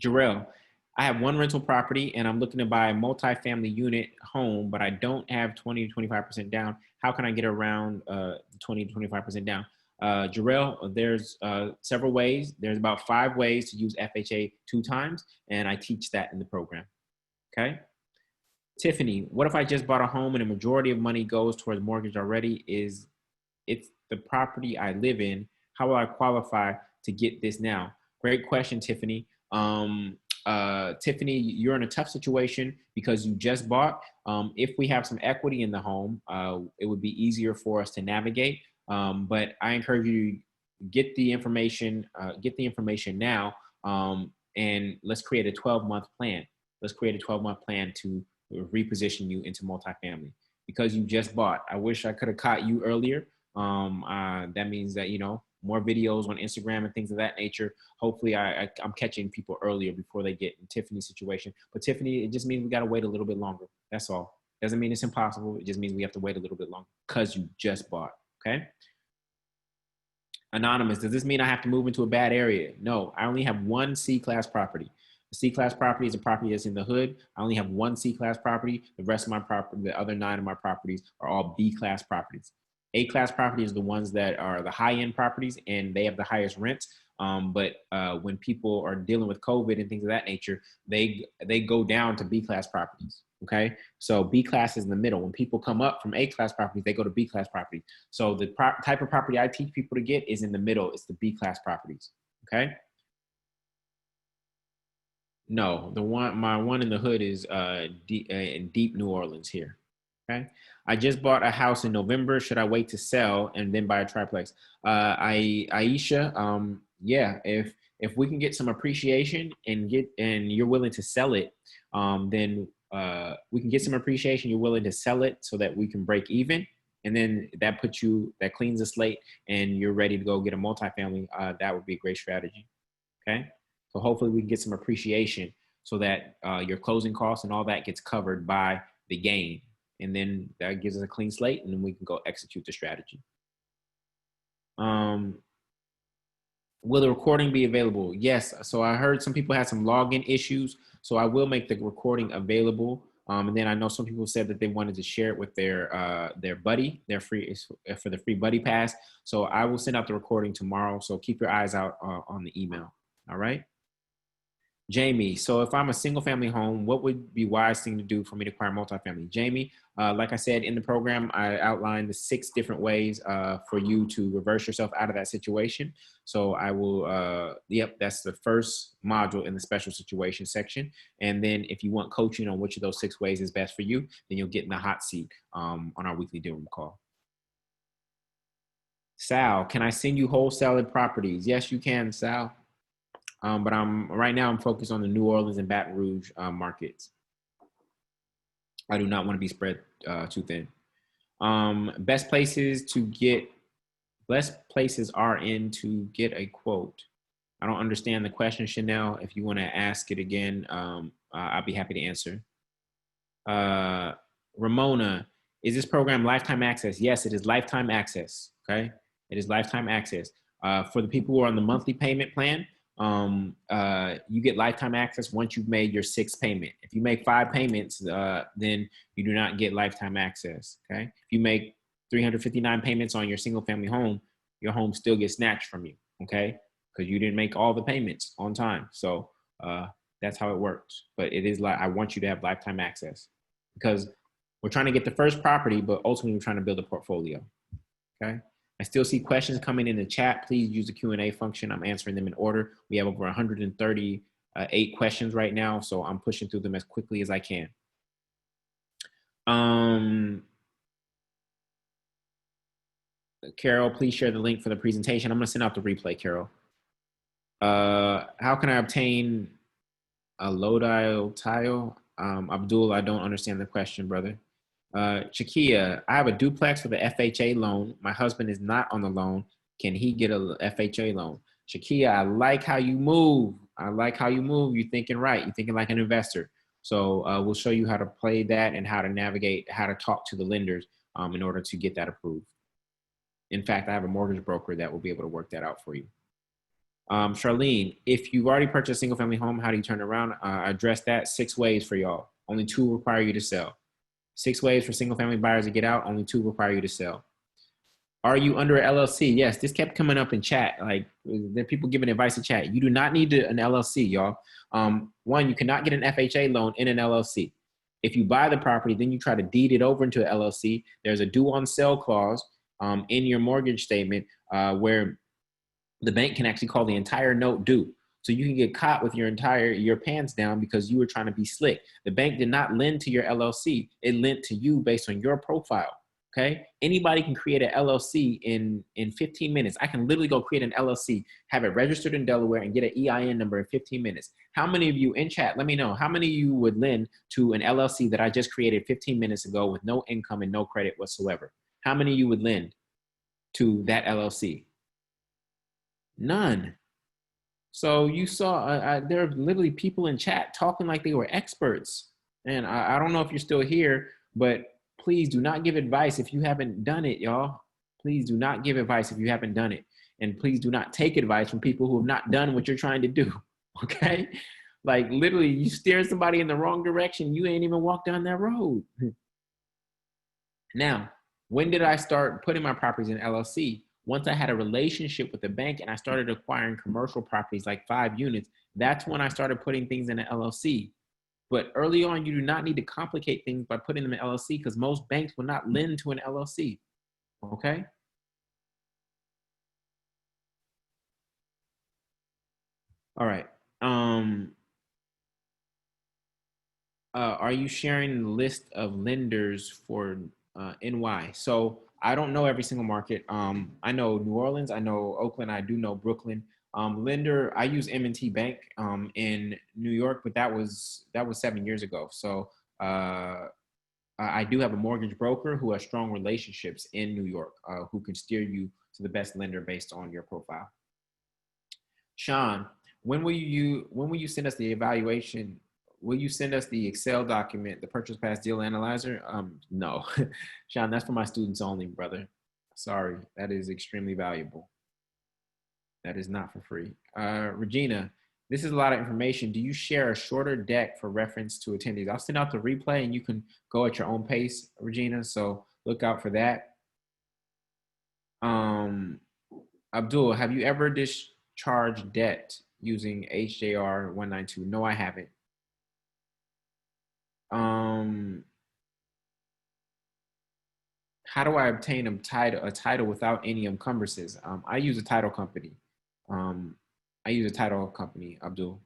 Jarrell, I have one rental property and I'm looking to buy a multifamily unit home, but I don't have 20 to 25% down. How can I get around 20 to 25% down? Jarrell, there's several ways. There's about 5 ways to use FHA 2 times, and I teach that in the program. Okay. Tiffany, what if I just bought a home and a majority of money goes towards mortgage already? It's the property I live in. How will I qualify to get this now? Great question, Tiffany. Tiffany, you're in a tough situation because you just bought. If we have some equity in the home, it would be easier for us to navigate. But I encourage you to get the information now, and let's create a 12-month plan. Let's create a 12-month plan to reposition you into multifamily because you just bought. I wish I could have caught you earlier. That means that, you know, more videos on Instagram and things of that nature. Hopefully I'm catching people earlier before they get in Tiffany's situation. But Tiffany, it just means we got to wait a little bit longer. That's all. Doesn't mean it's impossible. It just means we have to wait a little bit longer because you just bought. Okay. Anonymous, does this mean I have to move into a bad area? No, I only have one C-class property. A C-class property is a property that's in the hood. I only have one C-class property. The rest of my property, the other 9 of my properties are all B-class properties. A-class properties are the ones that are the high-end properties, and they have the highest rents. But when people are dealing with COVID and things of that nature, they go down to B-class properties. Okay, so B-class is in the middle. When people come up from A-class properties, they go to B-class properties. So the type of property I teach people to get is in the middle. It's the B-class properties. Okay. No, my one in the hood is in deep New Orleans here. Okay. I just bought a house in November. Should I wait to sell and then buy a triplex? Aisha, yeah, if we can get some appreciation and you're willing to sell it, then we can get some appreciation. You're willing to sell it so that we can break even. And then that cleans the slate and you're ready to go get a multifamily. That would be a great strategy. Okay. So hopefully we can get some appreciation so that your closing costs and all that gets covered by the gain. And then that gives us a clean slate and then we can go execute the strategy. Will the recording be available? Yes. So I heard some people had some login issues. So I will make the recording available. And then I know some people said that they wanted to share it with their buddy, for the free buddy pass. So I will send out the recording tomorrow. So keep your eyes out on the email. All right. Jamie, so if I'm a single family home, what would be wise thing to do for me to acquire multifamily? Jamie, like I said in the program, I outlined the 6 different ways for you to reverse yourself out of that situation. So I will, that's the first module in the special situation section. And then if you want coaching on which of those 6 ways is best for you, then you'll get in the hot seat on our weekly deal room call. Sal, can I send you wholesaling properties? Yes, you can, Sal. But right now I'm focused on the New Orleans and Baton Rouge markets. I do not want to be spread too thin. Best places are in to get a quote. I don't understand the question, Chanel. If you want to ask it again, I'll be happy to answer. Ramona, is this program lifetime access? Yes, it is lifetime access. Okay, it is lifetime access. For the people who are on the monthly payment plan, you get lifetime access once you've made your 6th payment. If you make 5 payments, then you do not get lifetime access. Okay, if you make 359 payments on your single family home, your home still gets snatched from you. Okay, because you didn't make all the payments on time. So that's how it works. But it is like I want you to have lifetime access because we're trying to get the first property, but ultimately we're trying to build a portfolio. Okay. I still see questions coming in the chat. Please use the Q&A function. I'm answering them in order. We have over 138 questions right now, so I'm pushing through them as quickly as I can. Carol, please share the link for the presentation. I'm going to send out the replay, Carol. How can I obtain a low-dial tile? Abdul, I don't understand the question, brother. Shakia, I have a duplex with an FHA loan. My husband is not on the loan. Can he get a FHA loan? Shakia, I like how you move. I like how you move. You're thinking right. You're thinking like an investor. So we'll show you how to play that and how to navigate, how to talk to the lenders in order to get that approved. In fact, I have a mortgage broker that will be able to work that out for you. Charlene, if you've already purchased a single family home, how do you turn it around? I addressed that 6 ways for y'all. Only 2 require you to sell. 6 ways for single family buyers to get out. Only 2 require you to sell. Are you under an LLC? Yes, this kept coming up in chat. Like there are people giving advice in chat. You do not need an LLC, y'all. One, you cannot get an FHA loan in an LLC. If you buy the property, then you try to deed it over into an LLC. There's a due on sale clause in your mortgage statement where the bank can actually call the entire note due. So you can get caught with your pants down because you were trying to be slick. The bank did not lend to your LLC. It lent to you based on your profile. Okay. Anybody can create an LLC in 15 minutes. I can literally go create an LLC, have it registered in Delaware and get an EIN number in 15 minutes. How many of you in chat, let me know, how many of you would lend to an LLC that I just created 15 minutes ago with no income and no credit whatsoever? How many of you would lend to that LLC? None. So you saw there are literally people in chat talking like they were experts. And I don't know if you're still here, but please do not give advice if you haven't done it, y'all. Please do not give advice if you haven't done it. And please do not take advice from people who have not done what you're trying to do, okay? Like literally you steer somebody in the wrong direction, you ain't even walked down that road. Now, when did I start putting my properties in LLC? Once I had a relationship with the bank and I started acquiring commercial properties like 5 units, that's when I started putting things in an LLC. But early on, you do not need to complicate things by putting them in LLC because most banks will not lend to an LLC, okay? All right. Are you sharing the list of lenders for NY? So I don't know every single market. I know New Orleans, I know Oakland, I do know Brooklyn. Lender, I use M&T Bank in New York, but that was 7 years ago. So I do have a mortgage broker who has strong relationships in New York, who can steer you to the best lender based on your profile. Sean, when will you send us the evaluation? Will you send us the Excel document, the purchase pass deal analyzer? No, Sean, that's for my students only, brother. Sorry, that is extremely valuable. That is not for free. Regina, this is a lot of information. Do you share a shorter deck for reference to attendees? I'll send out the replay and you can go at your own pace, Regina. So look out for that. Abdul, have you ever discharged debt using HJR 192? No, I haven't. How do I obtain a title without any encumbrances? I use a title company. Abdul.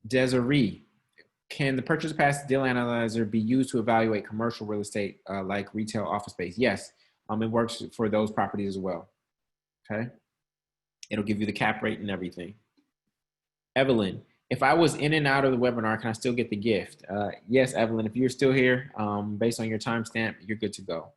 Desiree, can the purchase pass deal analyzer be used to evaluate commercial real estate like retail office space? Yes, it works for those properties as well. Okay, it'll give you the cap rate and everything. Evelyn, If I was in and out of the webinar, can I still get the gift? Yes, Evelyn, if you're still here, based on your timestamp, you're good to go.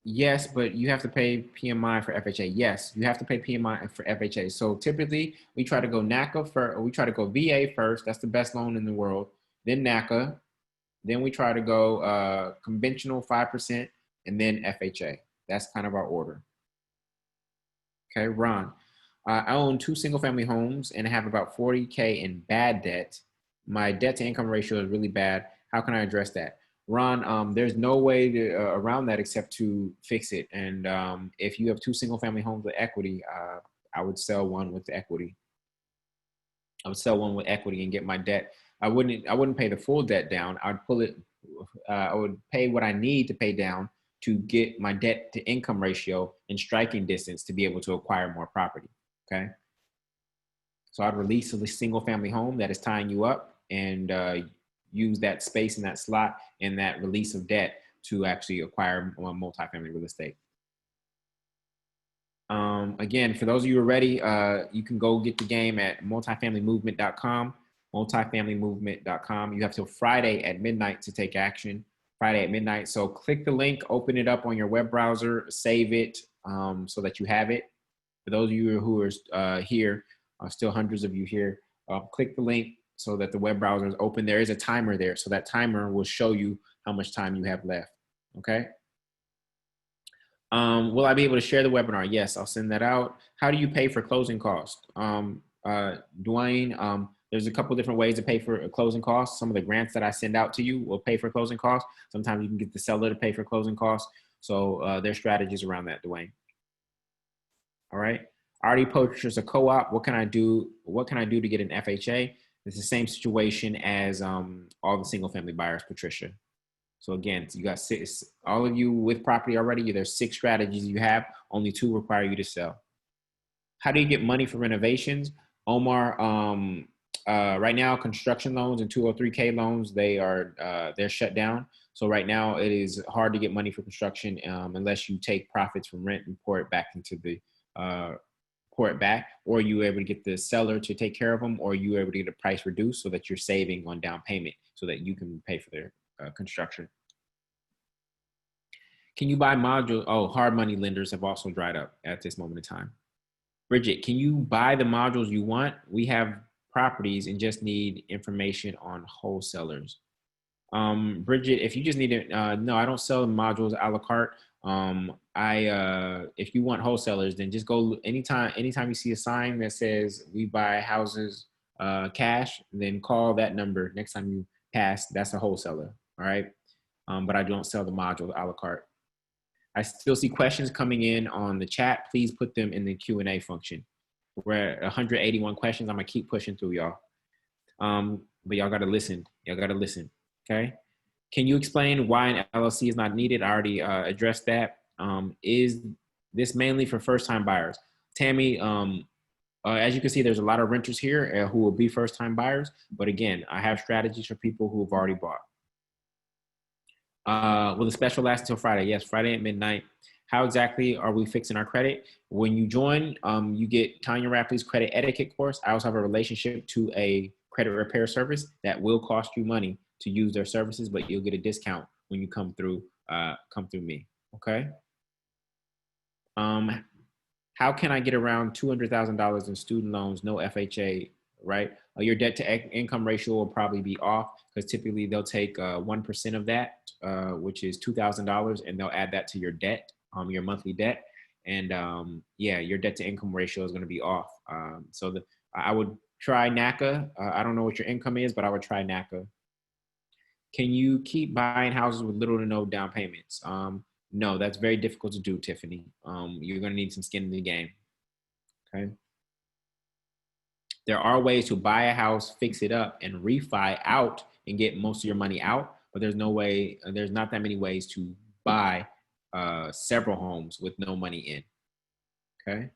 Yes, but you have to pay PMI for FHA. Yes, you have to pay PMI for FHA. So typically we try to go NACA first, or we try to go VA first. That's the best loan in the world. Then NACA. Then we try to go conventional 5%, and then FHA. That's kind of our order. Okay, Ron. I own 2 single-family homes and have about 40K in bad debt. My debt-to-income ratio is really bad. How can I address that? Ron, there's no way to, around that except to fix it. And if you have 2 single-family homes with equity, I would sell one with equity. I would sell one with equity and get my debt. I wouldn't pay the full debt down. I'd pull it. I would pay what I need to pay down to get my debt to income ratio in striking distance to be able to acquire more property. Okay. So I'd release a single family home that is tying you up and use that space in that slot and that release of debt to actually acquire multifamily real estate. Again, for those of you who are ready, you can go get the game at multifamilymovement.com, multifamilymovement.com. You have till Friday at midnight to take action, Friday at midnight. So click the link, open it up on your web browser, save it so that you have it. For those of you who are here, still hundreds of you here, click the link so that the web browser is open. There is a timer there, so that timer will show you how much time you have left, okay? Will I be able to share the webinar? Yes, I'll send that out. How do you pay for closing costs? Dwayne, there's a couple different ways to pay for closing costs. Some of the grants that I send out to you will pay for closing costs. Sometimes you can get the seller to pay for closing costs. So there's strategies around that, Dwayne. All right. I already purchased a co-op. What can I do? What can I do to get an FHA? It's the same situation as all the single family buyers, Patricia. So again, you got 6, all of you with property already, there's 6 strategies you have, only 2 require you to sell. How do you get money for renovations? Omar, right now, construction loans and 203K loans, they're shut down. So right now it is hard to get money for construction unless you take profits from rent and pour it back into the, or you were able to get the seller to take care of them, or you were able to get a price reduced so that you're saving on down payment so that you can pay for their construction. Can you buy modules? Oh, hard money lenders have also dried up at this moment in time. Bridget, can you buy the modules you want? We have properties and just need information on wholesalers. Bridget, if you just need it, no, I don't sell modules a la carte. If you want wholesalers, then just go anytime you see a sign that says we buy houses cash, then call that number next time you pass. That's a wholesaler. All right. But I don't sell the modules a la carte. I still see questions coming in on the chat. Please put them in the Q&A function. We're at 181 questions. I'm gonna keep pushing through, y'all. But y'all gotta listen. Y'all gotta listen, okay? Can you explain why an LLC is not needed? I already addressed that. Is this mainly for first-time buyers? Tammy, as you can see, there's a lot of renters here who will be first-time buyers. But again, I have strategies for people who have already bought. Will the special last until Friday? Yes, Friday at midnight. How exactly are we fixing our credit? When you join, you get Tanya Rapley's credit etiquette course. I also have a relationship to a credit repair service that will cost you money to use their services, but you'll get a discount when you come through me. Okay. How can I get around $200,000 in student loans, no FHA, right? Your debt to income ratio will probably be off because typically they'll take 1% of that, which is $2,000, and they'll add that to your debt, your monthly debt. And yeah, your debt to income ratio is going to be off. So I would try NACA. I don't know what your income is, but I would try NACA. Can you keep buying houses with little to no down payments? No, that's very difficult to do, Tiffany. You're going to need some skin in the game. Okay. There are ways to buy a house, fix it up, and refi out and get most of your money out. But there's no way, there's not that many ways to buy several homes with no money in. Okay.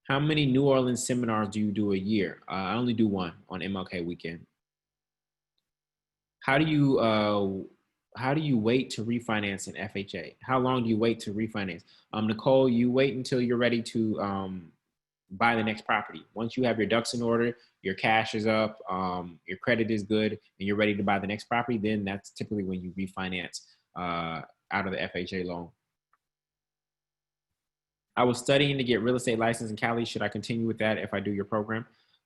How many New Orleans seminars do you do a year? I only do one on MLK weekend. How do you wait to refinance an FHA? How long do you wait to refinance? Nicole, you wait until you're ready to buy the next property. Once you have your ducks in order, your cash is up, your credit is good, and you're ready to buy the next property, then that's typically when you refinance out of the FHA loan. I was studying to get real estate license in Cali. Should I continue with that if I do your program?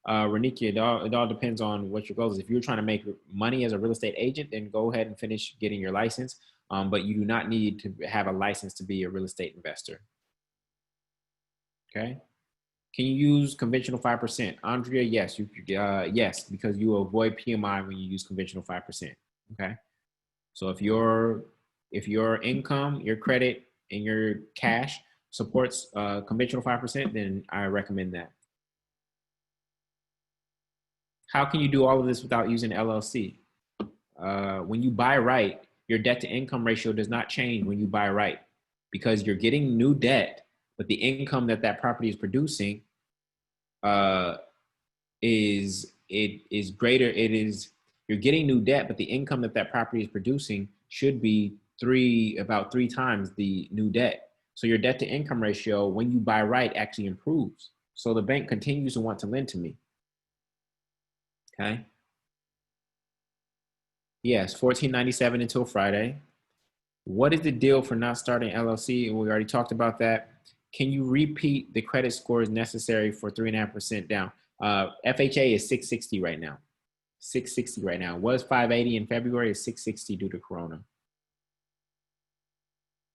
Reniki, it all depends on what your goal is. If you're trying to make money as a real estate agent, then go ahead and finish getting your license. But you do not need to have a license to be a real estate investor. Okay. Can you use conventional 5%? Andrea, yes, yes, because you avoid PMI when you use conventional 5%. Okay. So if your income, your credit, and your cash supports conventional 5%, then I recommend that. How can you do all of this without using LLC? When you buy right, your debt to income ratio does not change when you buy right, because you're getting new debt, but the income that property is producing is greater. You're getting new debt, but the income that property is producing should be about three times the new debt. So your debt to income ratio, when you buy right, actually improves. So the bank continues to want to lend to me. Okay. Yes, $14.97 until Friday. What is the deal for not starting LLC? And we already talked about that. Can you repeat the credit scores necessary for 3.5% down? FHA is 660 right now. 660 right now. It was 580 in February. Is 660 due to Corona.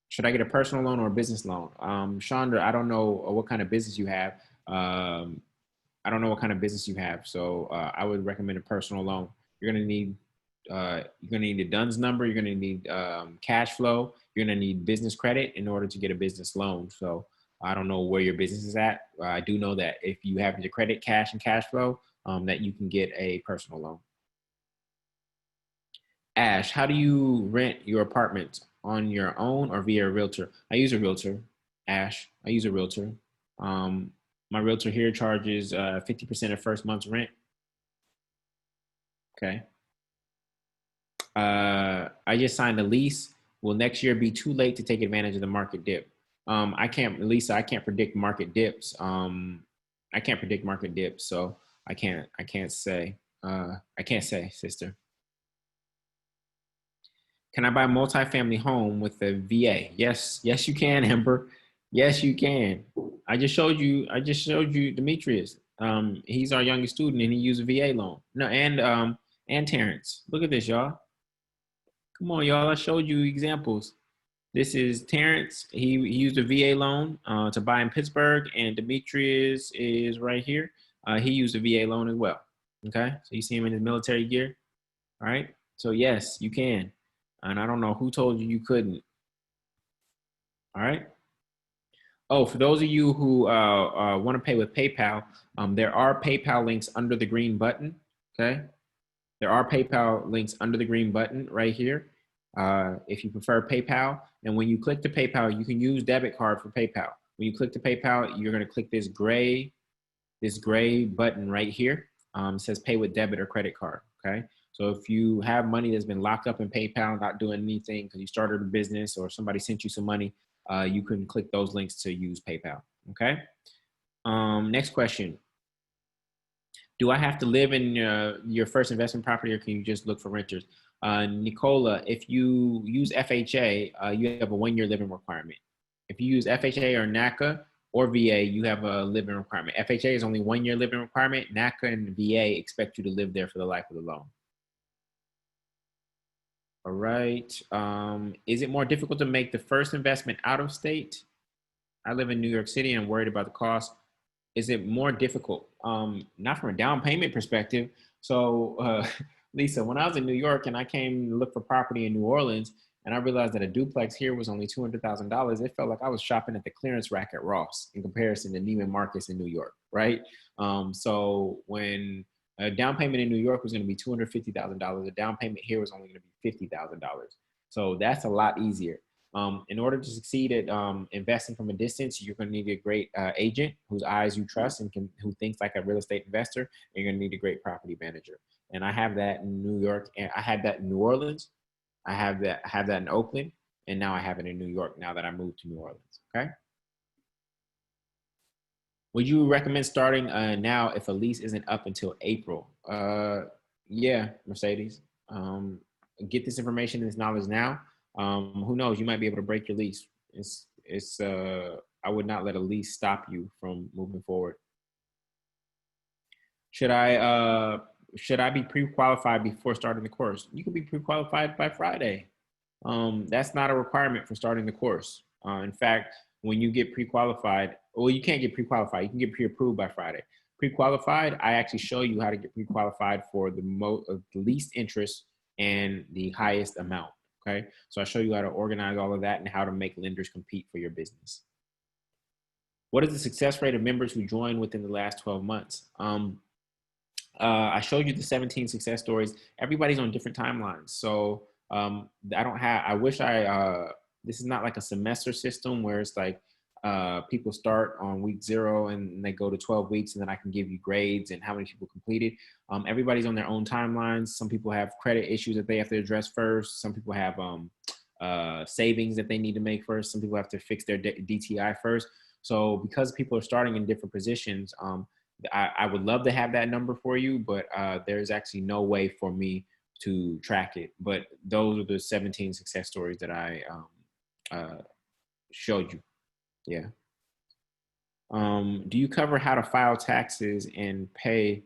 Should I get a personal loan or a business loan? Chandra, I don't know what kind of business you have. I don't know what kind of business you have. So I would recommend a personal loan. You're going to need the DUNS number. You're going to need cash flow. You're going to need business credit in order to get a business loan. So I don't know where your business is at. I do know that if you have the credit, cash, and cash flow, that you can get a personal loan. Ash, how do you rent your apartment? On your own or via a realtor? I use a realtor. Ash, I use a realtor. My realtor here charges 50% of first month's rent. Okay. I just signed a lease. Will next year be too late to take advantage of the market dip? I can't, Lisa, I can't predict market dips. I can't predict market dips, so I can't say. I can't say, sister. Can I buy a multifamily home with a VA? Yes, yes, you can, Amber. Yes, you can. I just showed you Demetrius. He's our youngest student, and he used a VA loan. No, and Terrence. Look at this, y'all. Come on, y'all. I showed you examples. This is Terrence. He used a VA loan to buy in Pittsburgh, and Demetrius is right here. He used a VA loan as well. Okay, so you see him in his military gear. All right. So yes, you can. And I don't know who told you you couldn't. All right. Oh, for those of you who want to pay with PayPal, there are PayPal links under the green button. Okay. There are PayPal links under the green button right here. If you prefer PayPal, and when you click the PayPal, you can use debit card for PayPal. When you click the PayPal, you're going to click this gray button right here. It says pay with debit or credit card. Okay. So if you have money that's been locked up in PayPal, not doing anything because you started a business or somebody sent you some money, you can click those links to use PayPal. Okay. Next question. Do I have to live in your first investment property, or can you just look for renters? Nicola, if you use FHA, you have a 1-year living requirement. If you use FHA or NACA or VA, you have a living requirement. FHA is only 1-year living requirement. NACA and VA expect you to live there for the life of the loan. All right. Is it more difficult to make the first investment out of state? I live in New York City and I'm worried about the cost. Is it more difficult? Not from a down payment perspective. So, Lisa, when I was in New York and I came to look for property in New Orleans, and I realized that a duplex here was only $200,000, it felt like I was shopping at the clearance rack at Ross in comparison to Neiman Marcus in New York, right? So when a down payment in New York was going to be $250,000, a down payment here was only going to be $50,000. So that's a lot easier. In order to succeed at investing from a distance, you're going to need a great agent whose eyes you trust and who thinks like a real estate investor. And you're going to need a great property manager. And I have that in New York, and I had that in New Orleans. I have that in Oakland, and now I have it in New York. Now that I moved to New Orleans. Okay. Would you recommend starting now if a lease isn't up until April? Yeah, Mercedes. Get this information and this knowledge now. Who knows? You might be able to break your lease. I would not let a lease stop you from moving forward. Should I should I be pre-qualified before starting the course? You can be pre-qualified by Friday. That's not a requirement for starting the course. In fact, when you get pre-qualified, well, you can't get pre-qualified. You can get pre-approved by Friday. Pre-qualified, I actually show you how to get pre-qualified for the least interest and the highest amount. Okay, so I show you how to organize all of that and how to make lenders compete for your business. What is the success rate of members who join within the last 12 months? I showed you the 17 success stories. Everybody's on different timelines. So this is not like a semester system where it's like people start on week 0 and they go to 12 weeks and then I can give you grades and how many people completed. Everybody's on their own timelines. Some people have credit issues that they have to address first. Some people have savings that they need to make first. Some people have to fix their DTI first. So because people are starting in different positions, I would love to have that number for you, but there's actually no way for me to track it. But those are the 17 success stories that I showed you. Yeah. Do you cover how to file taxes and pay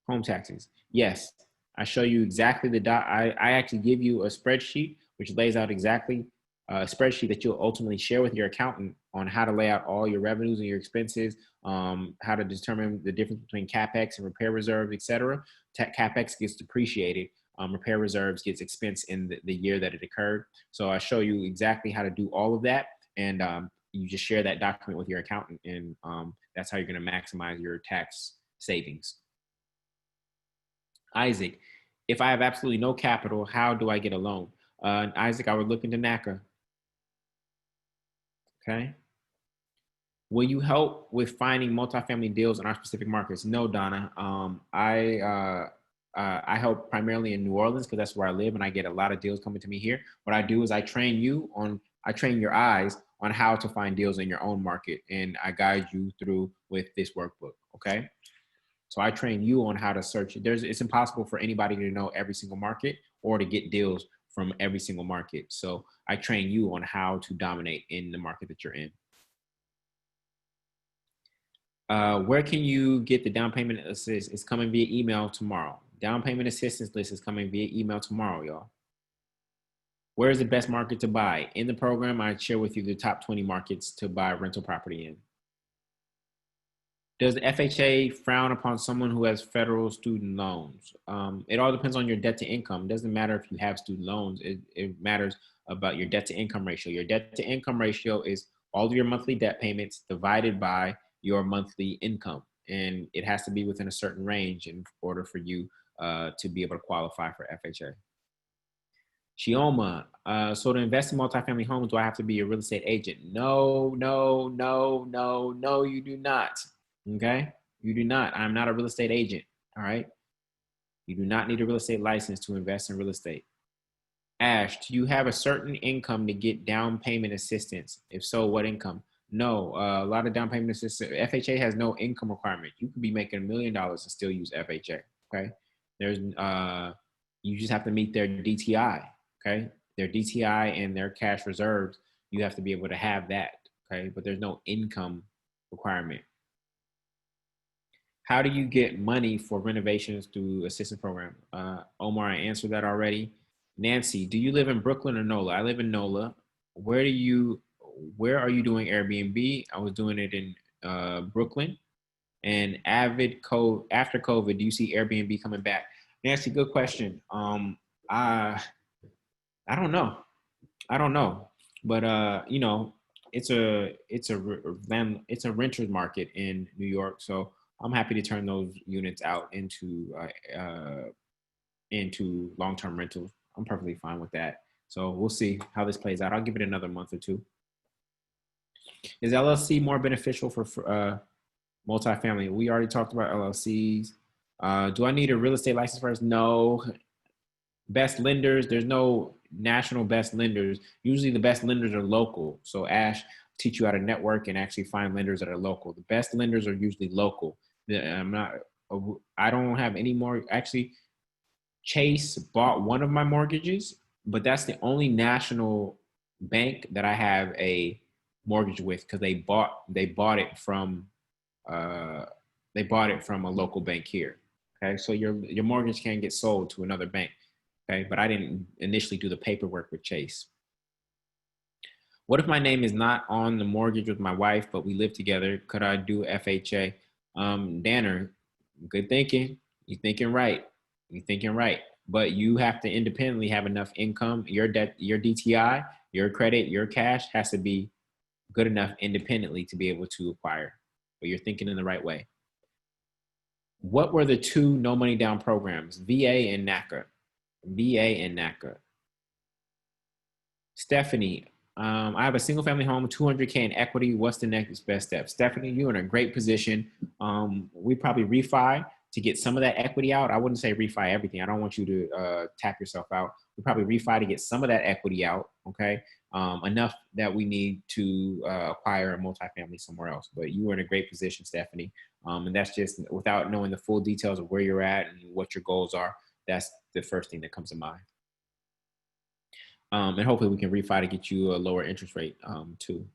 home taxes? Yes. I show you exactly I actually give you a spreadsheet which lays out exactly a spreadsheet that you'll ultimately share with your accountant on how to lay out all your revenues and your expenses, how to determine the difference between CapEx and repair reserves, et cetera. CapEx gets depreciated. Repair reserves gets expensed in the year that it occurred. So I show you exactly how to do all of that. And you just share that document with your accountant. And that's how you're going to maximize your tax savings. Isaac, if I have absolutely no capital, how do I get a loan? Isaac, I would look into NACA. Okay. Will you help with finding multifamily deals in our specific markets? No, Donna. I help primarily in New Orleans because that's where I live and I get a lot of deals coming to me here. What I do is I train your eyes on how to find deals in your own market, and I guide you through with this workbook. Okay. So I train you on how to search. It's impossible for anybody to know every single market or to get deals from every single market. So I train you on how to dominate in the market that you're in. Where can you get the down payment assist? It's coming via email tomorrow. Down payment assistance list is coming via email tomorrow, y'all. Where is the best market to buy? In the program, I share with you the top 20 markets to buy rental property in. Does the FHA frown upon someone who has federal student loans? It all depends on your debt to income. It doesn't matter if you have student loans. It matters about your debt to income ratio. Your debt to income ratio is all of your monthly debt payments divided by your monthly income. And it has to be within a certain range in order for you to be able to qualify for FHA. Chioma, so to invest in multifamily homes, do I have to be a real estate agent? No, no, no, no, no, you do not. Okay, you do not. I'm not a real estate agent. All right, you do not need a real estate license to invest in real estate. Ash, do you have a certain income to get down payment assistance? If so, what income? No, a lot of down payment assistance. FHA has no income requirement. You could be making $1 million and still use FHA. Okay, you just have to meet their DTI. Okay, their DTI and their cash reserves. You have to be able to have that. Okay, but there's no income requirement. How do you get money for renovations through assistance program? Omar, I answered that already. Nancy, do you live in Brooklyn or NOLA? I live in NOLA. Where are you doing Airbnb? I was doing it in Brooklyn. And after COVID, do you see Airbnb coming back? Nancy, good question. I don't know. But it's a renter's market in New York, so I'm happy to turn those units out into long-term rentals. I'm perfectly fine with that. So we'll see how this plays out. I'll give it another month or two. Is LLC more beneficial for multifamily? We already talked about LLCs. Do I need a real estate license first? No. Best lenders, there's no national best lenders. Usually the best lenders are local. So Ash, teach you how to network and actually find lenders that are local. The best lenders are usually local. I don't have any more. Actually, Chase bought one of my mortgages, but that's the only national bank that I have a mortgage with, because they bought it from uh, a local bank here. Okay, so your mortgage can get sold to another bank. Okay, but I didn't initially do the paperwork with Chase. What if my name is not on the mortgage with my wife, but we live together? Could I do FHA? Danner, good thinking. You're thinking right. You're thinking right. But you have to independently have enough income. Your debt, your DTI, your credit, your cash has to be good enough independently to be able to acquire. But you're thinking in the right way. What were the two no money down programs? VA and NACA. VA and NACA. Stephanie, I have a single family home, 200K in equity. What's the next best step? Stephanie, you're in a great position. We probably refi to get some of that equity out. I wouldn't say refi everything. I don't want you to tap yourself out. We probably refi to get some of that equity out, okay? Enough that we need to acquire a multifamily somewhere else. But you are in a great position, Stephanie. And that's just without knowing the full details of where you're at and what your goals are. That's the first thing that comes to mind. And hopefully we can refi to get you a lower interest rate too.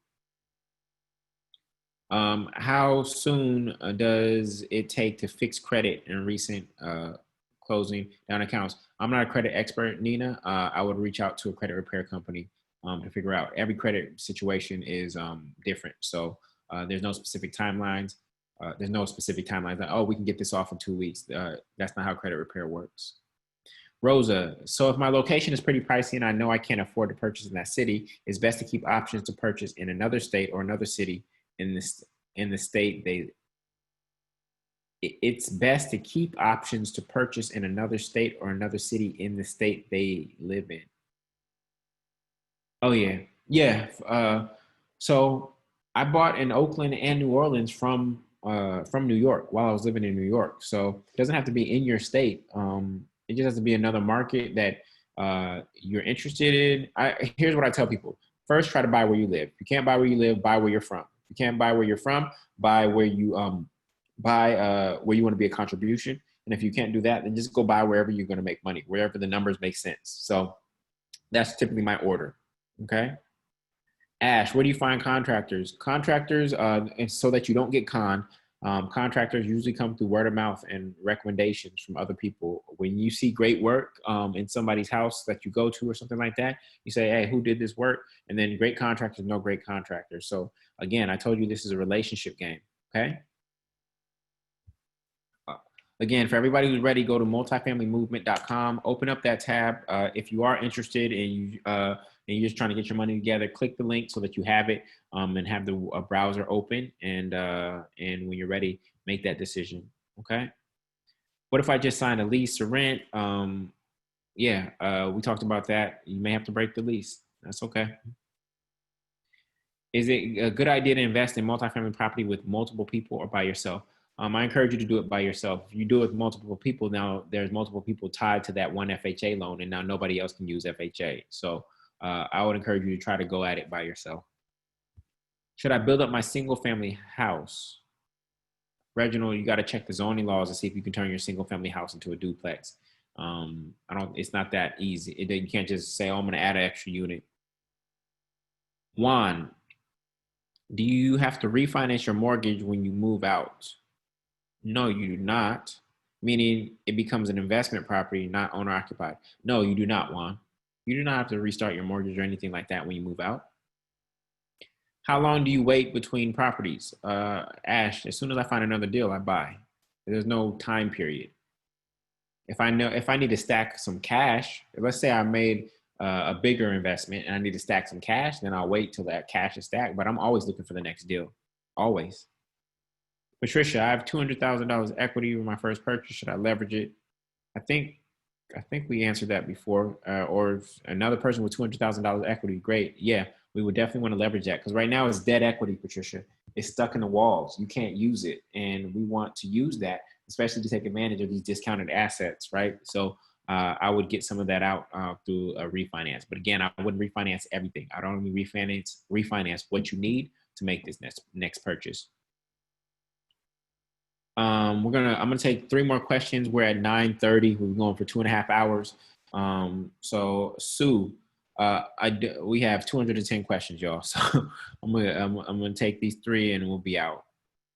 How soon does it take to fix credit in recent closing down accounts? I'm not a credit expert, Nina. I would reach out to a credit repair company to figure out. Every credit situation is different. So there's no specific timelines. There's no specific timelines like, oh, we can get this off in 2 weeks. That's not how credit repair works. Rosa, so if my location is pretty pricey and I know I can't afford to purchase in that city, it's best to keep options to purchase in another state or another city in the state it's best to keep options to purchase in another state or another city in the state they live in. Oh yeah. Yeah. So I bought in Oakland and New Orleans from New York while I was living in New York. So it doesn't have to be in your state. It just has to be another market that you're interested in. Here's what I tell people. First, try to buy where you live. If you can't buy where you live, buy where you're from. If you can't buy where you're from, buy where you where you want to be a contribution. And if you can't do that, then just go buy wherever you're going to make money, wherever the numbers make sense. So that's typically my order. Okay. Ash, where do you find contractors? Contractors, and so that you don't get conned, contractors usually come through word of mouth and recommendations from other people. When you see great work in somebody's house that you go to or something like that, you say, hey, who did this work? And then great contractors know great contractors. So again, I told you this is a relationship game, okay? Again, for everybody who's ready, go to multifamilymovement.com, open up that tab. If you are interested and you're just trying to get your money together, click the link so that you have it and have the browser open. And when you're ready, make that decision. Okay. What if I just signed a lease or rent? We talked about that. You may have to break the lease. That's okay. Is it a good idea to invest in multifamily property with multiple people or by yourself? I encourage you to do it by yourself. If you do it with multiple people, now there's multiple people tied to that one FHA loan, and now nobody else can use FHA. So I would encourage you to try to go at it by yourself. Should I build up my single family house? Reginald, you got to check the zoning laws to see if you can turn your single family house into a duplex. It's not that easy. You can't just say, oh, I'm going to add an extra unit. Juan, do you have to refinance your mortgage when you move out? No, you do not. Meaning it becomes an investment property, not owner occupied. No, you do not, Juan. You do not have to restart your mortgage or anything like that when you move out. How long do you wait between properties? Ash, as soon as I find another deal, I buy. There's no time period. If I need to stack some cash, let's say I made a bigger investment and I need to stack some cash, then I'll wait till that cash is stacked. But I'm always looking for the next deal. Always. Patricia, I have $200,000 equity with my first purchase. Should I leverage it? I think we answered that before. Or if another person with $200,000 equity, great. Yeah, we would definitely want to leverage that because right now it's dead equity, Patricia. It's stuck in the walls. You can't use it. And we want to use that, especially to take advantage of these discounted assets, right? So I would get some of that out through a refinance. But again, I wouldn't refinance everything. I'd only refinance what you need to make this next purchase. I'm gonna take 3 more questions. We're at 9:30. We're going for 2.5 hours. So Sue, we have 210 questions, y'all. So I'm gonna take these 3 and we'll be out.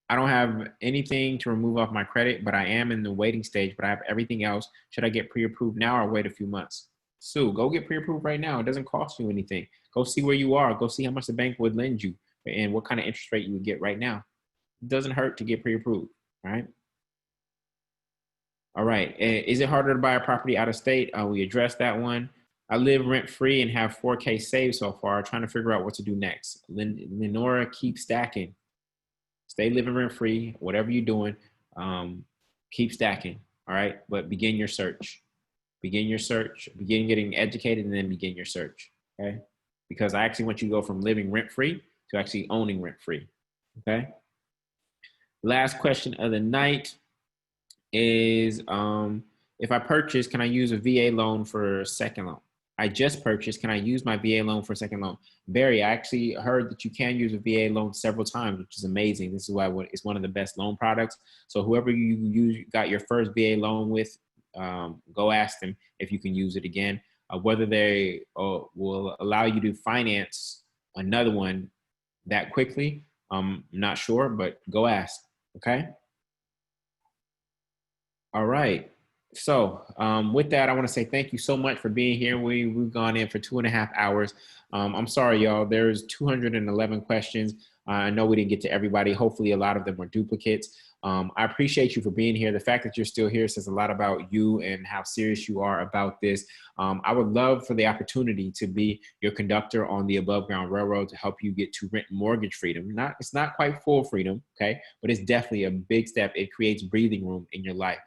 I don't have anything to remove off my credit, but I am in the waiting stage, but I have everything else. Should I get pre-approved now or wait a few months? Sue, go get pre-approved right now. It doesn't cost you anything. Go see where you are. Go see how much the bank would lend you and what kind of interest rate you would get right now. It doesn't hurt to get pre-approved, right? All right. Is it harder to buy a property out of state? We addressed that one. I live rent free and have 4K saved so far, trying to figure out what to do next. Lenora, keep stacking. Stay living rent free, whatever you're doing, keep stacking. All right. But begin your search. Begin your search. Begin getting educated and then begin your search. Okay. Because I actually want you to go from living rent free to actually owning rent free. Okay. Last question of the night is if I purchase, can I use a VA loan for a second loan? I just purchased. Can I use my VA loan for a second loan? Barry, I actually heard that you can use a VA loan several times, which is amazing. This is why it's one of the best loan products. So whoever you got your first VA loan with, go ask them if you can use it again. Whether they will allow you to finance another one that quickly, I'm not sure, but go ask. Okay. All right. So with that, I want to say thank you so much for being here. We've gone in for 2.5 hours. I'm sorry, y'all. There's 211 questions. I know we didn't get to everybody. Hopefully, a lot of them were duplicates. I appreciate you for being here. The fact that you're still here says a lot about you and how serious you are about this. I would love for the opportunity to be your conductor on the Above Ground Railroad to help you get to rent mortgage freedom. It's not quite full freedom, okay, but it's definitely a big step. It creates breathing room in your life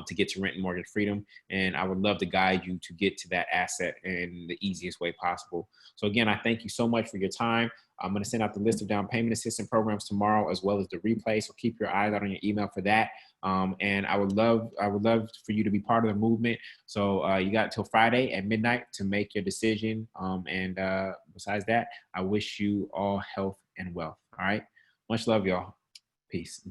to get to rent and mortgage freedom. And I would love to guide you to get to that asset in the easiest way possible. So again, I thank you so much for your time. I'm going to send out the list of down payment assistance programs tomorrow, as well as the replay. So keep your eyes out on your email for that. And I would love for you to be part of the movement. So you got till Friday at midnight to make your decision. And besides that, I wish you all health and wealth. All right. Much love, y'all. Peace.